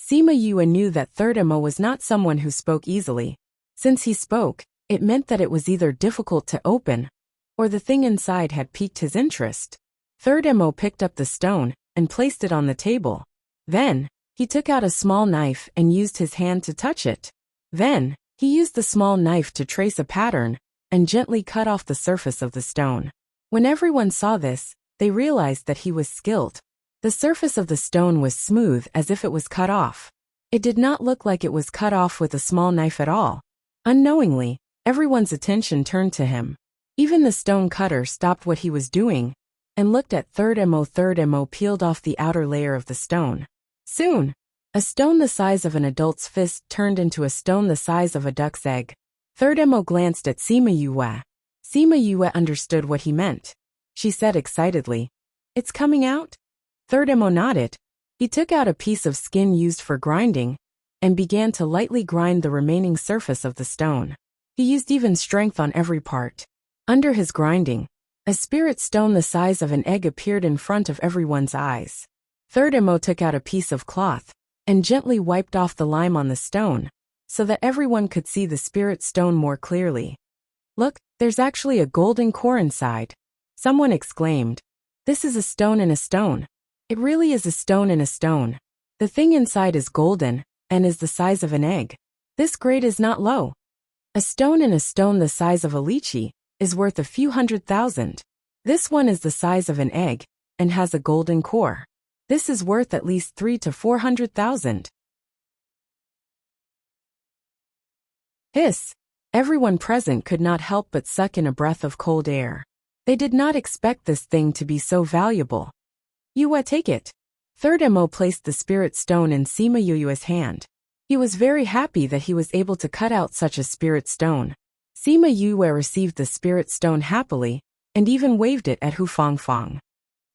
A: Sima Yue knew that Third Mo was not someone who spoke easily. Since he spoke, it meant that it was either difficult to open, or the thing inside had piqued his interest. Third Mo picked up the stone and placed it on the table. Then, he took out a small knife and used his hand to touch it. Then, he used the small knife to trace a pattern and gently cut off the surface of the stone. When everyone saw this, they realized that he was skilled. The surface of the stone was smooth as if it was cut off. It did not look like it was cut off with a small knife at all. Unknowingly, everyone's attention turned to him. Even the stone cutter stopped what he was doing and looked at Third Mo. Third Mo peeled off the outer layer of the stone. Soon, a stone the size of an adult's fist turned into a stone the size of a duck's egg. Third Mo glanced at Sima Yue. Sima Yue understood what he meant. She said excitedly, "It's coming out?" Third Mo nodded. He took out a piece of skin used for grinding and began to lightly grind the remaining surface of the stone. He used even strength on every part. Under his grinding, a spirit stone the size of an egg appeared in front of everyone's eyes. Third Mo took out a piece of cloth and gently wiped off the lime on the stone so that everyone could see the spirit stone more clearly. "Look, there's actually a golden core inside," someone exclaimed. "This is a stone in a stone. It really is a stone in a stone. The thing inside is golden and is the size of an egg. This grade is not low. A stone in a stone the size of a lychee is worth a few 100,000. This one is the size of an egg and has a golden core. This is worth at least 300 to 400,000. Hiss! Everyone present could not help but suck in a breath of cold air. They did not expect this thing to be so valuable. "Yue, take it." Third Mo placed the spirit stone in Sima Yue's hand. He was very happy that he was able to cut out such a spirit stone. Sima Yue received the spirit stone happily, and even waved it at Hu Fangfang.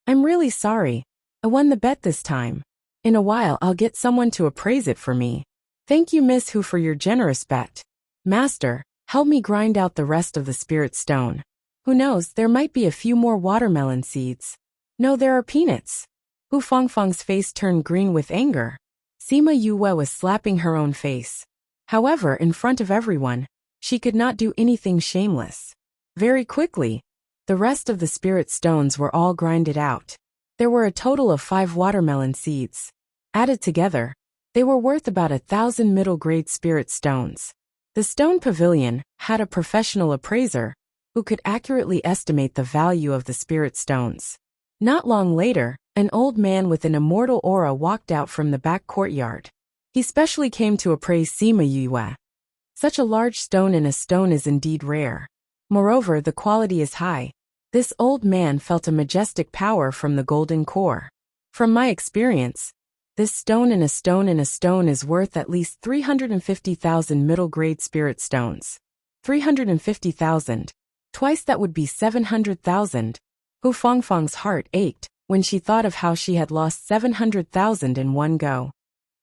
A: "I'm really sorry. I won the bet this time. In a while I'll get someone to appraise it for me. Thank you, Miss Hu, for your generous bet. Master, help me grind out the rest of the spirit stone. Who knows, there might be a few more watermelon seeds. No, there are peanuts." Hu Fangfang's face turned green with anger. Sima Yue was slapping her own face. However, in front of everyone, she could not do anything shameless. Very quickly, the rest of the spirit stones were all grinded out. There were a total of 5 watermelon seeds. Added together, they were worth about 1,000 middle-grade spirit stones. The stone pavilion had a professional appraiser who could accurately estimate the value of the spirit stones. Not long later, an old man with an immortal aura walked out from the back courtyard. He specially came to appraise Sima Yue. Such a large stone in a stone is indeed rare. Moreover, the quality is high. This old man felt a majestic power from the golden core. From my experience, this stone in a stone in a stone is worth at least 350,000 middle-grade spirit stones. 350,000. Twice that would be 700,000. Hu Fangfang's heart ached when she thought of how she had lost 700,000 in one go.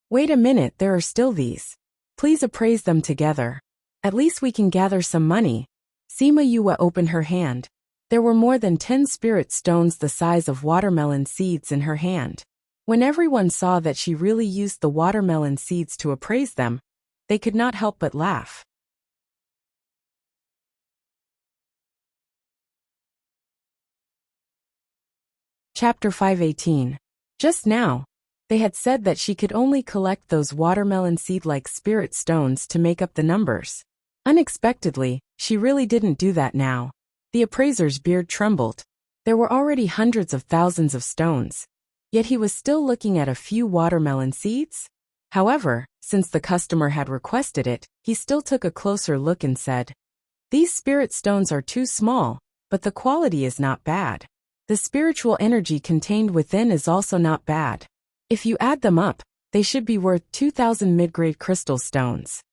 A: "Wait a minute, there are still these. Please appraise them together. At least we can gather some money." Sima Yue opened her hand. There were more than 10 spirit stones the size of watermelon seeds in her hand. When everyone saw that she really used the watermelon seeds to appraise them, they could not help but laugh. Chapter 518. Just now, they had said that she could only collect those watermelon seed-like spirit stones to make up the numbers. Unexpectedly, she really didn't do that now. The appraiser's beard trembled. There were already hundreds of thousands of stones, yet he was still looking at a few watermelon seeds? However, since the customer had requested it, he still took a closer look and said, "These spirit stones are too small, but the quality is not bad. The spiritual energy contained within is also not bad. If you add them up, they should be worth 2,000 mid-grade crystal stones."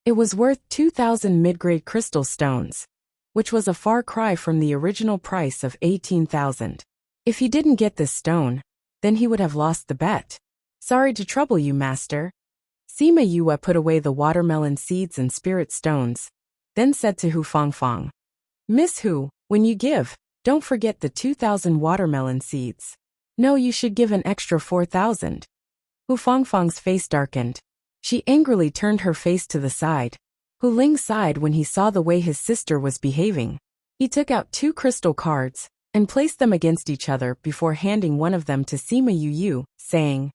A: It was worth 2,000 mid-grade crystal stones, which was a far cry from the original price of 18,000. If he didn't get this stone, then he would have lost the bet. "Sorry to trouble you, master." Sima Yue put away the watermelon seeds and spirit stones, then said to Hu Fangfang, "Miss Hu, when you give, don't forget the 2,000 watermelon seeds. No, you should give an extra 4,000. Hu Fangfang's face darkened. She angrily turned her face to the side. Hu Ling sighed when he saw the way his sister was behaving. He took out 2 crystal cards and placed them against each other before handing one of them to Sima Yu, saying,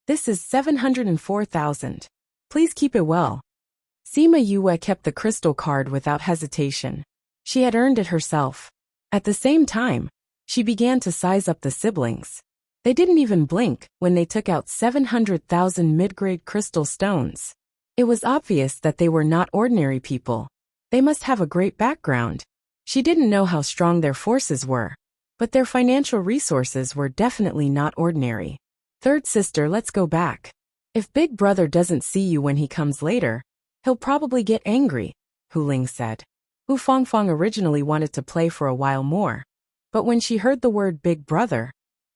A: "This is 704,000. Please keep it well." Sima Yu kept the crystal card without hesitation. She had earned it herself. At the same time, she began to size up the siblings. They didn't even blink when they took out 700,000 mid-grade crystal stones. It was obvious that they were not ordinary people. They must have a great background. She didn't know how strong their forces were, but their financial resources were definitely not ordinary. "Third sister, let's go back. If Big Brother doesn't see you when he comes later, he'll probably get angry," Hu Ling said. Hu Fangfang originally wanted to play for a while more, but when she heard the word Big Brother,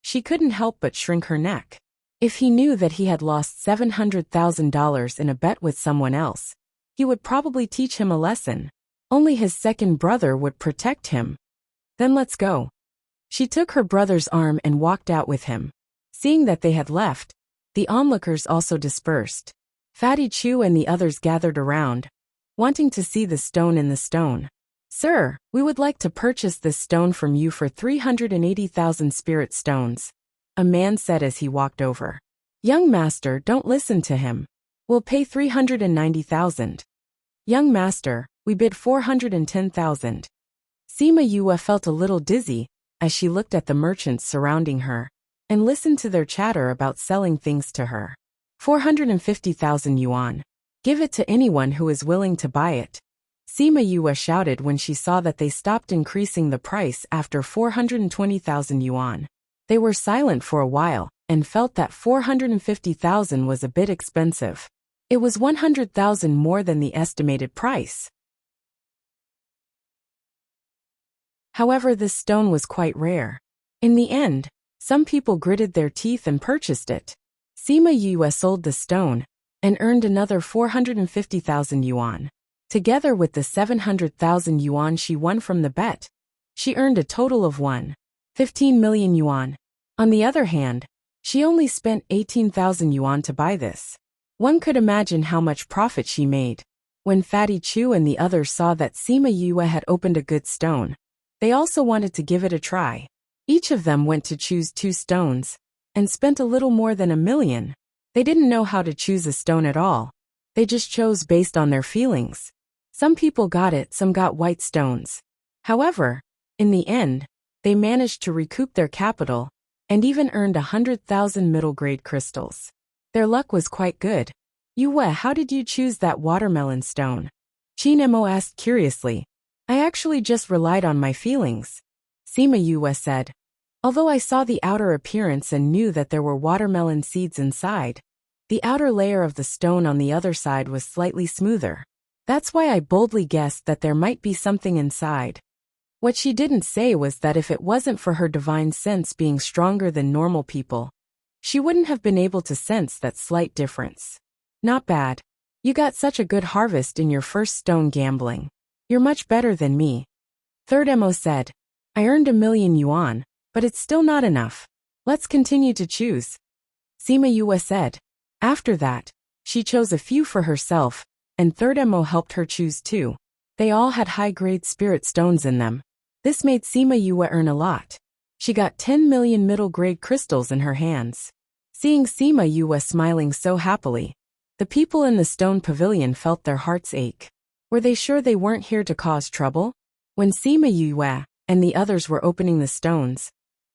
A: she couldn't help but shrink her neck. If he knew that he had lost $700,000 in a bet with someone else, he would probably teach him a lesson. Only his second brother would protect him. "Then let's go." She took her brother's arm and walked out with him. Seeing that they had left, the onlookers also dispersed. Fatty Chu and the others gathered around, wanting to see the stone in the stone. "Sir, we would like to purchase this stone from you for 380,000 spirit stones," a man said as he walked over. "Young master, don't listen to him. We'll pay 390,000. "Young master, we bid 410,000. Sima Yue felt a little dizzy as she looked at the merchants surrounding her and listened to their chatter about selling things to her. 450,000 yuan. Give it to anyone who is willing to buy it. Sima Yue shouted when she saw that they stopped increasing the price after 420,000 yuan. They were silent for a while and felt that 450,000 was a bit expensive. It was 100,000 more than the estimated price. However, this stone was quite rare. In the end, some people gritted their teeth and purchased it. Sima Yue sold the stone and earned another 450,000 yuan. Together with the 700,000 yuan she won from the bet, she earned a total of 15 million yuan. On the other hand, she only spent 18,000 yuan to buy this. One could imagine how much profit she made. When Fatty Chu and the others saw that Sima Yue had opened a good stone, they also wanted to give it a try. Each of them went to choose 2 stones and spent a little more than 1 million. They didn't know how to choose a stone at all. They just chose based on their feelings. Some people got it, some got white stones. However, in the end, they managed to recoup their capital and even earned 100,000 middle-grade crystals. Their luck was quite good. "Yue, how did you choose that watermelon stone?" Qin Mo asked curiously. "I actually just relied on my feelings," Sima Yue said. "Although I saw the outer appearance and knew that there were watermelon seeds inside, the outer layer of the stone on the other side was slightly smoother. That's why I boldly guessed that there might be something inside." What she didn't say was that if it wasn't for her divine sense being stronger than normal people, she wouldn't have been able to sense that slight difference. "Not bad. You got such a good harvest in your first stone gambling. You're much better than me." Third Mo said, "I earned 1 million yuan, but it's still not enough. Let's continue to choose," Sima Yue said. After that, she chose a few for herself, and Third Mo helped her choose 2. They all had high-grade spirit stones in them. This made Sima Yue earn a lot. She got 10 million middle-grade crystals in her hands. Seeing Sima Yue smiling so happily, the people in the stone pavilion felt their hearts ache. Were they sure they weren't here to cause trouble? When Sima Yue and the others were opening the stones,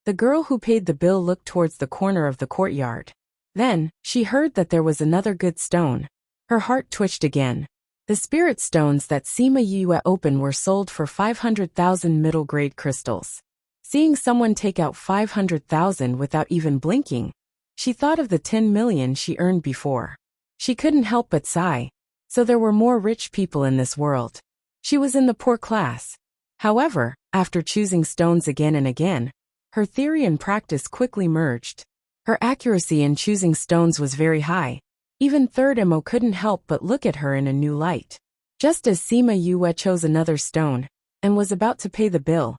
A: the girl who paid the bill looked towards the corner of the courtyard. Then, she heard that there was another good stone. Her heart twitched again. The spirit stones that Sima Yue opened were sold for 500,000 middle-grade crystals. Seeing someone take out 500,000 without even blinking, she thought of the 10 million she earned before. She couldn't help but sigh. So there were more rich people in this world. She was in the poor class. However, after choosing stones again and again, her theory and practice quickly merged. Her accuracy in choosing stones was very high. Even Third Mo couldn't help but look at her in a new light. Just as Sima Yue chose another stone and was about to pay the bill,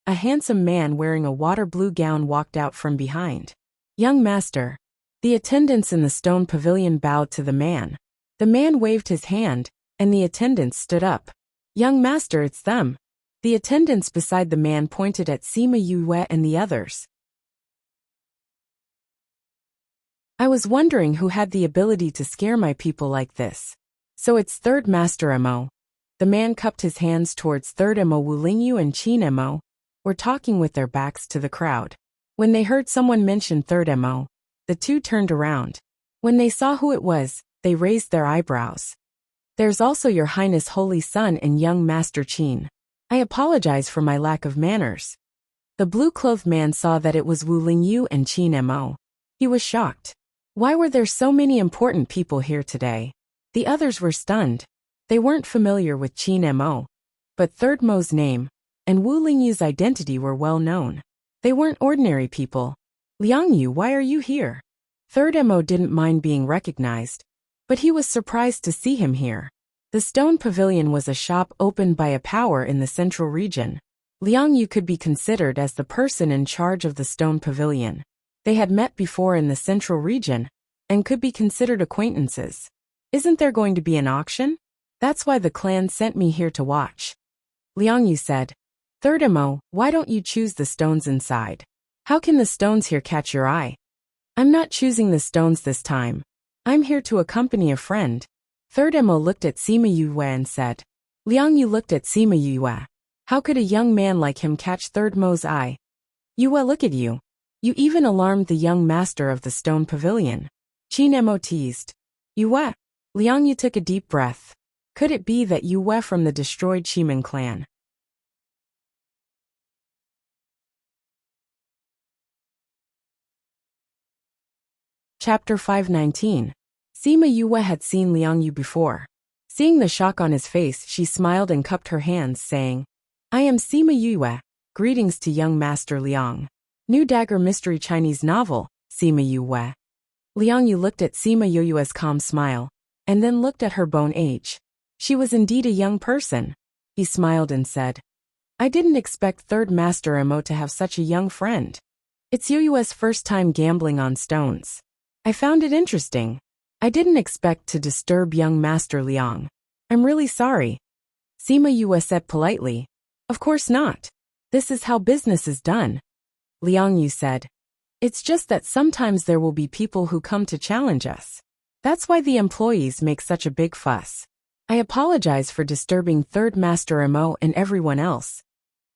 A: a handsome man wearing a water blue gown walked out from behind. "Young master, The attendants in the stone pavilion bowed to the man. The man waved his hand, and the attendants stood up. Young master, it's them. The attendants beside the man pointed at Sima Yue and the others. I was wondering who had the ability to scare my people like this. So it's Third Master Mo. The man cupped his hands towards Third Mo. Wu Lingyu and Qin Mo were talking with their backs to the crowd. When they heard someone mention Third Mo, the two turned around. When they saw who it was, they raised their eyebrows. There's also Your Highness Holy Son and young Master Qin. I apologize for my lack of manners. The blue-clothed man saw that it was Wu Lingyu and Qin Mo. He was shocked. Why were there so many important people here today? The others were stunned. They weren't familiar with Qin Mo, but Third Mo's name and Wu Lingyu's identity were well known. They weren't ordinary people. Liang Yu, why are you here? Third Mo didn't mind being recognized, but he was surprised to see him here. The Stone Pavilion was a shop opened by a power in the central region. Liang Yu could be considered as the person in charge of the Stone Pavilion. They had met before in the central region and could be considered acquaintances. Isn't there going to be an auction? That's why the clan sent me here to watch. Liang Yu said. Third Mo, why don't you choose the stones inside? How can the stones here catch your eye? I'm not choosing the stones this time. I'm here to accompany a friend. Third Mo looked at Sima Yue and said. Liang Yu looked at Sima Yue. How could a young man like him catch Third Mo's eye? Yue, look at you. You even alarmed the young master of the Stone Pavilion. Qin Mo teased. Yue. Liang Yu took a deep breath. Could it be that Yue from the destroyed Shiman clan? Chapter 519. Sima Yue had seen Liang Yu before. Seeing the shock on his face, she smiled and cupped her hands, saying, I am Sima Yue. Greetings to young Master Liang. New Dagger Mystery Chinese Novel, Sima Yue. Liang Yu looked at Sima Yue's calm smile, and then looked at her bone age. She was indeed a young person. He smiled and said, I didn't expect Third Master Mo to have such a young friend. It's Yue's first time gambling on stones. I found it interesting. I didn't expect to disturb young Master Liang. I'm really sorry. Sima Yue said politely. Of course not. This is how business is done. Liang Yu said. It's just that sometimes there will be people who come to challenge us. That's why the employees make such a big fuss. I apologize for disturbing Third Master Mo and everyone else.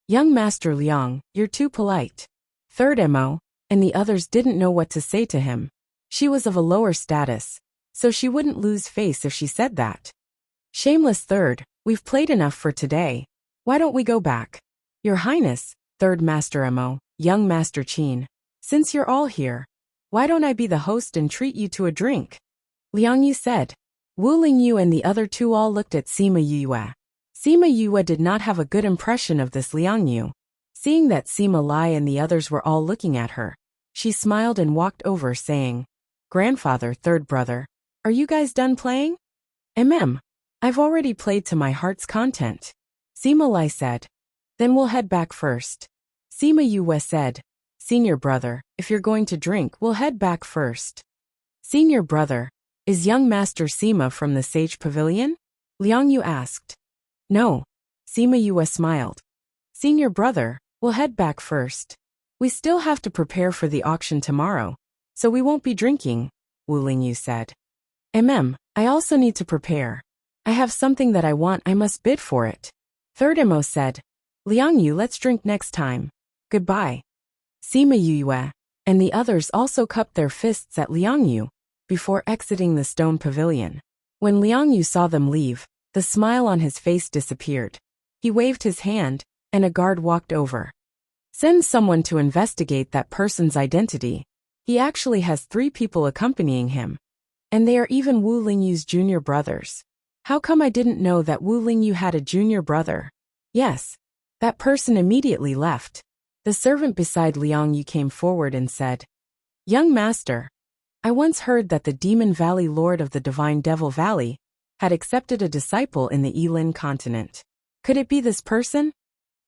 A: Young Master Liang, you're too polite. Third Mo and the others didn't know what to say to him. She was of a lower status, so she wouldn't lose face if she said that. Shameless Third, we've played enough for today. Why don't we go back? Your Highness, Third Master Mo, young Master Qin, since you're all here, why don't I be the host and treat you to a drink? Liang Yu said. Wu Lingyu and the other two all looked at Sima Yue. Sima Yue did not have a good impression of this Liang Yu. Seeing that Sima Lai and the others were all looking at her, she smiled and walked over saying, Grandfather, third brother, are you guys done playing? I've already played to my heart's content. Sima Lai said. Then we'll head back first. Sima Yue said. Senior brother, if you're going to drink, we'll head back first. Senior brother, is young Master Sima from the Sage Pavilion? Liang Yu asked. No. Sima Yue smiled. Senior brother, we'll head back first. We still have to prepare for the auction tomorrow, so we won't be drinking, Wu Lingyu said. I also need to prepare. I have something that I want, I must bid for it. Third Mo said. Liang Yu, let's drink next time. Goodbye. Sima Yue and the others also cupped their fists at Liang Yu before exiting the stone pavilion. When Liang Yu saw them leave, the smile on his face disappeared. He waved his hand, and a guard walked over. Send someone to investigate that person's identity. He actually has 3 people accompanying him. And they are even Wu Lingyu's junior brothers. How come I didn't know that Wu Lingyu had a junior brother? Yes. That person immediately left. The servant beside Liang Yu came forward and said, Young master, I once heard that the Demon Valley Lord of the Divine Devil Valley had accepted a disciple in the Yilin continent. Could it be this person?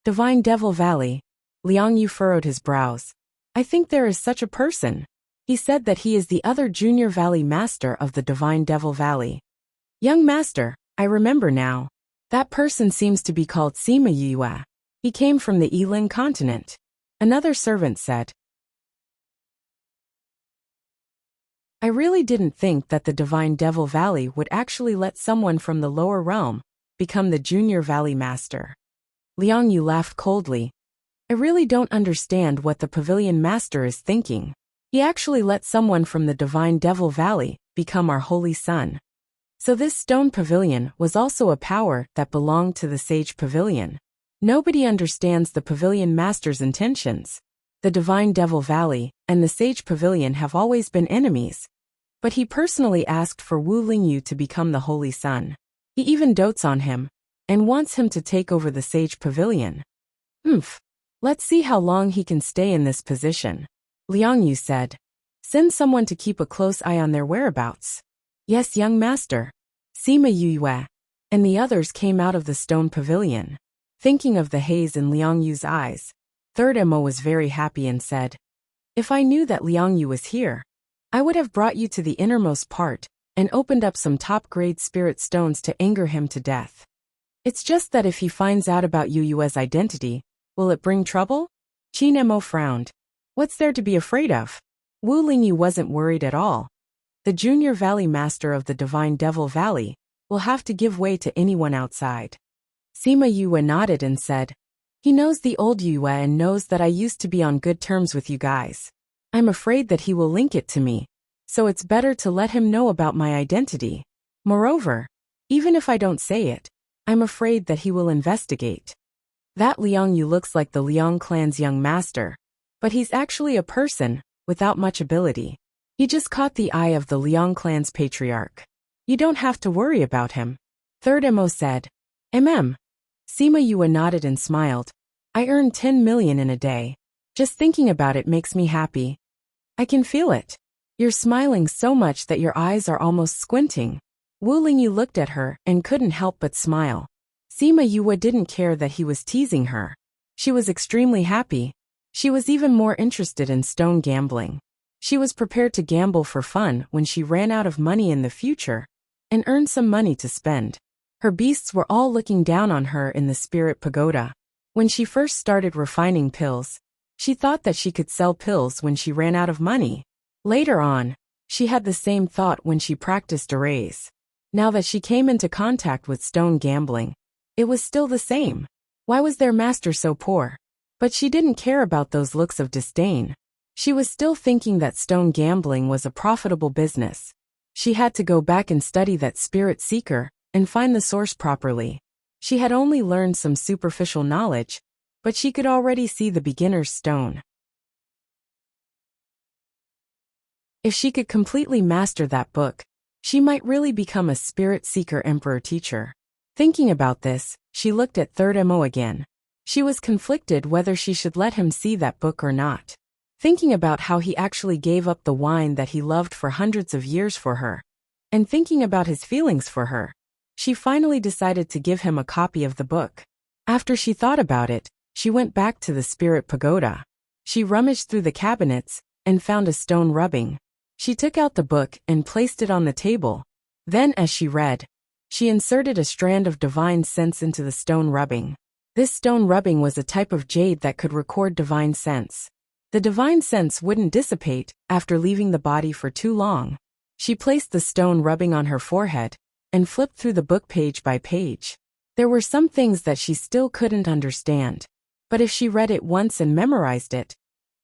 A: Divine Devil Valley. Liang Yu furrowed his brows. I think there is such a person. He said that he is the other Junior Valley Master of the Divine Devil Valley. Young Master, I remember now. That person seems to be called Sima Yue. He came from the Yilin continent. Another servant said. I really didn't think that the Divine Devil Valley would actually let someone from the lower realm become the Junior Valley Master. Liang Yu laughed coldly. I really don't understand what the Pavilion Master is thinking. He actually let someone from the Divine Devil Valley become our holy son. So this stone pavilion was also a power that belonged to the Sage Pavilion. Nobody understands the Pavilion Master's intentions. The Divine Devil Valley and the Sage Pavilion have always been enemies. But he personally asked for Wu Lingyu to become the holy son. He even dotes on him and wants him to take over the Sage Pavilion. Let's see how long he can stay in this position. Liang Yu said. Send someone to keep a close eye on their whereabouts. Yes, young master. Sima Yue and the others came out of the stone pavilion. Thinking of the haze in Liang Yu's eyes, Third Mo was very happy and said, If I knew that Liang Yu was here, I would have brought you to the innermost part and opened up some top-grade spirit stones to anger him to death. It's just that if he finds out about Yue's identity, will it bring trouble? Qin Mo frowned. What's there to be afraid of? Wu Lingyu wasn't worried at all. The Junior Valley Master of the Divine Devil Valley will have to give way to anyone outside. Sima Yue nodded and said, He knows the old Yue and knows that I used to be on good terms with you guys. I'm afraid that he will link it to me, so it's better to let him know about my identity. Moreover, even if I don't say it, I'm afraid that he will investigate. That Liang Yu looks like the Liang clan's young master, but he's actually a person without much ability. He just caught the eye of the Liang clan's patriarch. You don't have to worry about him. Third Mo said. Sima Yue nodded and smiled. I earn 10 million in a day. Just thinking about it makes me happy. I can feel it. You're smiling so much that your eyes are almost squinting. Wu Lingyu looked at her and couldn't help but smile. Sima Yue didn't care that he was teasing her. She was extremely happy. She was even more interested in stone gambling. She was prepared to gamble for fun when she ran out of money in the future and earned some money to spend. Her beasts were all looking down on her in the spirit pagoda. When she first started refining pills, she thought that she could sell pills when she ran out of money. Later on, she had the same thought when she practiced arrays. Now that she came into contact with stone gambling, it was still the same. Why was their master so poor? But she didn't care about those looks of disdain. She was still thinking that stone gambling was a profitable business. She had to go back and study that spirit seeker and find the source properly. She had only learned some superficial knowledge, but she could already see the beginner's stone. If she could completely master that book, she might really become a spirit seeker emperor teacher. Thinking about this, she looked at Third Mo again. She was conflicted whether she should let him see that book or not. Thinking about how he actually gave up the wine that he loved for hundreds of years for her, and thinking about his feelings for her, she finally decided to give him a copy of the book. After she thought about it, she went back to the spirit pagoda. She rummaged through the cabinets and found a stone rubbing. She took out the book and placed it on the table. Then, as she read, she inserted a strand of divine sense into the stone rubbing. This stone rubbing was a type of jade that could record divine sense. The divine sense wouldn't dissipate after leaving the body for too long. She placed the stone rubbing on her forehead and flipped through the book page by page. There were some things that she still couldn't understand, but if she read it once and memorized it,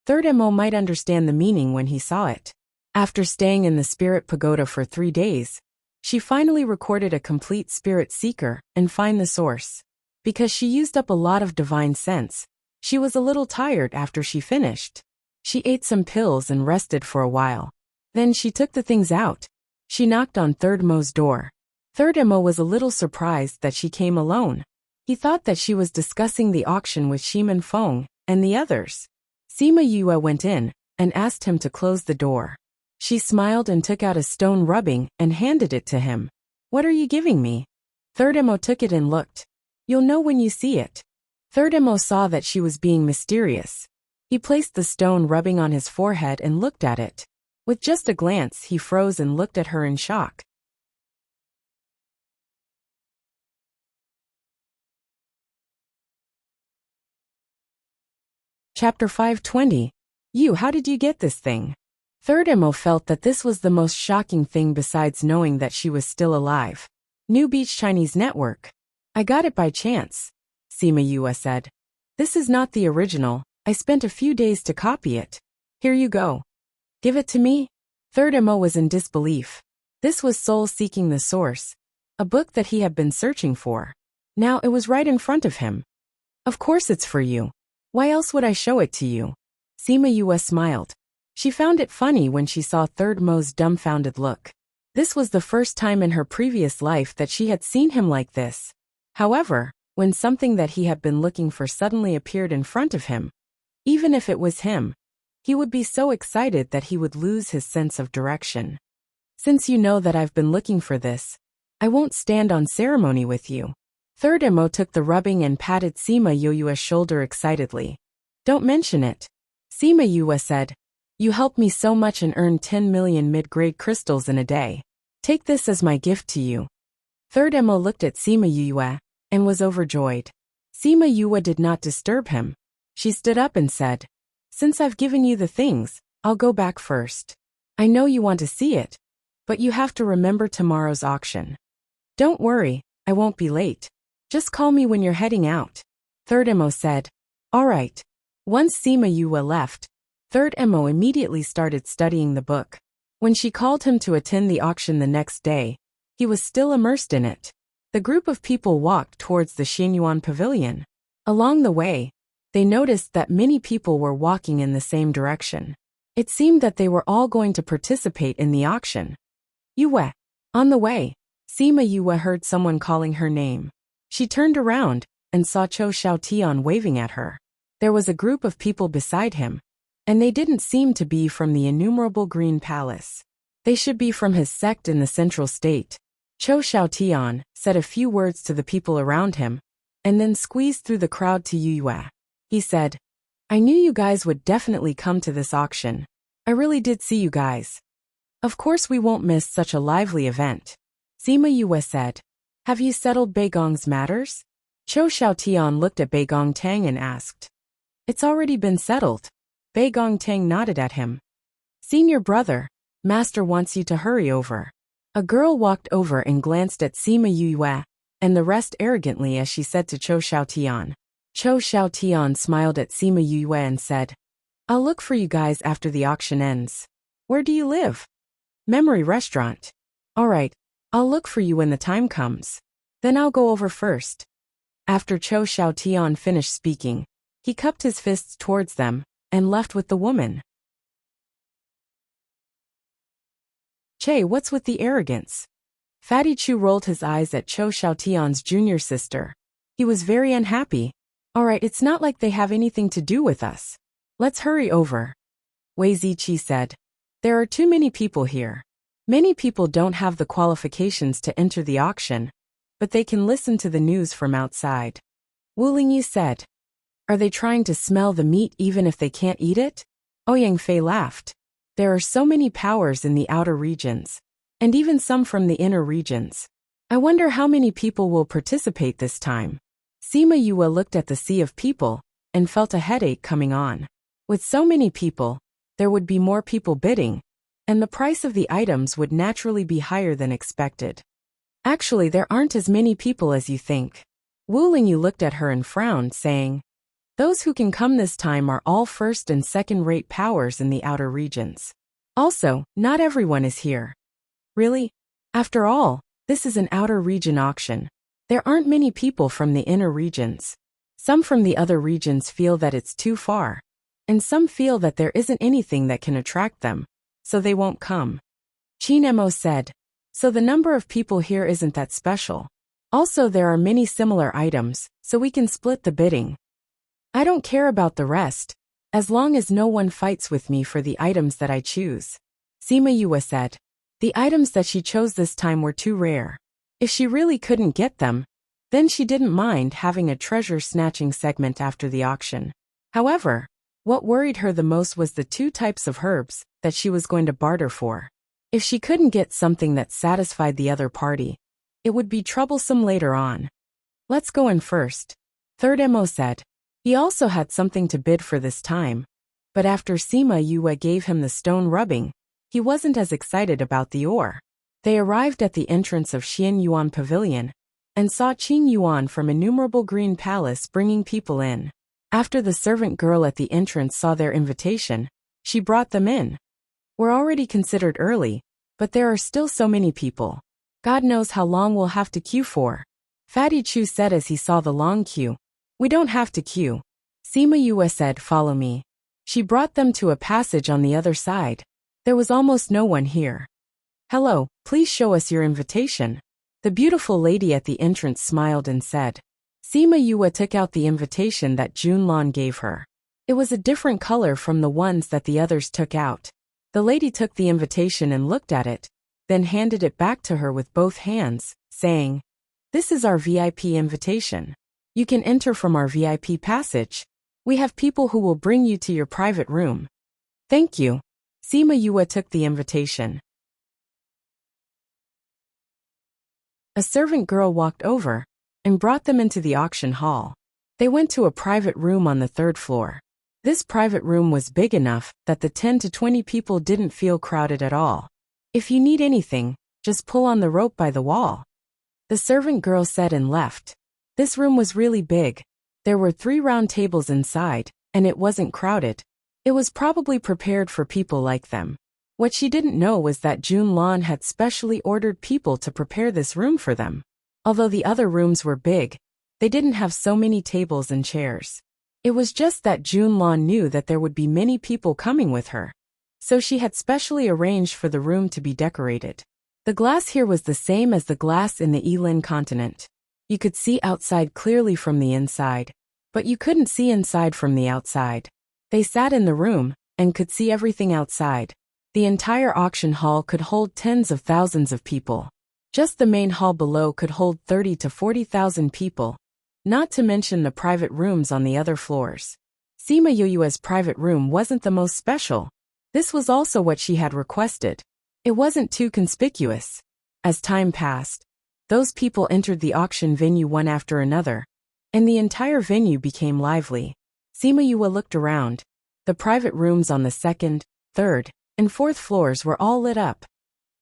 A: Third Mo might understand the meaning when he saw it. After staying in the spirit pagoda for 3 days, she finally recorded a complete spirit seeker and find the source. Because she used up a lot of divine sense, she was a little tired after she finished. She ate some pills and rested for a while. Then she took the things out. She knocked on Third Mo's door. Third Mo was a little surprised that she came alone. He thought that she was discussing the auction with Shiman Feng and the others. Sima Yue went in and asked him to close the door. She smiled and took out a stone rubbing and handed it to him. What are you giving me? Third Mo took it and looked. You'll know when you see it. Third Mo saw that she was being mysterious. He placed the stone rubbing on his forehead and looked at it. With just a glance, he froze and looked at her in shock. Chapter 520. How did you get this thing? Third Emo felt that this was the most shocking thing besides knowing that she was still alive. New Beach Chinese Network. I got it by chance, Sima Yue said. This is not the original. I spent a few days to copy it. Here you go. Give it to me? Third Emo was in disbelief. This was Soul Seeking the Source, a book that he had been searching for. Now it was right in front of him. Of course it's for you. Why else would I show it to you? Sima Yue smiled. She found it funny when she saw Third Mo's dumbfounded look. This was the first time in her previous life that she had seen him like this. However, when something that he had been looking for suddenly appeared in front of him, even if it was him, he would be so excited that he would lose his sense of direction. Since you know that I've been looking for this, I won't stand on ceremony with you. Third Emo took the rubbing and patted Sima Yue's shoulder excitedly. Don't mention it. Sima Yue said. You helped me so much and earned 10 million mid-grade crystals in a day. Take this as my gift to you. Third Emo looked at Sima Yue and was overjoyed. Sima Yue did not disturb him. She stood up and said, Since I've given you the things, I'll go back first. I know you want to see it, but you have to remember tomorrow's auction. Don't worry, I won't be late. Just call me when you're heading out. Third Emo said. All right. Once Sima Yue left, Third Emo immediately started studying the book. When she called him to attend the auction the next day, he was still immersed in it. The group of people walked towards the Xinyuan Pavilion. Along the way, they noticed that many people were walking in the same direction. It seemed that they were all going to participate in the auction. Yue. On the way, Sima Yue heard someone calling her name. She turned around and saw Cho Xiaotian waving at her. There was a group of people beside him, and they didn't seem to be from the innumerable Green Palace. They should be from his sect in the Central State. Cho Xiaotian said a few words to the people around him, and then squeezed through the crowd to Yue. He said, I knew you guys would definitely come to this auction. I really did see you guys. Of course we won't miss such a lively event. Sima Yue said, Have you settled Beigong's matters? Cho Xiaotian looked at Beigong Tang and asked. It's already been settled. Beigong Tang nodded at him. Senior brother, Master wants you to hurry over. A girl walked over and glanced at Sima Yue, and the rest arrogantly as she said to Cho Xiaotian. Cho Xiaotian smiled at Sima Yue and said, I'll look for you guys after the auction ends. Where do you live? Memory Restaurant. All right, I'll look for you when the time comes. Then I'll go over first. After Cho Xiaotian finished speaking, he cupped his fists towards them and left with the woman. Che, what's with the arrogance? Fatty Chu rolled his eyes at Cho Xiaotian's junior sister. He was very unhappy. All right, it's not like they have anything to do with us. Let's hurry over. Wei Ziqi said. There are too many people here. Many people don't have the qualifications to enter the auction, but they can listen to the news from outside. Wu Lingyi said. Are they trying to smell the meat even if they can't eat it? Ouyang Fei laughed. There are so many powers in the outer regions, and even some from the inner regions. I wonder how many people will participate this time. Sima Yue looked at the sea of people and felt a headache coming on. With so many people, there would be more people bidding, and the price of the items would naturally be higher than expected. Actually, there aren't as many people as you think. Wu Lingyu looked at her and frowned, saying, Those who can come this time are all first and second-rate powers in the outer regions. Also, not everyone is here. Really? After all, this is an outer region auction. There aren't many people from the inner regions. Some from the other regions feel that it's too far, and some feel that there isn't anything that can attract them, so they won't come. Chinemo said, So the number of people here isn't that special. Also, there are many similar items, so we can split the bidding. I don't care about the rest, as long as no one fights with me for the items that I choose. Sima Yue said. The items that she chose this time were too rare. If she really couldn't get them, then she didn't mind having a treasure-snatching segment after the auction. However, What worried her the most was the two types of herbs that she was going to barter for. If she couldn't get something that satisfied the other party, it would be troublesome later on. Let's go in first, Third Mo said. He also had something to bid for this time, but after Sima Yue gave him the stone rubbing, he wasn't as excited about the ore. They arrived at the entrance of Xian Yuan Pavilion and saw Qing Yuan from innumerable green palace bringing people in. After the servant girl at the entrance saw their invitation, she brought them in. We're already considered early, but there are still so many people. God knows how long we'll have to queue for. Fatty Chu said as he saw the long queue. We don't have to queue. Sima Yue said, follow me. She brought them to a passage on the other side. There was almost no one here. Hello, please show us your invitation. The beautiful lady at the entrance smiled and said. Sima Yue took out the invitation that Junlan gave her. It was a different color from the ones that the others took out. The lady took the invitation and looked at it, then handed it back to her with both hands, saying, this is our VIP invitation. You can enter from our VIP passage. We have people who will bring you to your private room. Thank you. Sima Yue took the invitation. A servant girl walked over and brought them into the auction hall. They went to a private room on the 3rd floor. This private room was big enough that the 10 to 20 people didn't feel crowded at all. If you need anything, just pull on the rope by the wall. The servant girl said and left. This room was really big. There were 3 round tables inside, and it wasn't crowded. It was probably prepared for people like them. What she didn't know was that Junlan had specially ordered people to prepare this room for them. Although the other rooms were big, they didn't have so many tables and chairs. It was just that Junlan knew that there would be many people coming with her, so she had specially arranged for the room to be decorated. The glass here was the same as the glass in the Yilin continent. You could see outside clearly from the inside, but you couldn't see inside from the outside. They sat in the room and could see everything outside. The entire auction hall could hold tens of thousands of people. Just the main hall below could hold 30 to 40,000 people, not to mention the private rooms on the other floors. Sima Yue's private room wasn't the most special. This was also what she had requested. It wasn't too conspicuous. As time passed, those people entered the auction venue one after another, and the entire venue became lively. Sima Yue looked around. The private rooms on the 2nd, 3rd, and 4th floors were all lit up.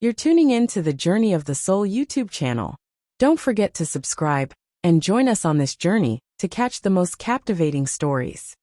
A: You're tuning in to the Journey of the Soul YouTube channel. Don't forget to subscribe and join us on this journey to catch the most captivating stories.